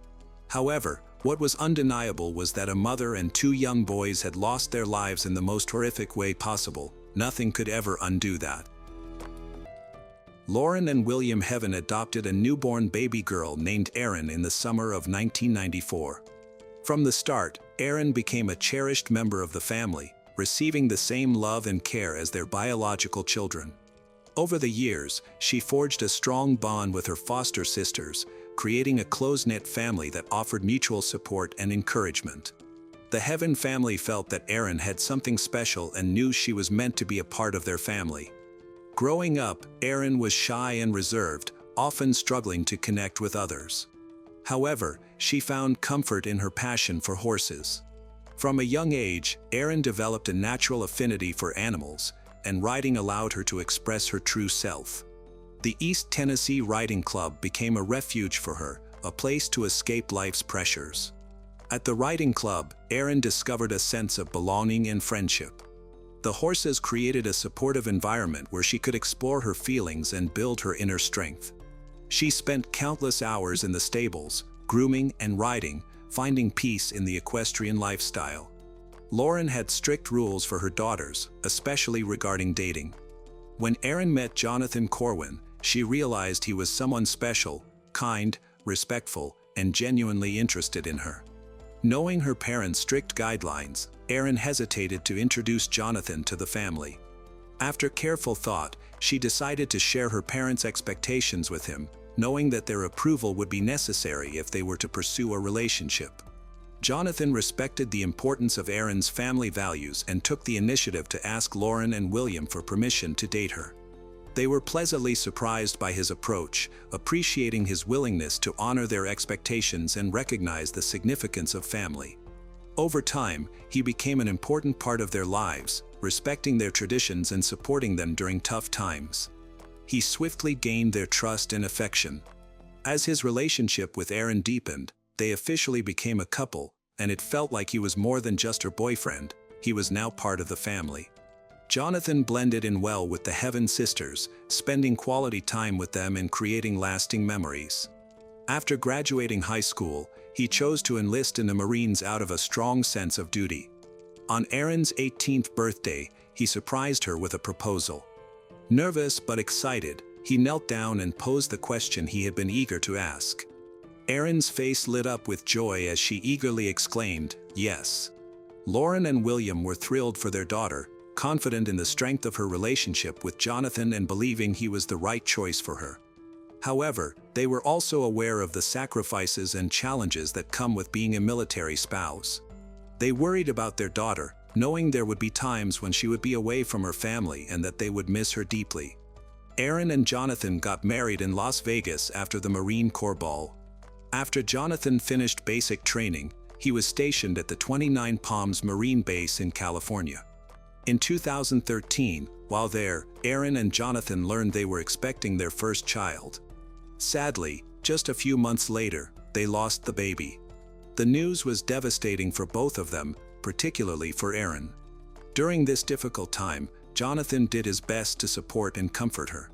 However, what was undeniable was that a mother and 2 young boys had lost their lives in the most horrific way possible. Nothing could ever undo that. Lauren and William Heaven adopted a newborn baby girl named Erin in the summer of 1994. From the start, Erin became a cherished member of the family, receiving the same love and care as their biological children. Over the years, she forged a strong bond with her foster sisters, creating a close-knit family that offered mutual support and encouragement. The Heaven family felt that Erin had something special and knew she was meant to be a part of their family. Growing up, Erin was shy and reserved, often struggling to connect with others. However, she found comfort in her passion for horses. From a young age, Erin developed a natural affinity for animals, and riding allowed her to express her true self. The East Tennessee Riding Club became a refuge for her, a place to escape life's pressures. At the riding club, Erin discovered a sense of belonging and friendship. The horses created a supportive environment where she could explore her feelings and build her inner strength. She spent countless hours in the stables, grooming and riding, finding peace in the equestrian lifestyle. Lauren had strict rules for her daughters, especially regarding dating. When Erin met Jonathan Corwin, she realized he was someone special, kind, respectful, and genuinely interested in her. Knowing her parents' strict guidelines, Erin hesitated to introduce Jonathan to the family. After careful thought, she decided to share her parents' expectations with him, knowing that their approval would be necessary if they were to pursue a relationship. Jonathan respected the importance of Erin's family values and took the initiative to ask Lauren and William for permission to date her. They were pleasantly surprised by his approach, appreciating his willingness to honor their expectations and recognize the significance of family. Over time, he became an important part of their lives, respecting their traditions and supporting them during tough times. He swiftly gained their trust and affection. As his relationship with Erin deepened, they officially became a couple, and it felt like he was more than just her boyfriend. He was now part of the family. Jonathan blended in well with the Heaven sisters, spending quality time with them and creating lasting memories. After graduating high school, he chose to enlist in the Marines out of a strong sense of duty. On Erin's 18th birthday, he surprised her with a proposal. Nervous but excited, he knelt down and posed the question he had been eager to ask. Erin's face lit up with joy as she eagerly exclaimed, "Yes." Lauren and William were thrilled for their daughter, confident in the strength of her relationship with Jonathan and believing he was the right choice for her. However, they were also aware of the sacrifices and challenges that come with being a military spouse. They worried about their daughter, knowing there would be times when she would be away from her family and that they would miss her deeply. Erin and Jonathan got married in Las Vegas after the Marine Corps Ball. After Jonathan finished basic training, he was stationed at the 29 Palms Marine Base in California. In 2013, while there, Erin and Jonathan learned they were expecting their first child. Sadly, just a few months later, they lost the baby. The news was devastating for both of them, particularly for Erin. During this difficult time, Jonathan did his best to support and comfort her.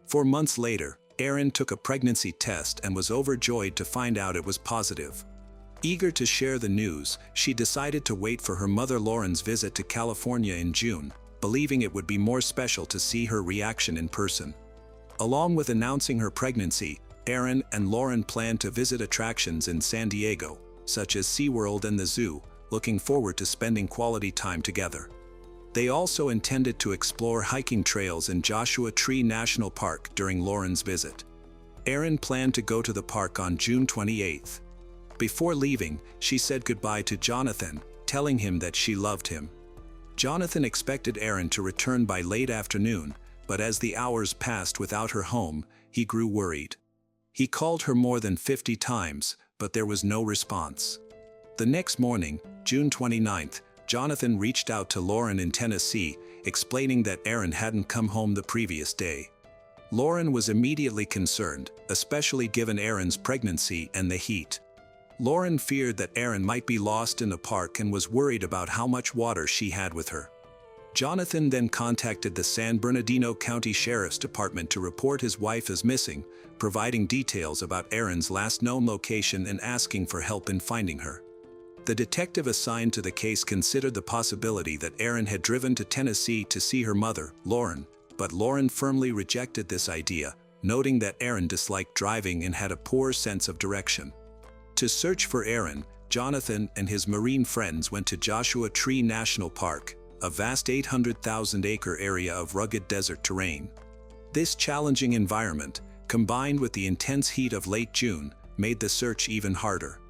4 months later, Erin took a pregnancy test and was overjoyed to find out it was positive. Eager to share the news, she decided to wait for her mother Lauren's visit to California in June, believing it would be more special to see her reaction in person. Along with announcing her pregnancy, Erin and Lauren planned to visit attractions in San Diego, such as SeaWorld and the zoo, looking forward to spending quality time together. They also intended to explore hiking trails in Joshua Tree National Park during Lauren's visit. Erin planned to go to the park on June 28th. Before leaving, she said goodbye to Jonathan, telling him that she loved him. Jonathan expected Erin to return by late afternoon, but as the hours passed without her home, he grew worried. He called her more than 50 times, but there was no response. The next morning, June 29th, Jonathan reached out to Lauren in Tennessee, explaining that Erin hadn't come home the previous day. Lauren was immediately concerned, especially given Erin's pregnancy and the heat. Lauren feared that Erin might be lost in the park and was worried about how much water she had with her. Jonathan then contacted the San Bernardino County Sheriff's Department to report his wife as missing, providing details about Erin's last known location and asking for help in finding her. The detective assigned to the case considered the possibility that Erin had driven to Tennessee to see her mother, Lauren, but Lauren firmly rejected this idea, noting that Erin disliked driving and had a poor sense of direction. To search for Erin, Jonathan and his Marine friends went to Joshua Tree National Park, a vast 800,000-acre area of rugged desert terrain. This challenging environment, combined with the intense heat of late June, made the search even harder.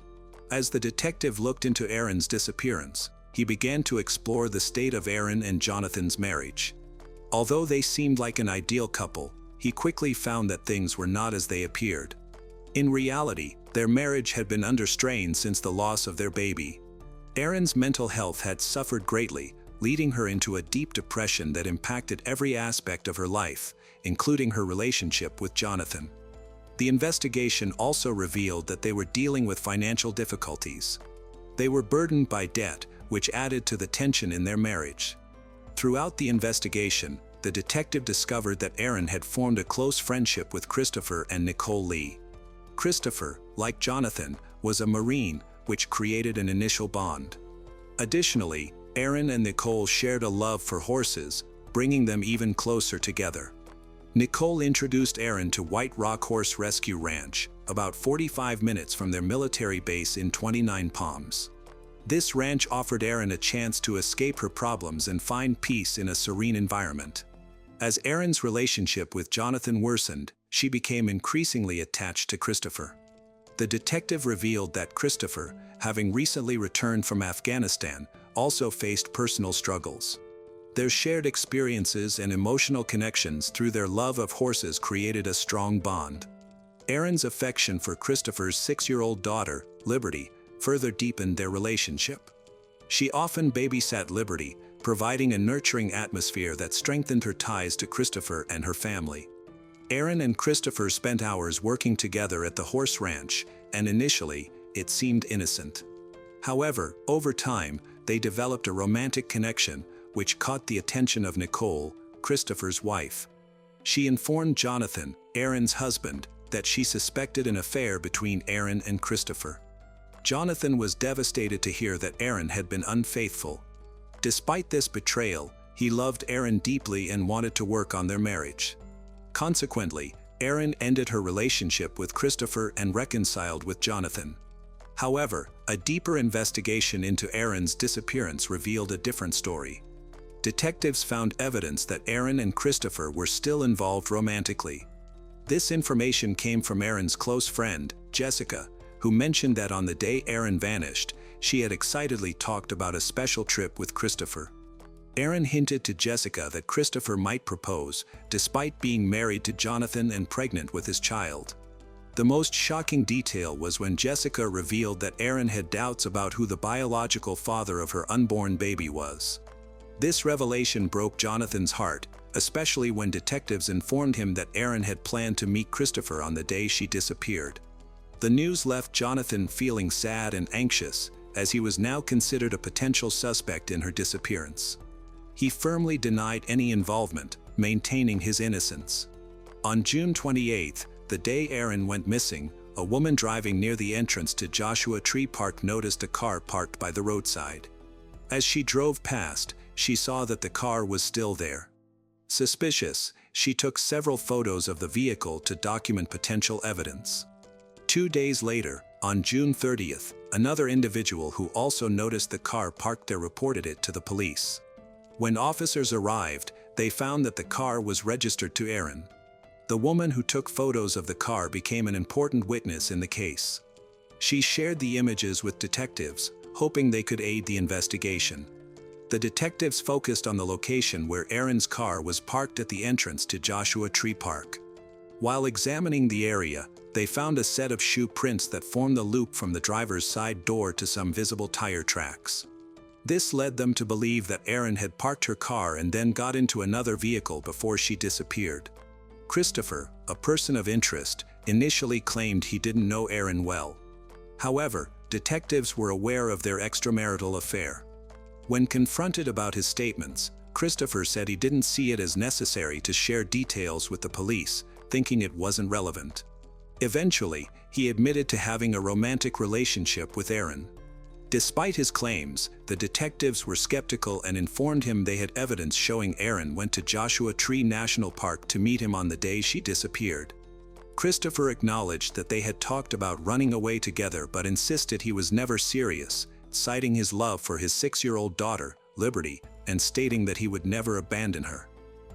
As the detective looked into Erin's disappearance, he began to explore the state of Erin and Jonathan's marriage. Although they seemed like an ideal couple, he quickly found that things were not as they appeared. In reality, their marriage had been under strain since the loss of their baby. Erin's mental health had suffered greatly, leading her into a deep depression that impacted every aspect of her life, including her relationship with Jonathan. The investigation also revealed that they were dealing with financial difficulties. They were burdened by debt, which added to the tension in their marriage. Throughout the investigation, the detective discovered that Erin had formed a close friendship with Christopher and Nicole Lee. Christopher, like Jonathan, was a Marine, which created an initial bond. Additionally, Erin and Nicole shared a love for horses, bringing them even closer together. Nicole introduced Erin to White Rock Horse Rescue Ranch, about 45 minutes from their military base in 29 Palms. This ranch offered Erin a chance to escape her problems and find peace in a serene environment. As Erin's relationship with Jonathan worsened, she became increasingly attached to Christopher. The detective revealed that Christopher, having recently returned from Afghanistan, also faced personal struggles. Their shared experiences and emotional connections through their love of horses created a strong bond. Erin's affection for Christopher's 6-year-old daughter, Liberty, further deepened their relationship. She often babysat Liberty, providing a nurturing atmosphere that strengthened her ties to Christopher and her family. Erin and Christopher spent hours working together at the horse ranch, and initially, it seemed innocent. However, over time, they developed a romantic connection, which caught the attention of Nicole, Christopher's wife. She informed Jonathan, Erin's husband, that she suspected an affair between Erin and Christopher. Jonathan was devastated to hear that Erin had been unfaithful. Despite this betrayal, he loved Erin deeply and wanted to work on their marriage. Consequently, Erin ended her relationship with Christopher and reconciled with Jonathan. However, a deeper investigation into Erin's disappearance revealed a different story. Detectives found evidence that Erin and Christopher were still involved romantically. This information came from Erin's close friend, Jessica, who mentioned that on the day Erin vanished, she had excitedly talked about a special trip with Christopher. Erin hinted to Jessica that Christopher might propose, despite being married to Jonathan and pregnant with his child. The most shocking detail was when Jessica revealed that Erin had doubts about who the biological father of her unborn baby was. This revelation broke Jonathan's heart, especially when detectives informed him that Erin had planned to meet Christopher on the day she disappeared. The news left Jonathan feeling sad and anxious, as he was now considered a potential suspect in her disappearance. He firmly denied any involvement, maintaining his innocence. On June 28, the day Erin went missing, a woman driving near the entrance to Joshua Tree Park noticed a car parked by the roadside. As she drove past, she saw that the car was still there. Suspicious, she took several photos of the vehicle to document potential evidence. 2 days later, on June 30th, another individual who also noticed the car parked there reported it to the police. When officers arrived, they found that the car was registered to Erin. The woman who took photos of the car became an important witness in the case. She shared the images with detectives, hoping they could aid the investigation. The detectives focused on the location where Erin's car was parked at the entrance to Joshua Tree Park. While examining the area, they found a set of shoe prints that formed the loop from the driver's side door to some visible tire tracks. This led them to believe that Erin had parked her car and then got into another vehicle before she disappeared. Christopher, a person of interest, initially claimed he didn't know Erin well. However, detectives were aware of their extramarital affair. When confronted about his statements, Christopher said he didn't see it as necessary to share details with the police, thinking it wasn't relevant. Eventually, he admitted to having a romantic relationship with Erin. Despite his claims, the detectives were skeptical and informed him they had evidence showing Erin went to Joshua Tree National Park to meet him on the day she disappeared. Christopher acknowledged that they had talked about running away together but insisted he was never serious, citing his love for his 6-year-old daughter, Liberty, and stating that he would never abandon her.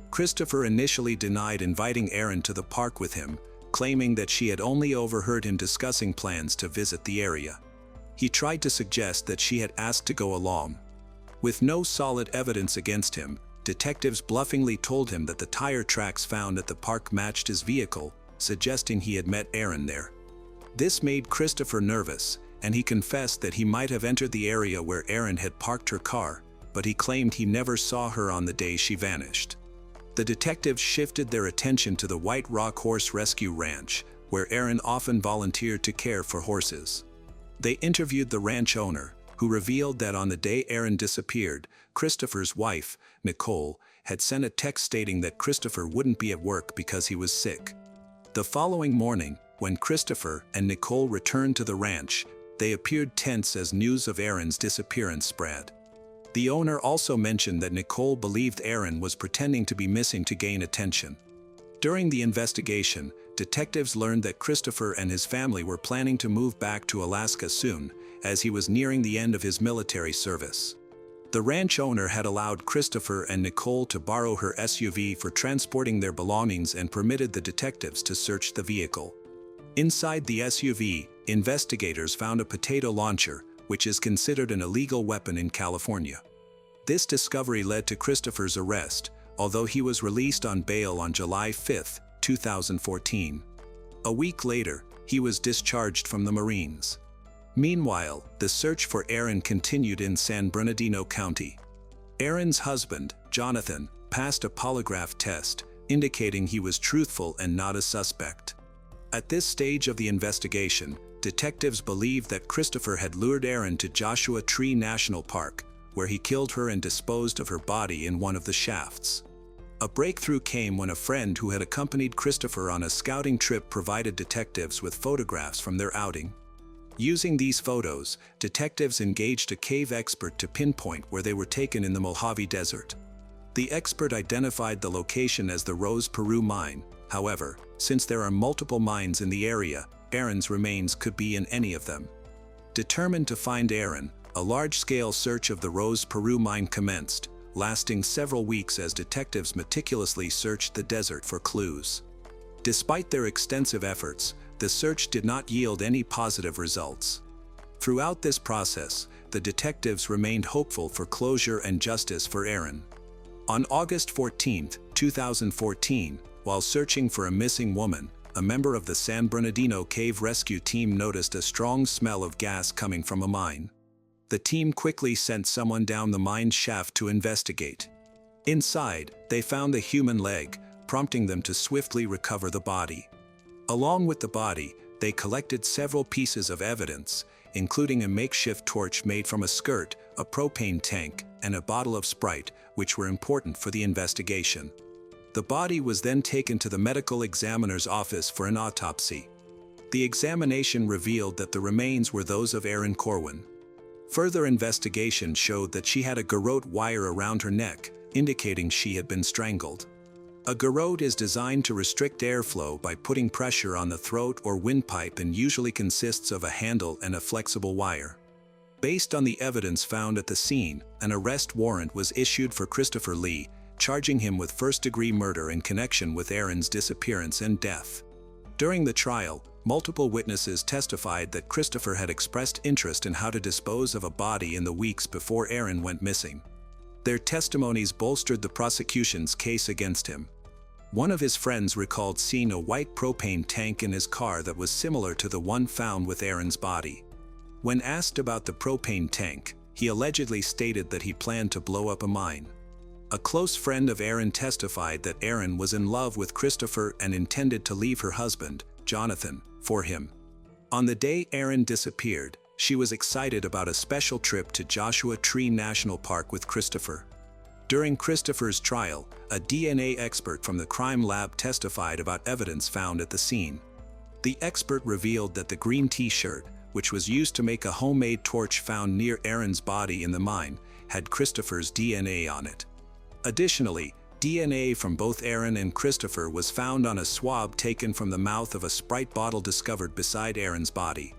Christopher initially denied inviting Erin to the park with him, claiming that she had only overheard him discussing plans to visit the area. He tried to suggest that she had asked to go along. With no solid evidence against him, detectives bluffingly told him that the tire tracks found at the park matched his vehicle, suggesting he had met Erin there. This made Christopher nervous, and he confessed that he might have entered the area where Erin had parked her car, but he claimed he never saw her on the day she vanished. The detectives shifted their attention to the White Rock Horse Rescue Ranch, where Erin often volunteered to care for horses. They interviewed the ranch owner, who revealed that on the day Erin disappeared, Christopher's wife, Nicole, had sent a text stating that Christopher wouldn't be at work because he was sick. The following morning, when Christopher and Nicole returned to the ranch, they appeared tense as news of Erin's disappearance spread. The owner also mentioned that Nicole believed Erin was pretending to be missing to gain attention. During the investigation, detectives learned that Christopher and his family were planning to move back to Alaska soon, as he was nearing the end of his military service. The ranch owner had allowed Christopher and Nicole to borrow her SUV for transporting their belongings and permitted the detectives to search the vehicle. Inside the SUV, investigators found a potato launcher, which is considered an illegal weapon in California. This discovery led to Christopher's arrest, although he was released on bail on July 5, 2014. A week later, he was discharged from the Marines. Meanwhile, the search for Erin continued in San Bernardino County. Erin's husband, Jonathan, passed a polygraph test, indicating he was truthful and not a suspect. At this stage of the investigation, detectives believed that Christopher had lured Erin to Joshua Tree National Park, where he killed her and disposed of her body in one of the shafts. A breakthrough came when a friend who had accompanied Christopher on a scouting trip provided detectives with photographs from their outing. Using these photos, detectives engaged a cave expert to pinpoint where they were taken in the Mojave Desert. The expert identified the location as the Rose Peru mine. However, since there are multiple mines in the area, Erin's remains could be in any of them. Determined to find Erin, a large-scale search of the Rose Peru mine commenced, lasting several weeks as detectives meticulously searched the desert for clues. Despite their extensive efforts, the search did not yield any positive results. Throughout this process, the detectives remained hopeful for closure and justice for Erin. On August 14, 2014, while searching for a missing woman, a member of the San Bernardino Cave Rescue Team noticed a strong smell of gas coming from a mine. The team quickly sent someone down the mine's shaft to investigate. Inside, they found the human leg, prompting them to swiftly recover the body. Along with the body, they collected several pieces of evidence, including a makeshift torch made from a skirt, a propane tank, and a bottle of Sprite, which were important for the investigation. The body was then taken to the medical examiner's office for an autopsy. The examination revealed that the remains were those of Erin Corwin. Further investigation showed that she had a garrote wire around her neck, indicating she had been strangled. A garrote is designed to restrict airflow by putting pressure on the throat or windpipe and usually consists of a handle and a flexible wire. Based on the evidence found at the scene, an arrest warrant was issued for Christopher Lee, charging him with first-degree murder in connection with Erin's disappearance and death. During the trial, multiple witnesses testified that Christopher had expressed interest in how to dispose of a body in the weeks before Erin went missing. Their testimonies bolstered the prosecution's case against him. One of his friends recalled seeing a white propane tank in his car that was similar to the one found with Erin's body. When asked about the propane tank, he allegedly stated that he planned to blow up a mine. A close friend of Erin testified that Erin was in love with Christopher and intended to leave her husband, Jonathan, for him. On the day Erin disappeared, she was excited about a special trip to Joshua Tree National Park with Christopher. During Christopher's trial, a DNA expert from the crime lab testified about evidence found at the scene. The expert revealed that the green t-shirt, which was used to make a homemade torch found near Erin's body in the mine, had Christopher's DNA on it. Additionally, DNA from both Erin and Christopher was found on a swab taken from the mouth of a Sprite bottle discovered beside Erin's body.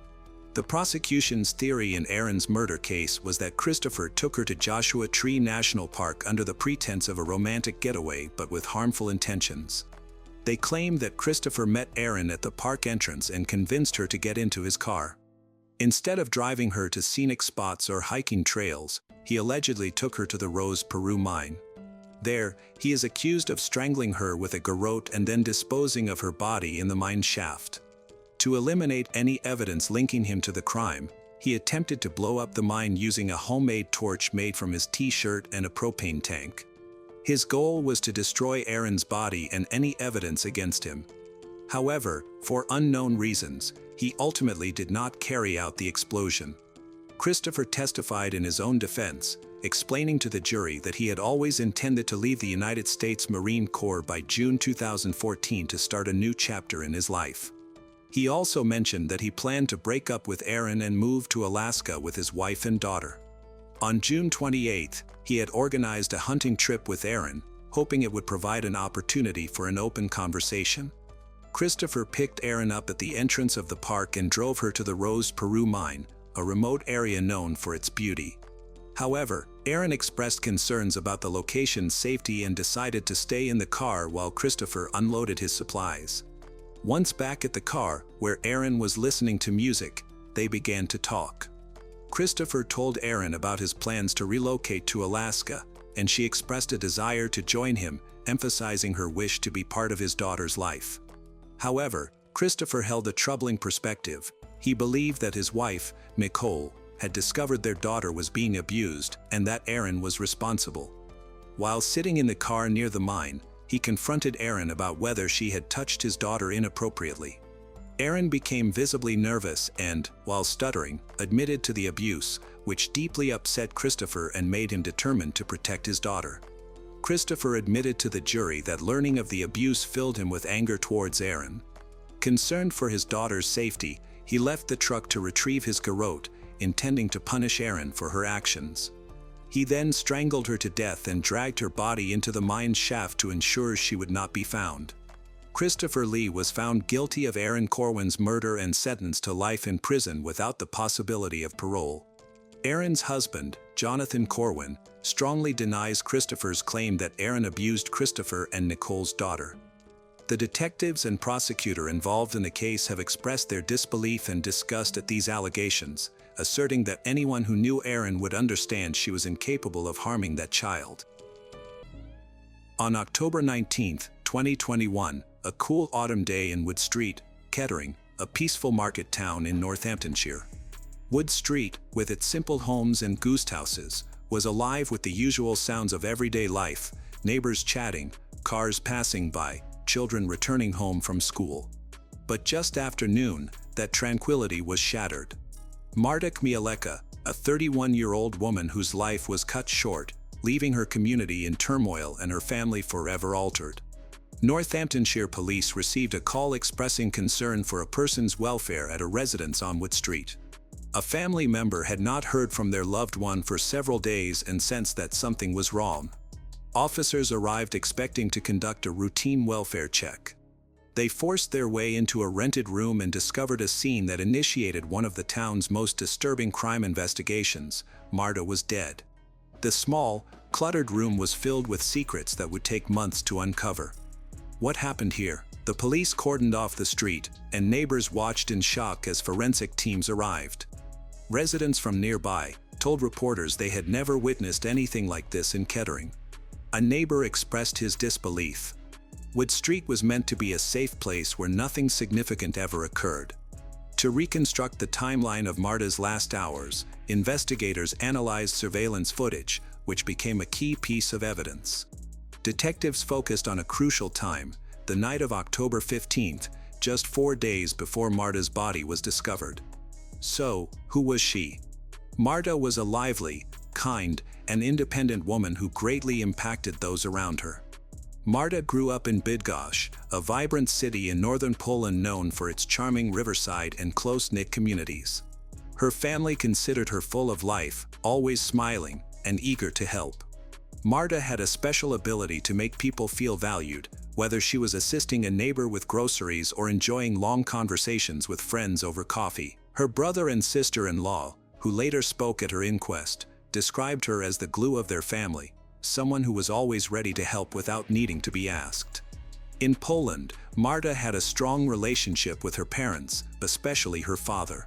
The prosecution's theory in Erin's murder case was that Christopher took her to Joshua Tree National Park under the pretense of a romantic getaway but with harmful intentions. They claimed that Christopher met Erin at the park entrance and convinced her to get into his car. Instead of driving her to scenic spots or hiking trails, he allegedly took her to the Rose Peru mine. There, he is accused of strangling her with a garrote and then disposing of her body in the mine shaft. To eliminate any evidence linking him to the crime, he attempted to blow up the mine using a homemade torch made from his t-shirt and a propane tank. His goal was to destroy Aaron's body and any evidence against him. However, for unknown reasons, he ultimately did not carry out the explosion. Christopher testified in his own defense, explaining to the jury that he had always intended to leave the United States Marine Corps by June 2014 to start a new chapter in his life. He also mentioned that he planned to break up with Aaron and move to Alaska with his wife and daughter. On June 28, he had organized a hunting trip with Aaron, hoping it would provide an opportunity for an open conversation. Christopher picked Aaron up at the entrance of the park and drove her to the Rose Peru mine, a remote area known for its beauty. However, Aaron expressed concerns about the location's safety and decided to stay in the car while Christopher unloaded his supplies. Once back at the car, where Aaron was listening to music, they began to talk. Christopher told Aaron about his plans to relocate to Alaska, and she expressed a desire to join him, emphasizing her wish to be part of his daughter's life. However, Christopher held a troubling perspective. He believed that his wife, Nicole, had discovered their daughter was being abused and that Aaron was responsible. While sitting in the car near the mine, he confronted Aaron about whether she had touched his daughter inappropriately. Aaron became visibly nervous and, while stuttering, admitted to the abuse, which deeply upset Christopher and made him determined to protect his daughter. Christopher admitted to the jury that learning of the abuse filled him with anger towards Aaron. Concerned for his daughter's safety, he left the truck to retrieve his garrote, intending to punish Aaron for her actions. He then strangled her to death and dragged her body into the mine shaft to ensure she would not be found. Christopher Lee was found guilty of Aaron Corwin's murder and sentenced to life in prison without the possibility of parole. Aaron's husband, Jonathan Corwin, strongly denies Christopher's claim that Aaron abused Christopher and Nicole's daughter. The detectives and prosecutor involved in the case have expressed their disbelief and disgust at these allegations, asserting that anyone who knew Aaron would understand she was incapable of harming that child. On October 19, 2021, a cool autumn day in Wood Street, Kettering, a peaceful market town in Northamptonshire. Wood Street, with its simple homes and ghost houses, was alive with the usual sounds of everyday life, neighbors chatting, cars passing by, children returning home from school. But just after noon, that tranquility was shattered. Marta Kmieleka, a 31-year-old woman whose life was cut short, leaving her community in turmoil and her family forever altered. Northamptonshire police received a call expressing concern for a person's welfare at a residence on Wood Street. A family member had not heard from their loved one for several days and sensed that something was wrong. Officers arrived expecting to conduct a routine welfare check. They forced their way into a rented room and discovered a scene that initiated one of the town's most disturbing crime investigations. Marta was dead. The small, cluttered room was filled with secrets that would take months to uncover. What happened here? The police cordoned off the street, and neighbors watched in shock as forensic teams arrived. Residents from nearby told reporters they had never witnessed anything like this in Kettering. A neighbor expressed his disbelief. Wood Street was meant to be a safe place where nothing significant ever occurred. To reconstruct the timeline of Marta's last hours, investigators analyzed surveillance footage, which became a key piece of evidence. Detectives focused on a crucial time, the night of October 15th, just 4 days before Marta's body was discovered. So, who was she? Marta was a lively, kind, and independent woman who greatly impacted those around her. Marta grew up in Bydgoszcz, a vibrant city in northern Poland known for its charming riverside and close-knit communities. Her family considered her full of life, always smiling, and eager to help. Marta had a special ability to make people feel valued, whether she was assisting a neighbor with groceries or enjoying long conversations with friends over coffee. Her brother and sister-in-law, who later spoke at her inquest, described her as the glue of their family, someone who was always ready to help without needing to be asked. In Poland, Marta had a strong relationship with her parents, especially her father.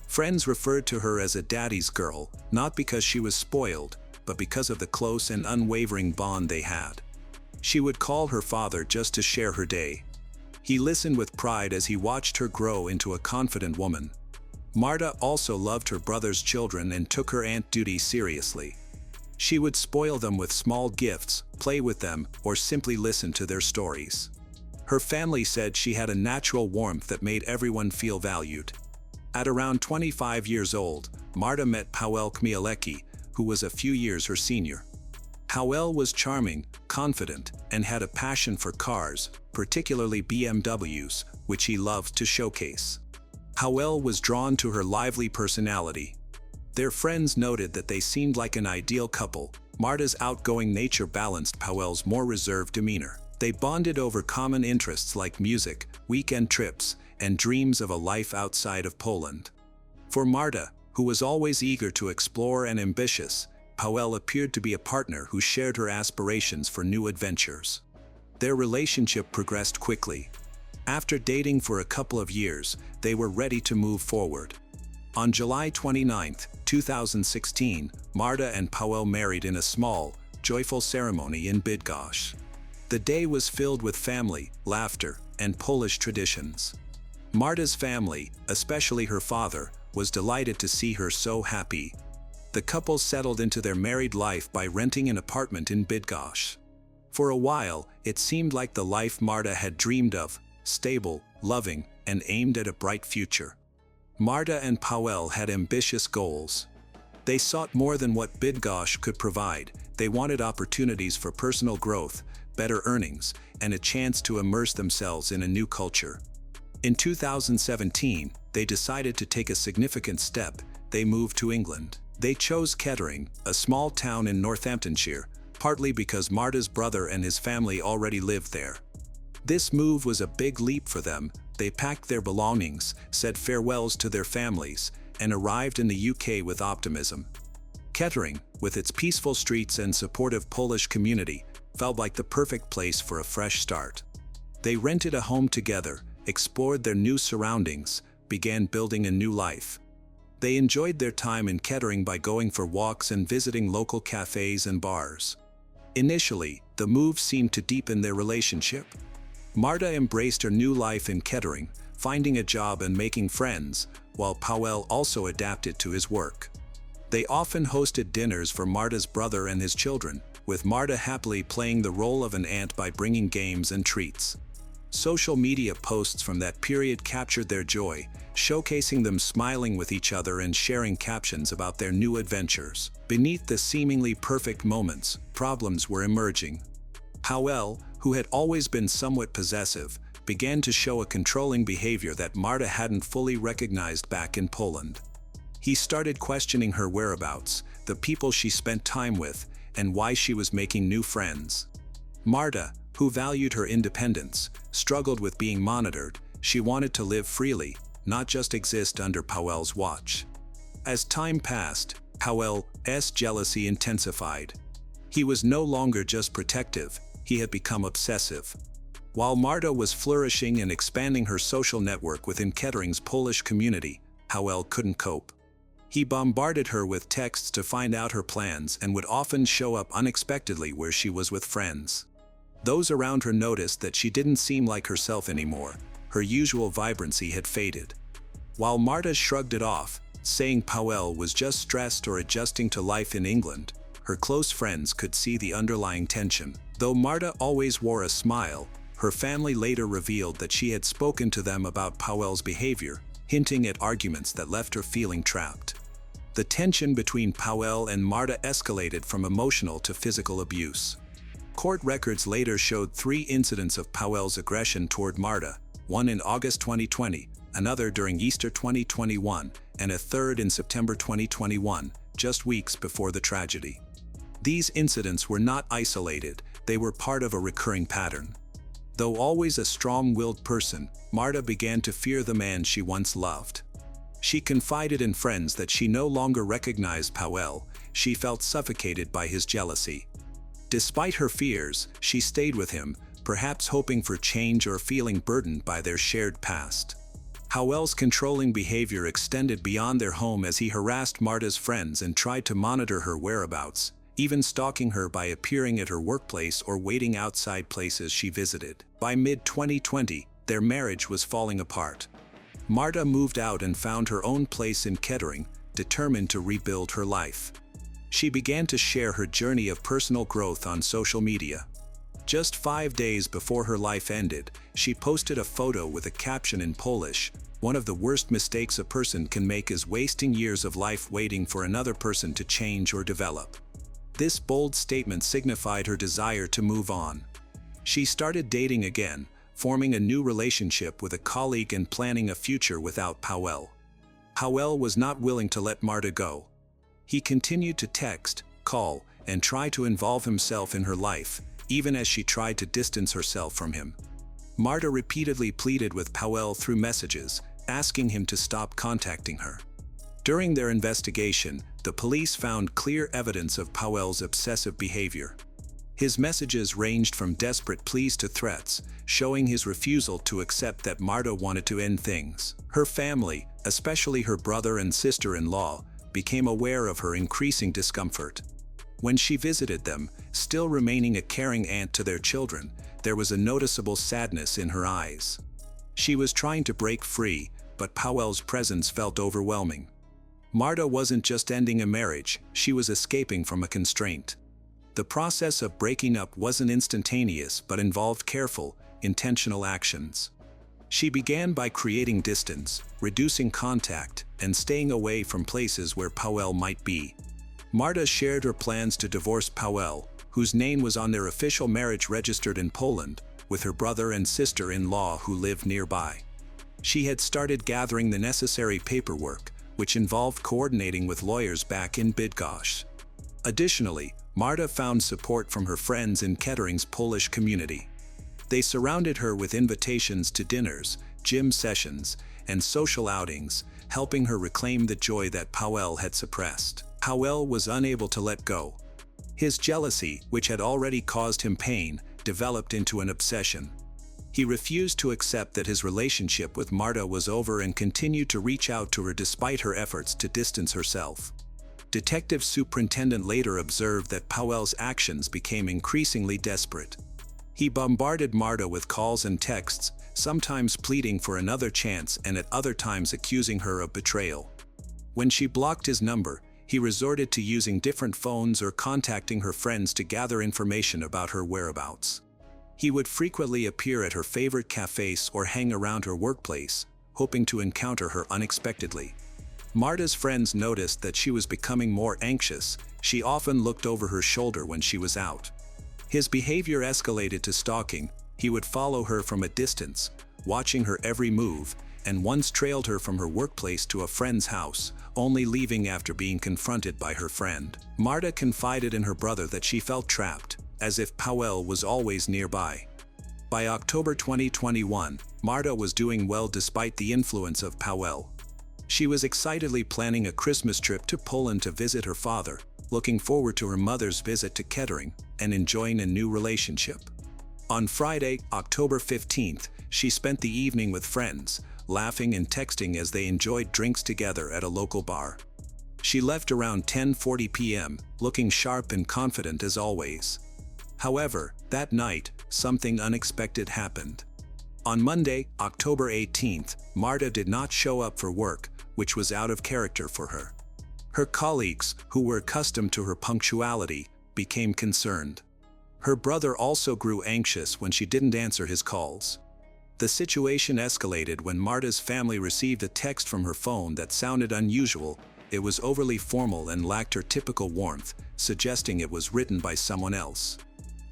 Friends referred to her as a daddy's girl, not because she was spoiled, but because of the close and unwavering bond they had. She would call her father just to share her day. He listened with pride as he watched her grow into a confident woman. Marta also loved her brother's children and took her aunt duty seriously. She would spoil them with small gifts, play with them, or simply listen to their stories. Her family said she had a natural warmth that made everyone feel valued. At around 25 years old, Marta met Powell Kmialecki, who was a few years her senior. Powell was charming, confident, and had a passion for cars, particularly BMWs, which he loved to showcase. Powell was drawn to her lively personality. Their friends noted that they seemed like an ideal couple. Marta's outgoing nature balanced Powell's more reserved demeanor. They bonded over common interests like music, weekend trips, and dreams of a life outside of Poland. For Marta, who was always eager to explore and ambitious, Powell appeared to be a partner who shared her aspirations for new adventures. Their relationship progressed quickly. After dating for a couple of years, they were ready to move forward. On July 29, 2016, Marta and Powell married in a small, joyful ceremony in Bydgoszcz. The day was filled with family, laughter, and Polish traditions. Marta's family, especially her father, was delighted to see her so happy. The couple settled into their married life by renting an apartment in Bydgoszcz. For a while, it seemed like the life Marta had dreamed of, stable, loving, and aimed at a bright future. Marta and Powell had ambitious goals. They sought more than what Bydgoszcz could provide. They wanted opportunities for personal growth, better earnings, and a chance to immerse themselves in a new culture. In 2017, they decided to take a significant step. They moved to England. They chose Kettering, a small town in Northamptonshire, partly because Marta's brother and his family already lived there. This move was a big leap for them. They packed their belongings, said farewells to their families, and arrived in the UK with optimism. Kettering, with its peaceful streets and supportive Polish community, felt like the perfect place for a fresh start. They rented a home together, explored their new surroundings, began building a new life. They enjoyed their time in Kettering by going for walks and visiting local cafes and bars. Initially, the move seemed to deepen their relationship. Marta embraced her new life in Kettering, finding a job and making friends, while Powell also adapted to his work. They often hosted dinners for Marta's brother and his children, with Marta happily playing the role of an aunt by bringing games and treats. Social media posts from that period captured their joy, showcasing them smiling with each other and sharing captions about their new adventures. Beneath the seemingly perfect moments, problems were emerging. Powell, who had always been somewhat possessive, began to show a controlling behavior that Marta hadn't fully recognized back in Poland. He started questioning her whereabouts, the people she spent time with, and why she was making new friends. Marta, who valued her independence, struggled with being monitored. She wanted to live freely, not just exist under Powell's watch. As time passed, Powell's jealousy intensified. He was no longer just protective, he had become obsessive. While Marta was flourishing and expanding her social network within Kettering's Polish community, Powell couldn't cope. He bombarded her with texts to find out her plans and would often show up unexpectedly where she was with friends. Those around her noticed that she didn't seem like herself anymore. Her usual vibrancy had faded. While Marta shrugged it off, saying Powell was just stressed or adjusting to life in England, her close friends could see the underlying tension. Though Marta always wore a smile, her family later revealed that she had spoken to them about Powell's behavior, hinting at arguments that left her feeling trapped. The tension between Powell and Marta escalated from emotional to physical abuse. Court records later showed 3 incidents of Powell's aggression toward Marta, one in August 2020, another during Easter 2021, and a third in September 2021, just weeks before the tragedy. These incidents were not isolated, they were part of a recurring pattern. Though always a strong-willed person, Marta began to fear the man she once loved. She confided in friends that she no longer recognized Powell. She felt suffocated by his jealousy. Despite her fears, she stayed with him, perhaps hoping for change or feeling burdened by their shared past. Powell's controlling behavior extended beyond their home as he harassed Marta's friends and tried to monitor her whereabouts, even stalking her by appearing at her workplace or waiting outside places she visited. By mid-2020, their marriage was falling apart. Marta moved out and found her own place in Kettering, determined to rebuild her life. She began to share her journey of personal growth on social media. Just 5 days before her life ended, she posted a photo with a caption in Polish: "One of the worst mistakes a person can make is wasting years of life waiting for another person to change or develop." This bold statement signified her desire to move on. She started dating again, forming a new relationship with a colleague and planning a future without Powell. Powell was not willing to let Marta go. He continued to text, call, and try to involve himself in her life, even as she tried to distance herself from him. Marta repeatedly pleaded with Powell through messages, asking him to stop contacting her. During their investigation, the police found clear evidence of Powell's obsessive behavior. His messages ranged from desperate pleas to threats, showing his refusal to accept that Marta wanted to end things. Her family, especially her brother and sister-in-law, became aware of her increasing discomfort. When she visited them, still remaining a caring aunt to their children, there was a noticeable sadness in her eyes. She was trying to break free, but Powell's presence felt overwhelming. Marta wasn't just ending a marriage, she was escaping from a constraint. The process of breaking up wasn't instantaneous but involved careful, intentional actions. She began by creating distance, reducing contact, and staying away from places where Powell might be. Marta shared her plans to divorce Powell, whose name was on their official marriage registered in Poland, with her brother and sister-in-law who lived nearby. She had started gathering the necessary paperwork, which involved coordinating with lawyers back in Bydgoszcz. Additionally, Marta found support from her friends in Kettering's Polish community. They surrounded her with invitations to dinners, gym sessions, and social outings, helping her reclaim the joy that Powell had suppressed. Powell was unable to let go. His jealousy, which had already caused him pain, developed into an obsession. He refused to accept that his relationship with Marta was over and continued to reach out to her despite her efforts to distance herself. Detective Superintendent later observed that Powell's actions became increasingly desperate. He bombarded Marta with calls and texts, sometimes pleading for another chance and at other times accusing her of betrayal. When she blocked his number, he resorted to using different phones or contacting her friends to gather information about her whereabouts. He would frequently appear at her favorite cafes or hang around her workplace, hoping to encounter her unexpectedly. Marta's friends noticed that she was becoming more anxious. She often looked over her shoulder when she was out. His behavior escalated to stalking. He would follow her from a distance, watching her every move, and once trailed her from her workplace to a friend's house, only leaving after being confronted by her friend. Marta confided in her brother that she felt trapped, as if Powell was always nearby. By October 2021, Marta was doing well despite the influence of Powell. She was excitedly planning a Christmas trip to Poland to visit her father, looking forward to her mother's visit to Kettering, and enjoying a new relationship. On Friday, October 15th, she spent the evening with friends, laughing and texting as they enjoyed drinks together at a local bar. She left around 10:40 p.m., looking sharp and confident as always. However, that night, something unexpected happened. On Monday, October 18th, Marta did not show up for work, which was out of character for her. Her colleagues, who were accustomed to her punctuality, became concerned. Her brother also grew anxious when she didn't answer his calls. The situation escalated when Marta's family received a text from her phone that sounded unusual. It was overly formal and lacked her typical warmth, suggesting it was written by someone else.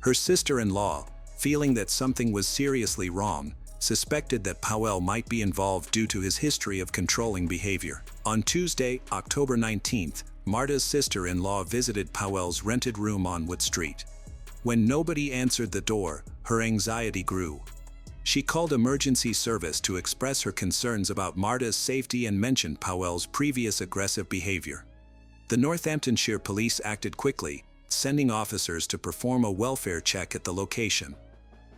Her sister-in-law, feeling that something was seriously wrong, suspected that Powell might be involved due to his history of controlling behavior. On Tuesday, October 19th, Marta's sister-in-law visited Powell's rented room on Wood Street. When nobody answered the door, her anxiety grew. She called emergency service to express her concerns about Marta's safety and mentioned Powell's previous aggressive behavior. The Northamptonshire police acted quickly, sending officers to perform a welfare check at the location.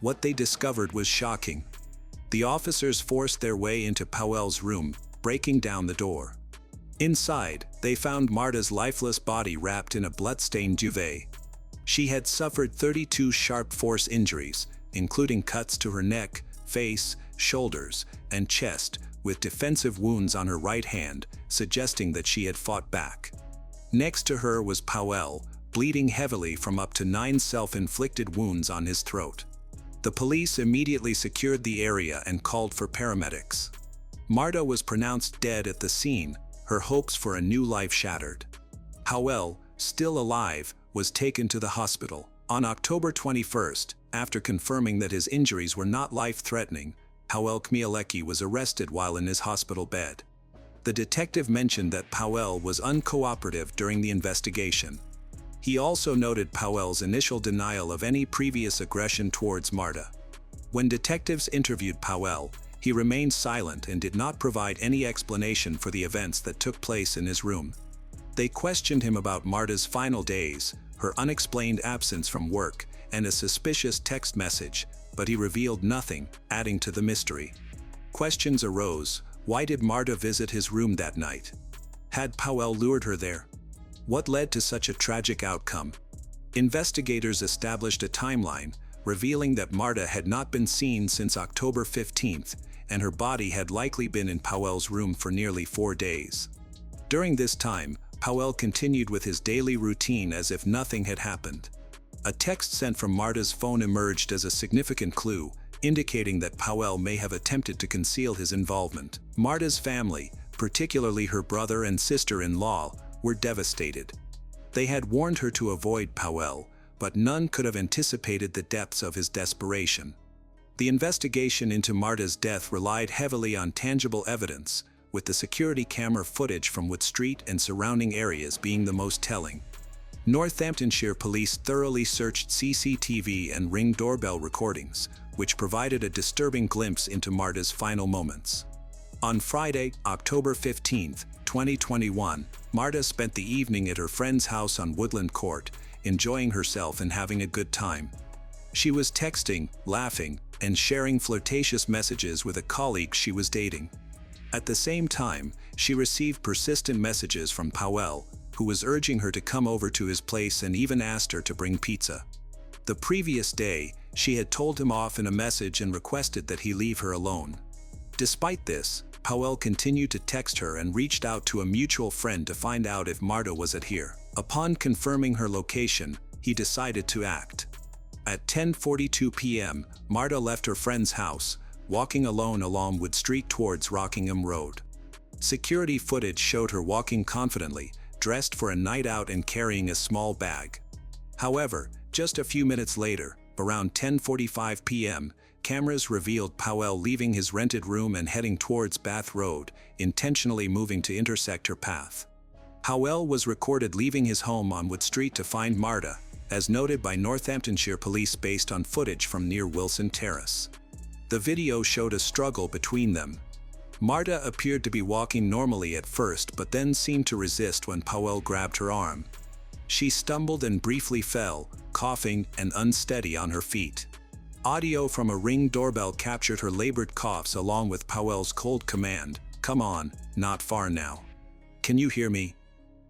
What they discovered was shocking. The officers forced their way into Powell's room, breaking down the door. Inside, they found Marta's lifeless body wrapped in a blood-stained duvet. She had suffered 32 sharp force injuries, including cuts to her neck, face, shoulders, and chest, with defensive wounds on her right hand, suggesting that she had fought back. Next to her was Powell, bleeding heavily from up to 9 self-inflicted wounds on his throat. The police immediately secured the area and called for paramedics. Marta was pronounced dead at the scene, her hopes for a new life shattered. Powell, still alive, was taken to the hospital. On October 21st, after confirming that his injuries were not life-threatening, Powell Kmielewski was arrested while in his hospital bed. The detective mentioned that Powell was uncooperative during the investigation. He also noted Powell's initial denial of any previous aggression towards Marta. When detectives interviewed Powell, he remained silent and did not provide any explanation for the events that took place in his room. They questioned him about Marta's final days, her unexplained absence from work, and a suspicious text message, but he revealed nothing, adding to the mystery. Questions arose. Why did Marta visit his room that night? Had Powell lured her there? What led to such a tragic outcome? Investigators established a timeline, revealing that Marta had not been seen since October 15th, and her body had likely been in Powell's room for nearly 4 days. During this time, Powell continued with his daily routine as if nothing had happened. A text sent from Marta's phone emerged as a significant clue, indicating that Powell may have attempted to conceal his involvement. Marta's family, particularly her brother and sister-in-law, were devastated. They had warned her to avoid Powell, but none could have anticipated the depths of his desperation. The investigation into Marta's death relied heavily on tangible evidence, with the security camera footage from Wood Street and surrounding areas being the most telling. Northamptonshire police thoroughly searched CCTV and Ring doorbell recordings, which provided a disturbing glimpse into Marta's final moments. On Friday, October 15, 2021, Marta spent the evening at her friend's house on Woodland Court, enjoying herself and having a good time. She was texting, laughing, and sharing flirtatious messages with a colleague she was dating. At the same time, she received persistent messages from Powell, who was urging her to come over to his place and even asked her to bring pizza. The previous day, she had told him off in a message and requested that he leave her alone. Despite this, Powell continued to text her and reached out to a mutual friend to find out if Marta was at here. Upon confirming her location, he decided to act. At 10:42 p.m., Marta left her friend's house, walking alone along Wood Street towards Rockingham Road. Security footage showed her walking confidently, dressed for a night out and carrying a small bag. However, just a few minutes later, around 10:45 p.m., cameras revealed Powell leaving his rented room and heading towards Bath Road, intentionally moving to intersect her path. Powell was recorded leaving his home on Wood Street to find Marta, as noted by Northamptonshire police based on footage from near Wilson Terrace. The video showed a struggle between them. Marta appeared to be walking normally at first but then seemed to resist when Powell grabbed her arm. She stumbled and briefly fell, coughing and unsteady on her feet. Audio from a Ring doorbell captured her labored coughs along with Powell's cold command, "Come on, not far now. Can you hear me?"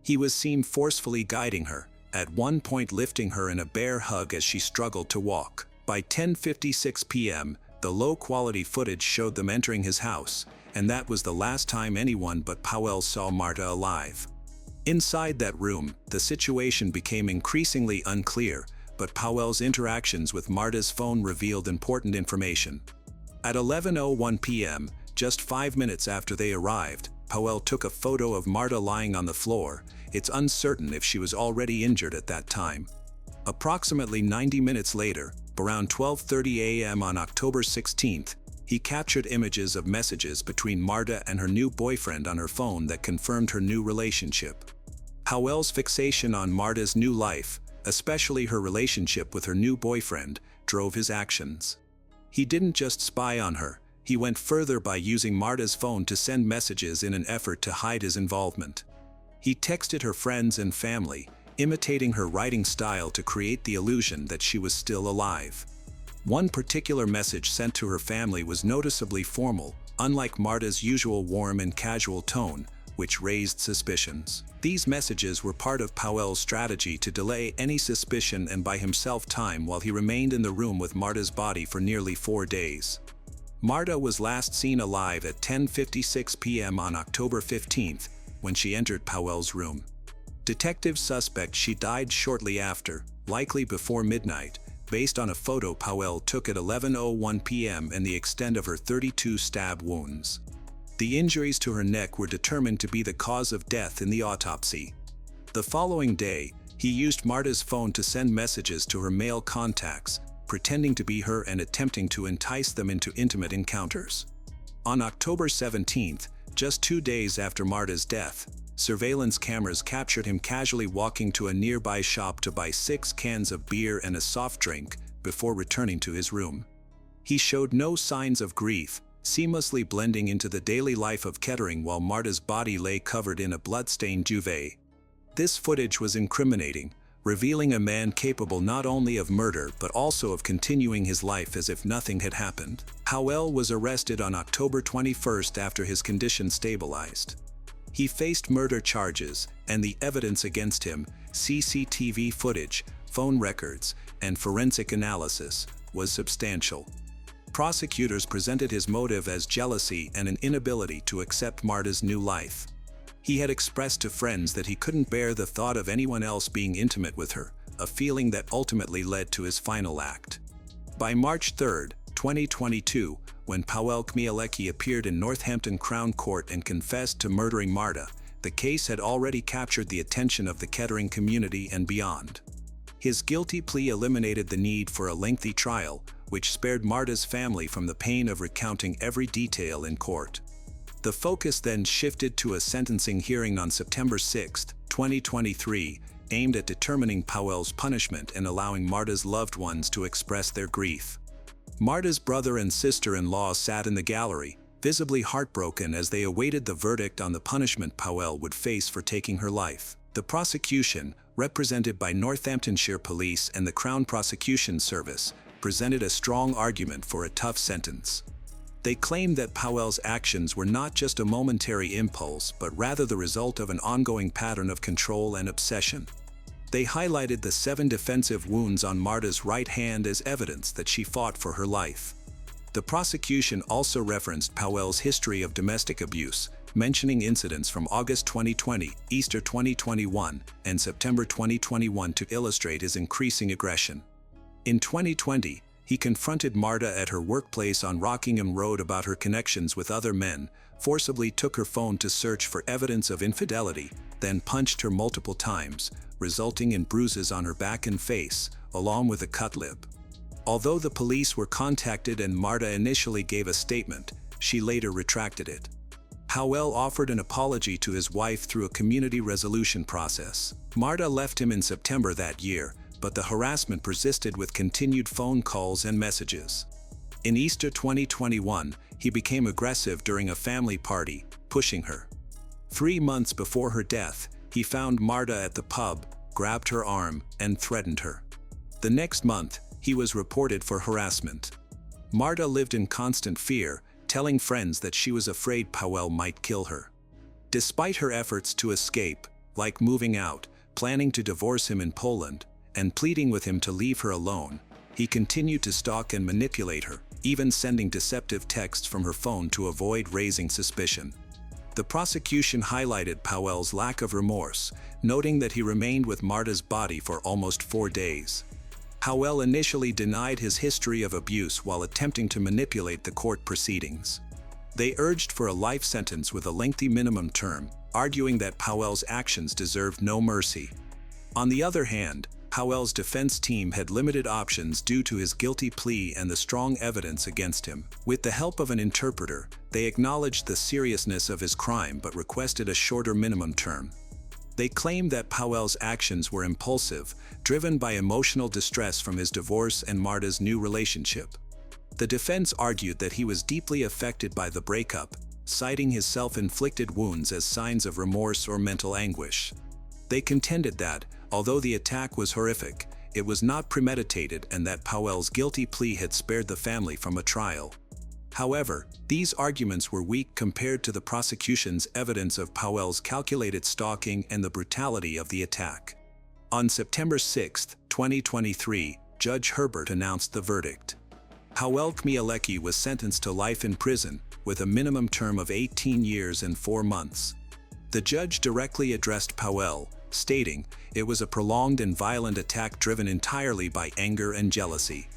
He was seen forcefully guiding her, at one point lifting her in a bear hug as she struggled to walk. By 10:56 p.m., the low-quality footage showed them entering his house, and that was the last time anyone but Powell saw Marta alive. Inside that room, the situation became increasingly unclear, but Powell's interactions with Marta's phone revealed important information. At 11:01 p.m., just 5 minutes after they arrived, Powell took a photo of Marta lying on the floor. It's uncertain if she was already injured at that time. Approximately 90 minutes later, around 12:30 a.m. on October 16th, he captured images of messages between Marta and her new boyfriend on her phone that confirmed her new relationship. Powell's fixation on Marta's new life, especially her relationship with her new boyfriend, drove his actions. He didn't just spy on her, he went further by using Marta's phone to send messages in an effort to hide his involvement. He texted her friends and family, imitating her writing style to create the illusion that she was still alive. One particular message sent to her family was noticeably formal, unlike Marta's usual warm and casual tone, which raised suspicions. These messages were part of Powell's strategy to delay any suspicion and buy himself time while he remained in the room with Marta's body for nearly 4 days. Marta was last seen alive at 10:56 p.m. on October 15th, when she entered Powell's room. Detectives suspect she died shortly after, likely before midnight, based on a photo Powell took at 11:01 p.m. and the extent of her 32 stab wounds. The injuries to her neck were determined to be the cause of death in the autopsy. The following day, he used Marta's phone to send messages to her male contacts, pretending to be her and attempting to entice them into intimate encounters. On October 17th, just 2 days after Marta's death, surveillance cameras captured him casually walking to a nearby shop to buy 6 cans of beer and a soft drink before returning to his room. He showed no signs of grief, seamlessly blending into the daily life of Kettering while Marta's body lay covered in a blood-stained duvet. This footage was incriminating, revealing a man capable not only of murder but also of continuing his life as if nothing had happened. Powell was arrested on October 21st after his condition stabilized. He faced murder charges, and the evidence against him, CCTV footage, phone records, and forensic analysis, was substantial. Prosecutors presented his motive as jealousy and an inability to accept Marta's new life. He had expressed to friends that he couldn't bear the thought of anyone else being intimate with her, a feeling that ultimately led to his final act. By March 3, 2022, when Powell Kmielewski appeared in Northampton Crown Court and confessed to murdering Marta, the case had already captured the attention of the Kettering community and beyond. His guilty plea eliminated the need for a lengthy trial, which spared Marta's family from the pain of recounting every detail in court. The focus then shifted to a sentencing hearing on September 6, 2023, aimed at determining Powell's punishment and allowing Marta's loved ones to express their grief. Marta's brother and sister-in-law sat in the gallery, visibly heartbroken as they awaited the verdict on the punishment Powell would face for taking her life. The prosecution, represented by Northamptonshire Police and the Crown Prosecution Service, presented a strong argument for a tough sentence. They claimed that Powell's actions were not just a momentary impulse but rather the result of an ongoing pattern of control and obsession. They highlighted the 7 defensive wounds on Marta's right hand as evidence that she fought for her life. The prosecution also referenced Powell's history of domestic abuse, mentioning incidents from August 2020, Easter 2021, and September 2021 to illustrate his increasing aggression. In 2020, he confronted Marta at her workplace on Rockingham Road about her connections with other men, forcibly took her phone to search for evidence of infidelity, then punched her multiple times, resulting in bruises on her back and face, along with a cut lip. Although the police were contacted and Marta initially gave a statement, she later retracted it. Powell offered an apology to his wife through a community resolution process. Marta left him in September that year, but the harassment persisted with continued phone calls and messages. In Easter 2021, he became aggressive during a family party, pushing her. 3 months before her death, he found Marta at the pub, grabbed her arm, and threatened her. The next month, he was reported for harassment. Marta lived in constant fear, telling friends that she was afraid Powell might kill her. Despite her efforts to escape, like moving out, planning to divorce him in Poland, and pleading with him to leave her alone, he continued to stalk and manipulate her, even sending deceptive texts from her phone to avoid raising suspicion. The prosecution highlighted Powell's lack of remorse, noting that he remained with Marta's body for almost 4 days. Powell initially denied his history of abuse while attempting to manipulate the court proceedings. They urged for a life sentence with a lengthy minimum term, arguing that Powell's actions deserved no mercy. On the other hand, Powell's defense team had limited options due to his guilty plea and the strong evidence against him. With the help of an interpreter, they acknowledged the seriousness of his crime but requested a shorter minimum term. They claimed that Powell's actions were impulsive, driven by emotional distress from his divorce and Marta's new relationship. The defense argued that he was deeply affected by the breakup, citing his self-inflicted wounds as signs of remorse or mental anguish. They contended that, although the attack was horrific, it was not premeditated and that Powell's guilty plea had spared the family from a trial. However, these arguments were weak compared to the prosecution's evidence of Powell's calculated stalking and the brutality of the attack. On September 6, 2023, Judge Herbert announced the verdict. Powell Kmielewski was sentenced to life in prison, with a minimum term of 18 years and 4 months. The judge directly addressed Powell, stating, "It was a prolonged and violent attack driven entirely by anger and jealousy."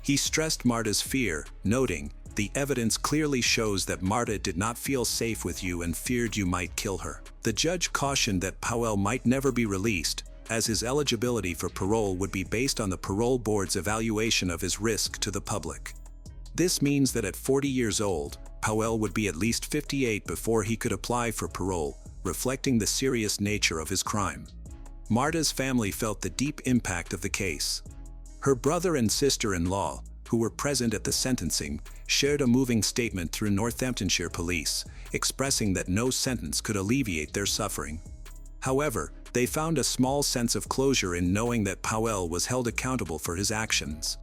He stressed Marta's fear, noting, "The evidence clearly shows that Marta did not feel safe with you and feared you might kill her." The judge cautioned that Powell might never be released, as his eligibility for parole would be based on the parole board's evaluation of his risk to the public. This means that at 40 years old, Powell would be at least 58 before he could apply for parole, reflecting the serious nature of his crime. Marta's family felt the deep impact of the case. Her brother and sister-in-law, who were present at the sentencing, shared a moving statement through Northamptonshire Police, expressing that no sentence could alleviate their suffering. However, they found a small sense of closure in knowing that Powell was held accountable for his actions.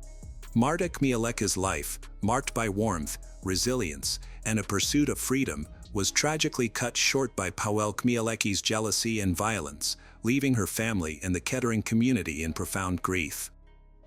Marta Kmielewski's life, marked by warmth, resilience, and a pursuit of freedom, was tragically cut short by Powell Kmielewski's jealousy and violence, leaving her family and the Kettering community in profound grief.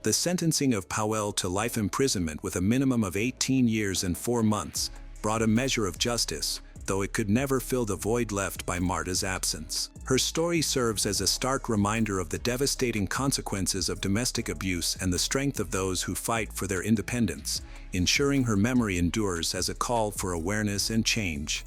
The sentencing of Powell to life imprisonment with a minimum of 18 years and 4 months brought a measure of justice, though it could never fill the void left by Marta's absence. Her story serves as a stark reminder of the devastating consequences of domestic abuse and the strength of those who fight for their independence, ensuring her memory endures as a call for awareness and change.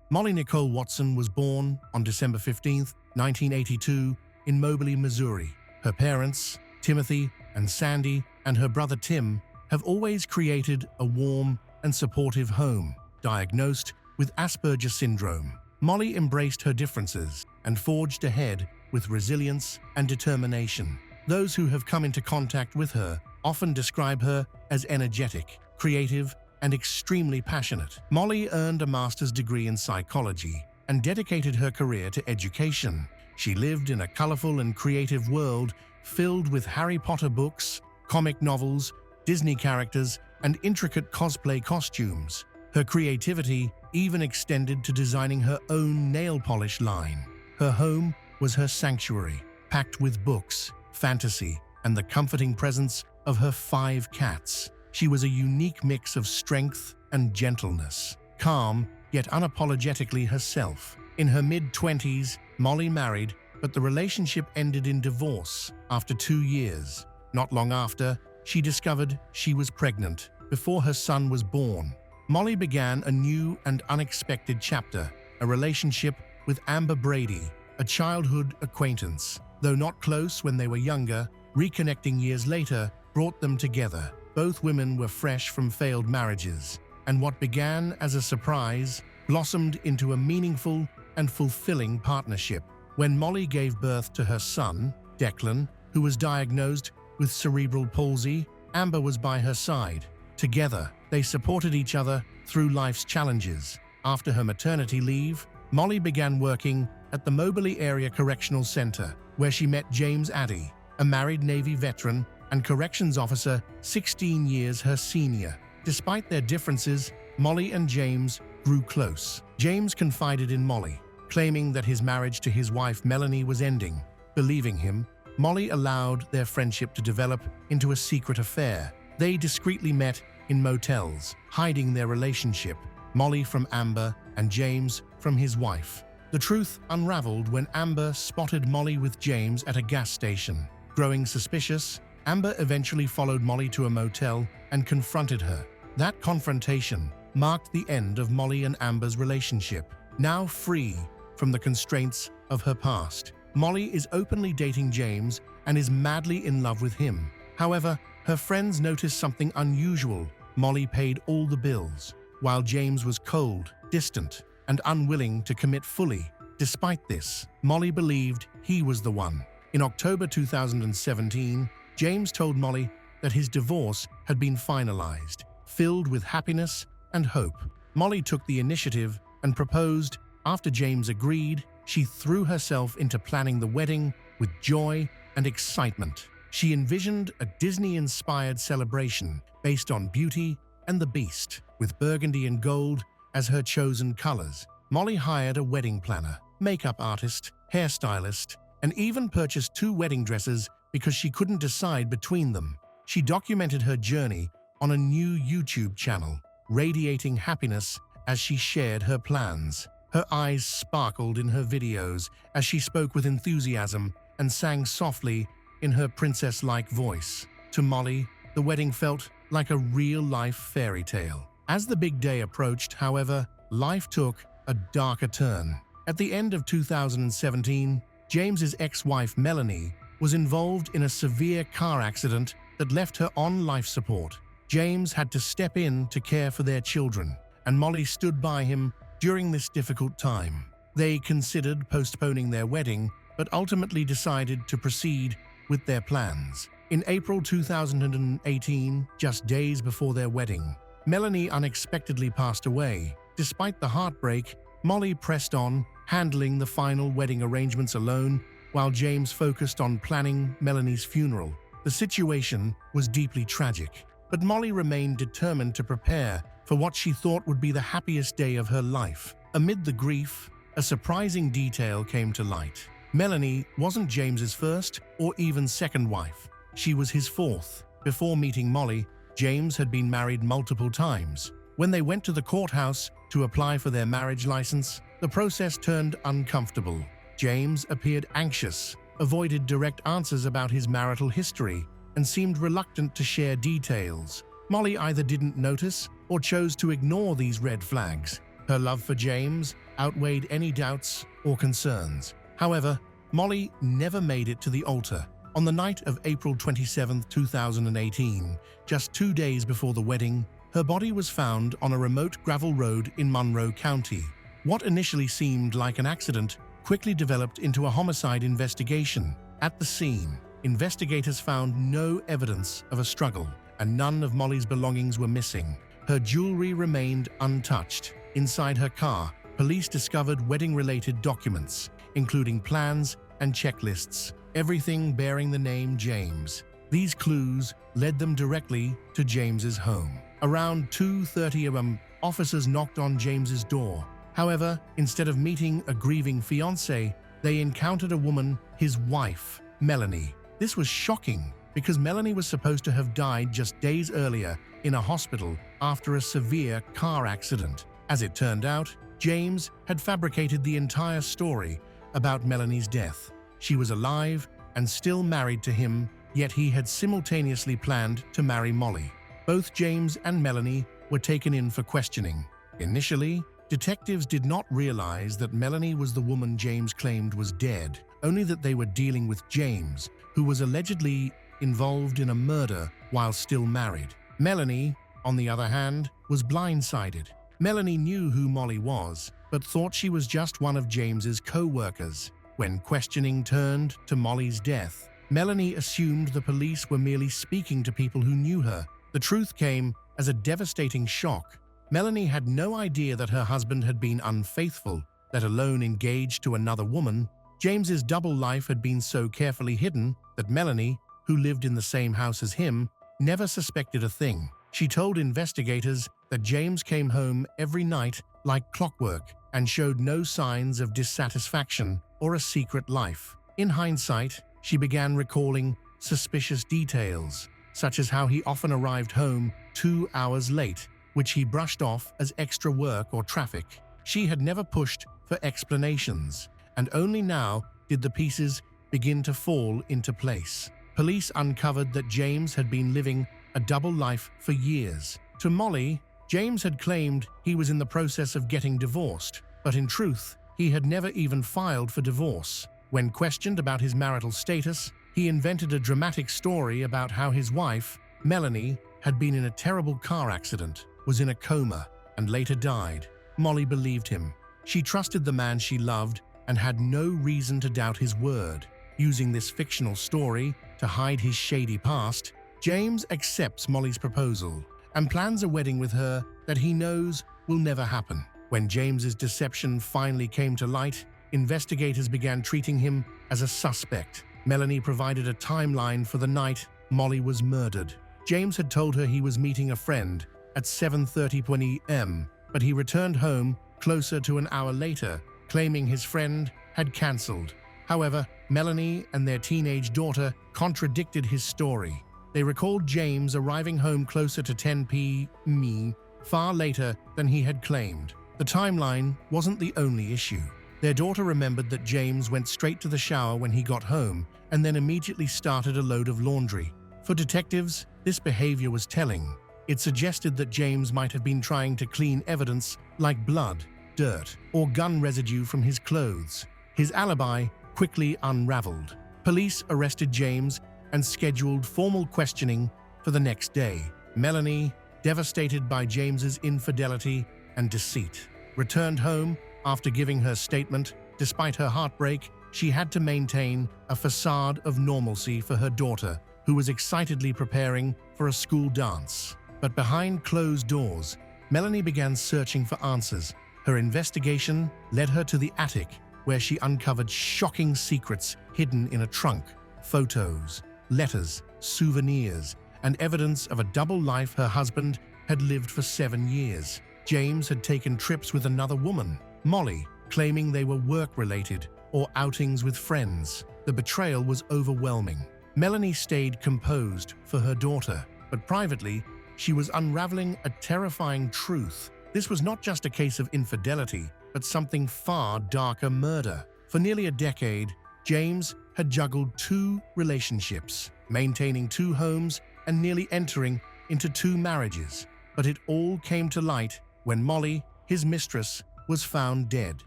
Molly Nicole Watson was born on December 15, 1982, in Moberly, Missouri. Her parents, Timothy and Sandy, and her brother Tim, have always created a warm and supportive home. Diagnosed with Asperger's syndrome, Molly embraced her differences and forged ahead with resilience and determination. Those who have come into contact with her often describe her as energetic, creative, and extremely passionate. Molly earned a master's degree in psychology and dedicated her career to education. She lived in a colorful and creative world filled with Harry Potter books, comic novels, Disney characters, and intricate cosplay costumes. Her creativity even extended to designing her own nail polish line. Her home was her sanctuary, packed with books, fantasy, and the comforting presence of her 5 cats. She was a unique mix of strength and gentleness, calm yet unapologetically herself. In her mid-20s, Molly married, but the relationship ended in divorce after 2 years. Not long after, she discovered she was pregnant. Before her son was born, Molly began a new and unexpected chapter, a relationship with Amber Brady, a childhood acquaintance. Though not close when they were younger, reconnecting years later brought them together. Both women were fresh from failed marriages, and what began as a surprise blossomed into a meaningful and fulfilling partnership. When Molly gave birth to her son, Declan, who was diagnosed with cerebral palsy, Amber was by her side. Together, they supported each other through life's challenges. After her maternity leave, Molly began working at the Moberly Area Correctional Center, where she met James Addy, a married Navy veteran and corrections officer 16 years her senior. Despite their differences, Molly and James grew close. James confided in Molly, claiming that his marriage to his wife Melanie was ending. Believing him, Molly allowed their friendship to develop into a secret affair. They discreetly met in motels, hiding their relationship, Molly from Amber and James from his wife. The truth unraveled when Amber spotted Molly with James at a gas station. Growing suspicious, Amber eventually followed Molly to a motel and confronted her. That confrontation marked the end of Molly and Amber's relationship. Now free from the constraints of her past, Molly is openly dating James and is madly in love with him. However, her friends noticed something unusual. Molly paid all the bills, while James was cold, distant, and unwilling to commit fully. Despite this, Molly believed he was the one. In October 2017, James told Molly that his divorce had been finalized, filled with happiness and hope. Molly took the initiative and proposed. After James agreed, she threw herself into planning the wedding with joy and excitement. She envisioned a Disney-inspired celebration based on Beauty and the Beast, with burgundy and gold as her chosen colors. Molly hired a wedding planner, makeup artist, hairstylist, and even purchased 2 wedding dresses because she couldn't decide between them. She documented her journey on a new YouTube channel, radiating happiness as she shared her plans. Her eyes sparkled in her videos as she spoke with enthusiasm and sang softly in her princess-like voice. To Molly, the wedding felt like a real-life fairy tale. As the big day approached, however, life took a darker turn. At the end of 2017, James's ex-wife Melanie was involved in a severe car accident that left her on life support. James had to step in to care for their children, and Molly stood by him during this difficult time. They considered postponing their wedding, but ultimately decided to proceed with their plans. In April 2018, just days before their wedding, Melanie unexpectedly passed away. Despite the heartbreak, Molly pressed on, handling the final wedding arrangements alone, while James focused on planning Melanie's funeral. The situation was deeply tragic, but Molly remained determined to prepare for what she thought would be the happiest day of her life. Amid the grief, a surprising detail came to light. Melanie wasn't James's first or even second wife. She was his 4th. Before meeting Molly, James had been married multiple times. When they went to the courthouse to apply for their marriage license, the process turned uncomfortable. James appeared anxious, avoided direct answers about his marital history, and seemed reluctant to share details. Molly either didn't notice or chose to ignore these red flags. Her love for James outweighed any doubts or concerns. However, Molly never made it to the altar. On the night of April 27, 2018, just 2 days before the wedding, her body was found on a remote gravel road in Monroe County. What initially seemed like an accident quickly developed into a homicide investigation. At the scene, investigators found no evidence of a struggle, and none of Molly's belongings were missing. Her jewelry remained untouched. Inside her car, police discovered wedding-related documents, including plans and checklists, everything bearing the name James. These clues led them directly to James's home. Around 2:30 a.m., officers knocked on James's door. However, instead of meeting a grieving fiancé, they encountered a woman, his wife, Melanie. This was shocking because Melanie was supposed to have died just days earlier in a hospital after a severe car accident. As it turned out, James had fabricated the entire story about Melanie's death. She was alive and still married to him, yet he had simultaneously planned to marry Molly. Both James and Melanie were taken in for questioning. Initially, detectives did not realize that Melanie was the woman James claimed was dead, only that they were dealing with James, who was allegedly involved in a murder while still married. Melanie, on the other hand, was blindsided. Melanie knew who Molly was, but thought she was just one of James's co-workers. When questioning turned to Molly's death, Melanie assumed the police were merely speaking to people who knew her. The truth came as a devastating shock. Melanie had no idea that her husband had been unfaithful, let alone engaged to another woman. James's double life had been so carefully hidden that Melanie, who lived in the same house as him, never suspected a thing. She told investigators that James came home every night like clockwork and showed no signs of dissatisfaction or a secret life. In hindsight, she began recalling suspicious details, such as how he often arrived home 2 hours late, which he brushed off as extra work or traffic. She had never pushed for explanations, and only now did the pieces begin to fall into place. Police uncovered that James had been living a double life for years. To Molly, James had claimed he was in the process of getting divorced, but in truth, he had never even filed for divorce. When questioned about his marital status, he invented a dramatic story about how his wife, Melanie, had been in a terrible car accident, was in a coma, and later died. Molly believed him. She trusted the man she loved and had no reason to doubt his word. Using this fictional story to hide his shady past, James accepts Molly's proposal and plans a wedding with her that he knows will never happen. When James's deception finally came to light, investigators began treating him as a suspect. Melanie provided a timeline for the night Molly was murdered. James had told her he was meeting a friend at 7:30 p.m., but he returned home closer to an hour later, claiming his friend had cancelled. However, Melanie and their teenage daughter contradicted his story. They recalled James arriving home closer to 10 p.m., far later than he had claimed. The timeline wasn't the only issue. Their daughter remembered that James went straight to the shower when he got home and then immediately started a load of laundry. For detectives, this behavior was telling. It suggested that James might have been trying to clean evidence like blood, dirt, or gun residue from his clothes. His alibi quickly unraveled. Police arrested James and scheduled formal questioning for the next day. Melanie, devastated by James's infidelity and deceit, returned home after giving her statement. Despite her heartbreak, she had to maintain a facade of normalcy for her daughter, who was excitedly preparing for a school dance. But behind closed doors, Melanie began searching for answers. Her investigation led her to the attic, where she uncovered shocking secrets hidden in a trunk: photos, letters, souvenirs, and evidence of a double life her husband had lived for 7 years. James had taken trips with another woman, Molly, claiming they were work-related or outings with friends. The betrayal was overwhelming. Melanie stayed composed for her daughter, but privately, she was unraveling a terrifying truth. This was not just a case of infidelity, but something far darker: murder. For nearly a decade, James had juggled 2 relationships, maintaining 2 homes and nearly entering into 2 marriages. But it all came to light when Molly, his mistress, was found dead.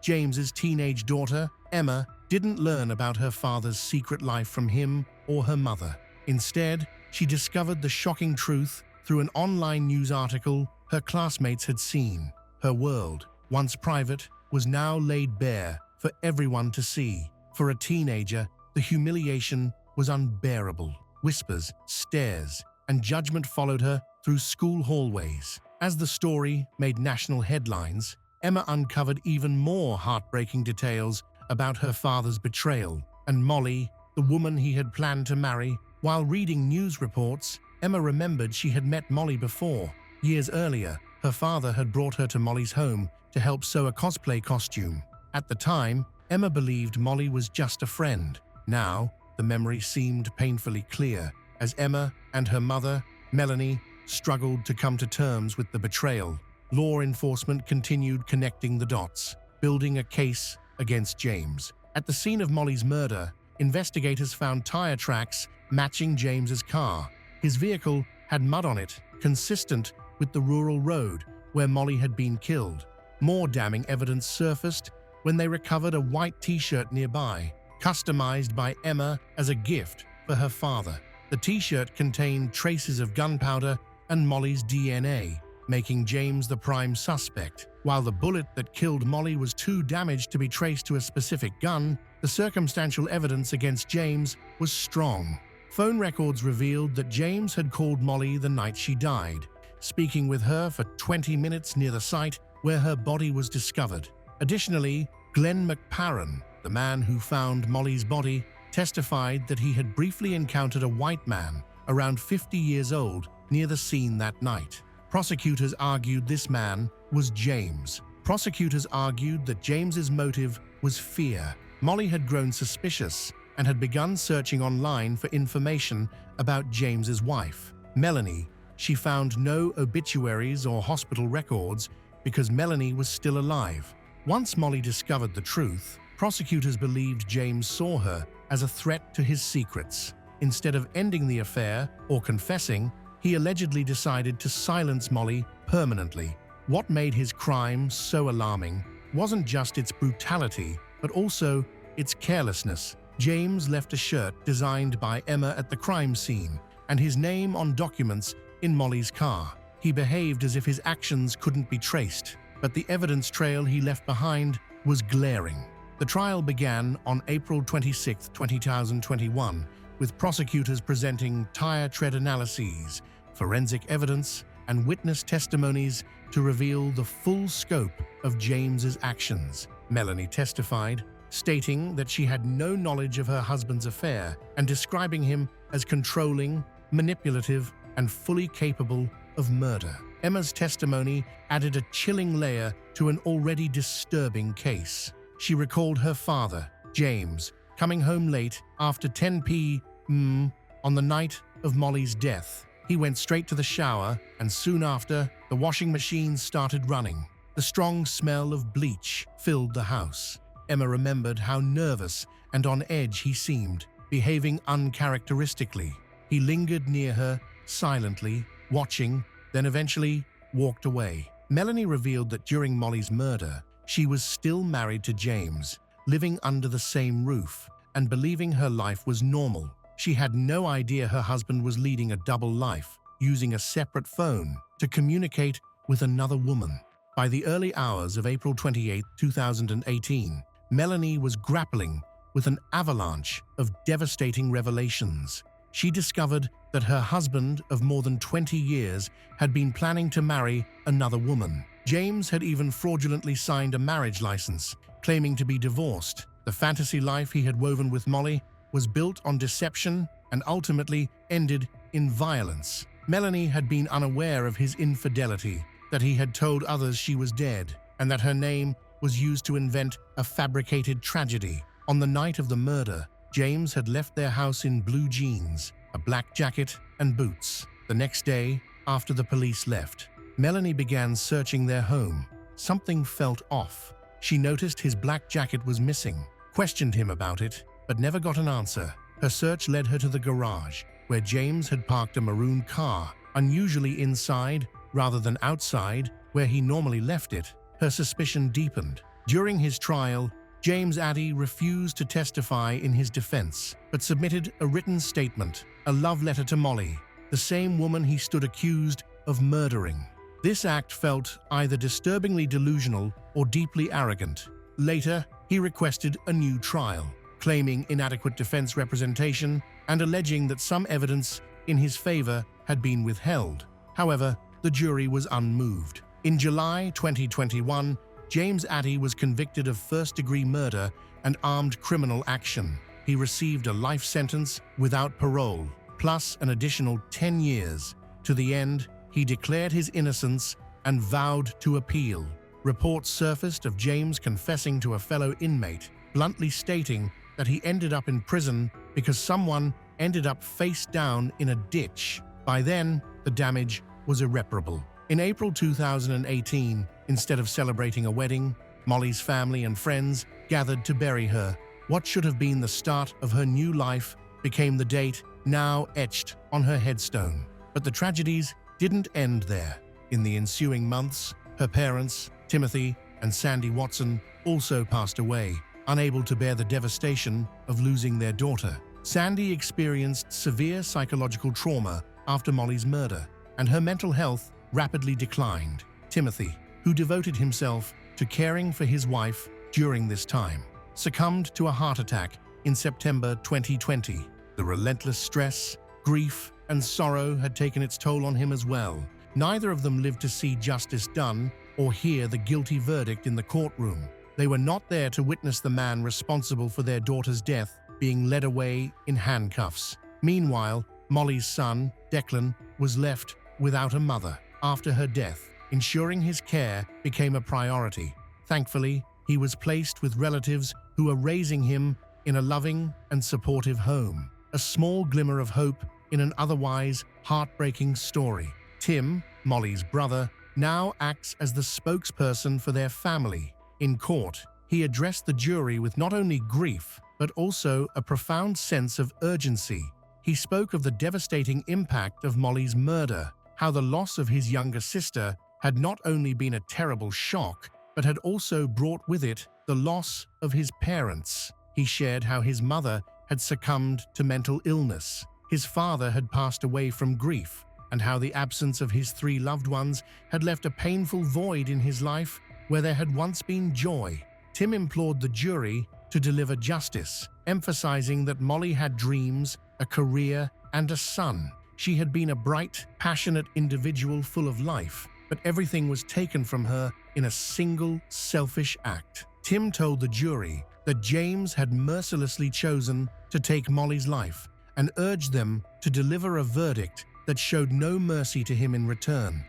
James's teenage daughter, Emma, didn't learn about her father's secret life from him or her mother. Instead, she discovered the shocking truth through an online news article her classmates had seen. Her world, once private, was now laid bare for everyone to see. For a teenager, the humiliation was unbearable. Whispers, stares, and judgment followed her through school hallways. As the story made national headlines, Emma uncovered even more heartbreaking details about her father's betrayal and Molly, the woman he had planned to marry. While reading news reports, Emma remembered she had met Molly before. Years earlier, her father had brought her to Molly's home to help sew a cosplay costume. At the time, Emma believed Molly was just a friend. Now, the memory seemed painfully clear as Emma and her mother, Melanie, struggled to come to terms with the betrayal. Law enforcement continued connecting the dots, building a case against James. At the scene of Molly's murder, investigators found tire tracks matching James's car. His vehicle had mud on it, consistent with the rural road where Molly had been killed. More damning evidence surfaced when they recovered a white t-shirt nearby, customized by Emma as a gift for her father. The t-shirt contained traces of gunpowder and Molly's DNA, making James the prime suspect. While the bullet that killed Molly was too damaged to be traced to a specific gun, the circumstantial evidence against James was strong. Phone records revealed that James had called Molly the night she died, speaking with her for 20 minutes near the site where her body was discovered. Additionally, Glenn McParron, the man who found Molly's body, testified that he had briefly encountered a white man, around 50 years old, near the scene that night. Prosecutors argued this man was James. Prosecutors argued that James's motive was fear. Molly had grown suspicious and had begun searching online for information about James's wife, Melanie. She found no obituaries or hospital records because Melanie was still alive. Once Molly discovered the truth, prosecutors believed James saw her as a threat to his secrets. Instead of ending the affair or confessing, he allegedly decided to silence Molly permanently. What made his crime so alarming wasn't just its brutality, but also its carelessness. James left a shirt designed by Emma at the crime scene and his name on documents in Molly's car. He behaved as if his actions couldn't be traced, but the evidence trail he left behind was glaring. The trial began on April 26, 2021, with prosecutors presenting tire tread analyses, forensic evidence, and witness testimonies to reveal the full scope of James's actions. Melanie testified, stating that she had no knowledge of her husband's affair and describing him as controlling, manipulative, and fully capable of murder. Emma's testimony added a chilling layer to an already disturbing case. She recalled her father, James, coming home late after 10 p.m. on the night of Molly's death. He went straight to the shower, and soon after, the washing machine started running. The strong smell of bleach filled the house. Emma remembered how nervous and on edge he seemed, behaving uncharacteristically. He lingered near her, silently, watching, then eventually walked away. Melanie revealed that during Molly's murder, she was still married to James, living under the same roof, and believing her life was normal. She had no idea her husband was leading a double life, using a separate phone to communicate with another woman. By the early hours of April 28, 2018, Melanie was grappling with an avalanche of devastating revelations. She discovered that her husband of more than 20 years had been planning to marry another woman. James had even fraudulently signed a marriage license, claiming to be divorced. The fantasy life he had woven with Molly was built on deception and ultimately ended in violence. Melanie had been unaware of his infidelity, that he had told others she was dead, and that her name was used to invent a fabricated tragedy. On the night of the murder, James had left their house in blue jeans, a black jacket, and boots. The next day, after the police left, Melanie began searching their home. Something felt off. She noticed his black jacket was missing, questioned him about it, but never got an answer. Her search led her to the garage, where James had parked a maroon car, unusually inside rather than outside, where he normally left it. Her suspicion deepened. During his trial, James Addy refused to testify in his defense, but submitted a written statement, a love letter to Molly, the same woman he stood accused of murdering. This act felt either disturbingly delusional or deeply arrogant. Later, he requested a new trial, claiming inadequate defense representation and alleging that some evidence in his favor had been withheld. However, the jury was unmoved. In July 2021, James Addy was convicted of first-degree murder and armed criminal action. He received a life sentence without parole, plus an additional 10 years. To the end, he declared his innocence and vowed to appeal. Reports surfaced of James confessing to a fellow inmate, bluntly stating that he ended up in prison because someone ended up face down in a ditch. By then, the damage was irreparable. In April 2018, instead of celebrating a wedding, Molly's family and friends gathered to bury her. What should have been the start of her new life became the date now etched on her headstone. But the tragedies didn't end there. In the ensuing months, her parents, Timothy and Sandy Watson, also passed away, unable to bear the devastation of losing their daughter. Sandy experienced severe psychological trauma after Molly's murder, and her mental health rapidly declined. Timothy, who devoted himself to caring for his wife during this time, succumbed to a heart attack in September 2020. The relentless stress, grief, and sorrow had taken its toll on him as well. Neither of them lived to see justice done or hear the guilty verdict in the courtroom. They were not there to witness the man responsible for their daughter's death being led away in handcuffs. Meanwhile, Molly's son, Declan, was left without a mother. After her death, ensuring his care became a priority. Thankfully, he was placed with relatives who were raising him in a loving and supportive home. A small glimmer of hope in an otherwise heartbreaking story. Tim, Molly's brother, now acts as the spokesperson for their family. In court, he addressed the jury with not only grief, but also a profound sense of urgency. He spoke of the devastating impact of Molly's murder, how the loss of his younger sister had not only been a terrible shock, but had also brought with it the loss of his parents. He shared how his mother had succumbed to mental illness, his father had passed away from grief, and how the absence of his 3 loved ones had left a painful void in his life where there had once been joy. Tim implored the jury to deliver justice, emphasizing that Molly had dreams, a career, and a son. She had been a bright, passionate individual full of life, but everything was taken from her in a single selfish act. Tim told the jury that James had mercilessly chosen to take Molly's life and urged them to deliver a verdict that showed no mercy to him in return.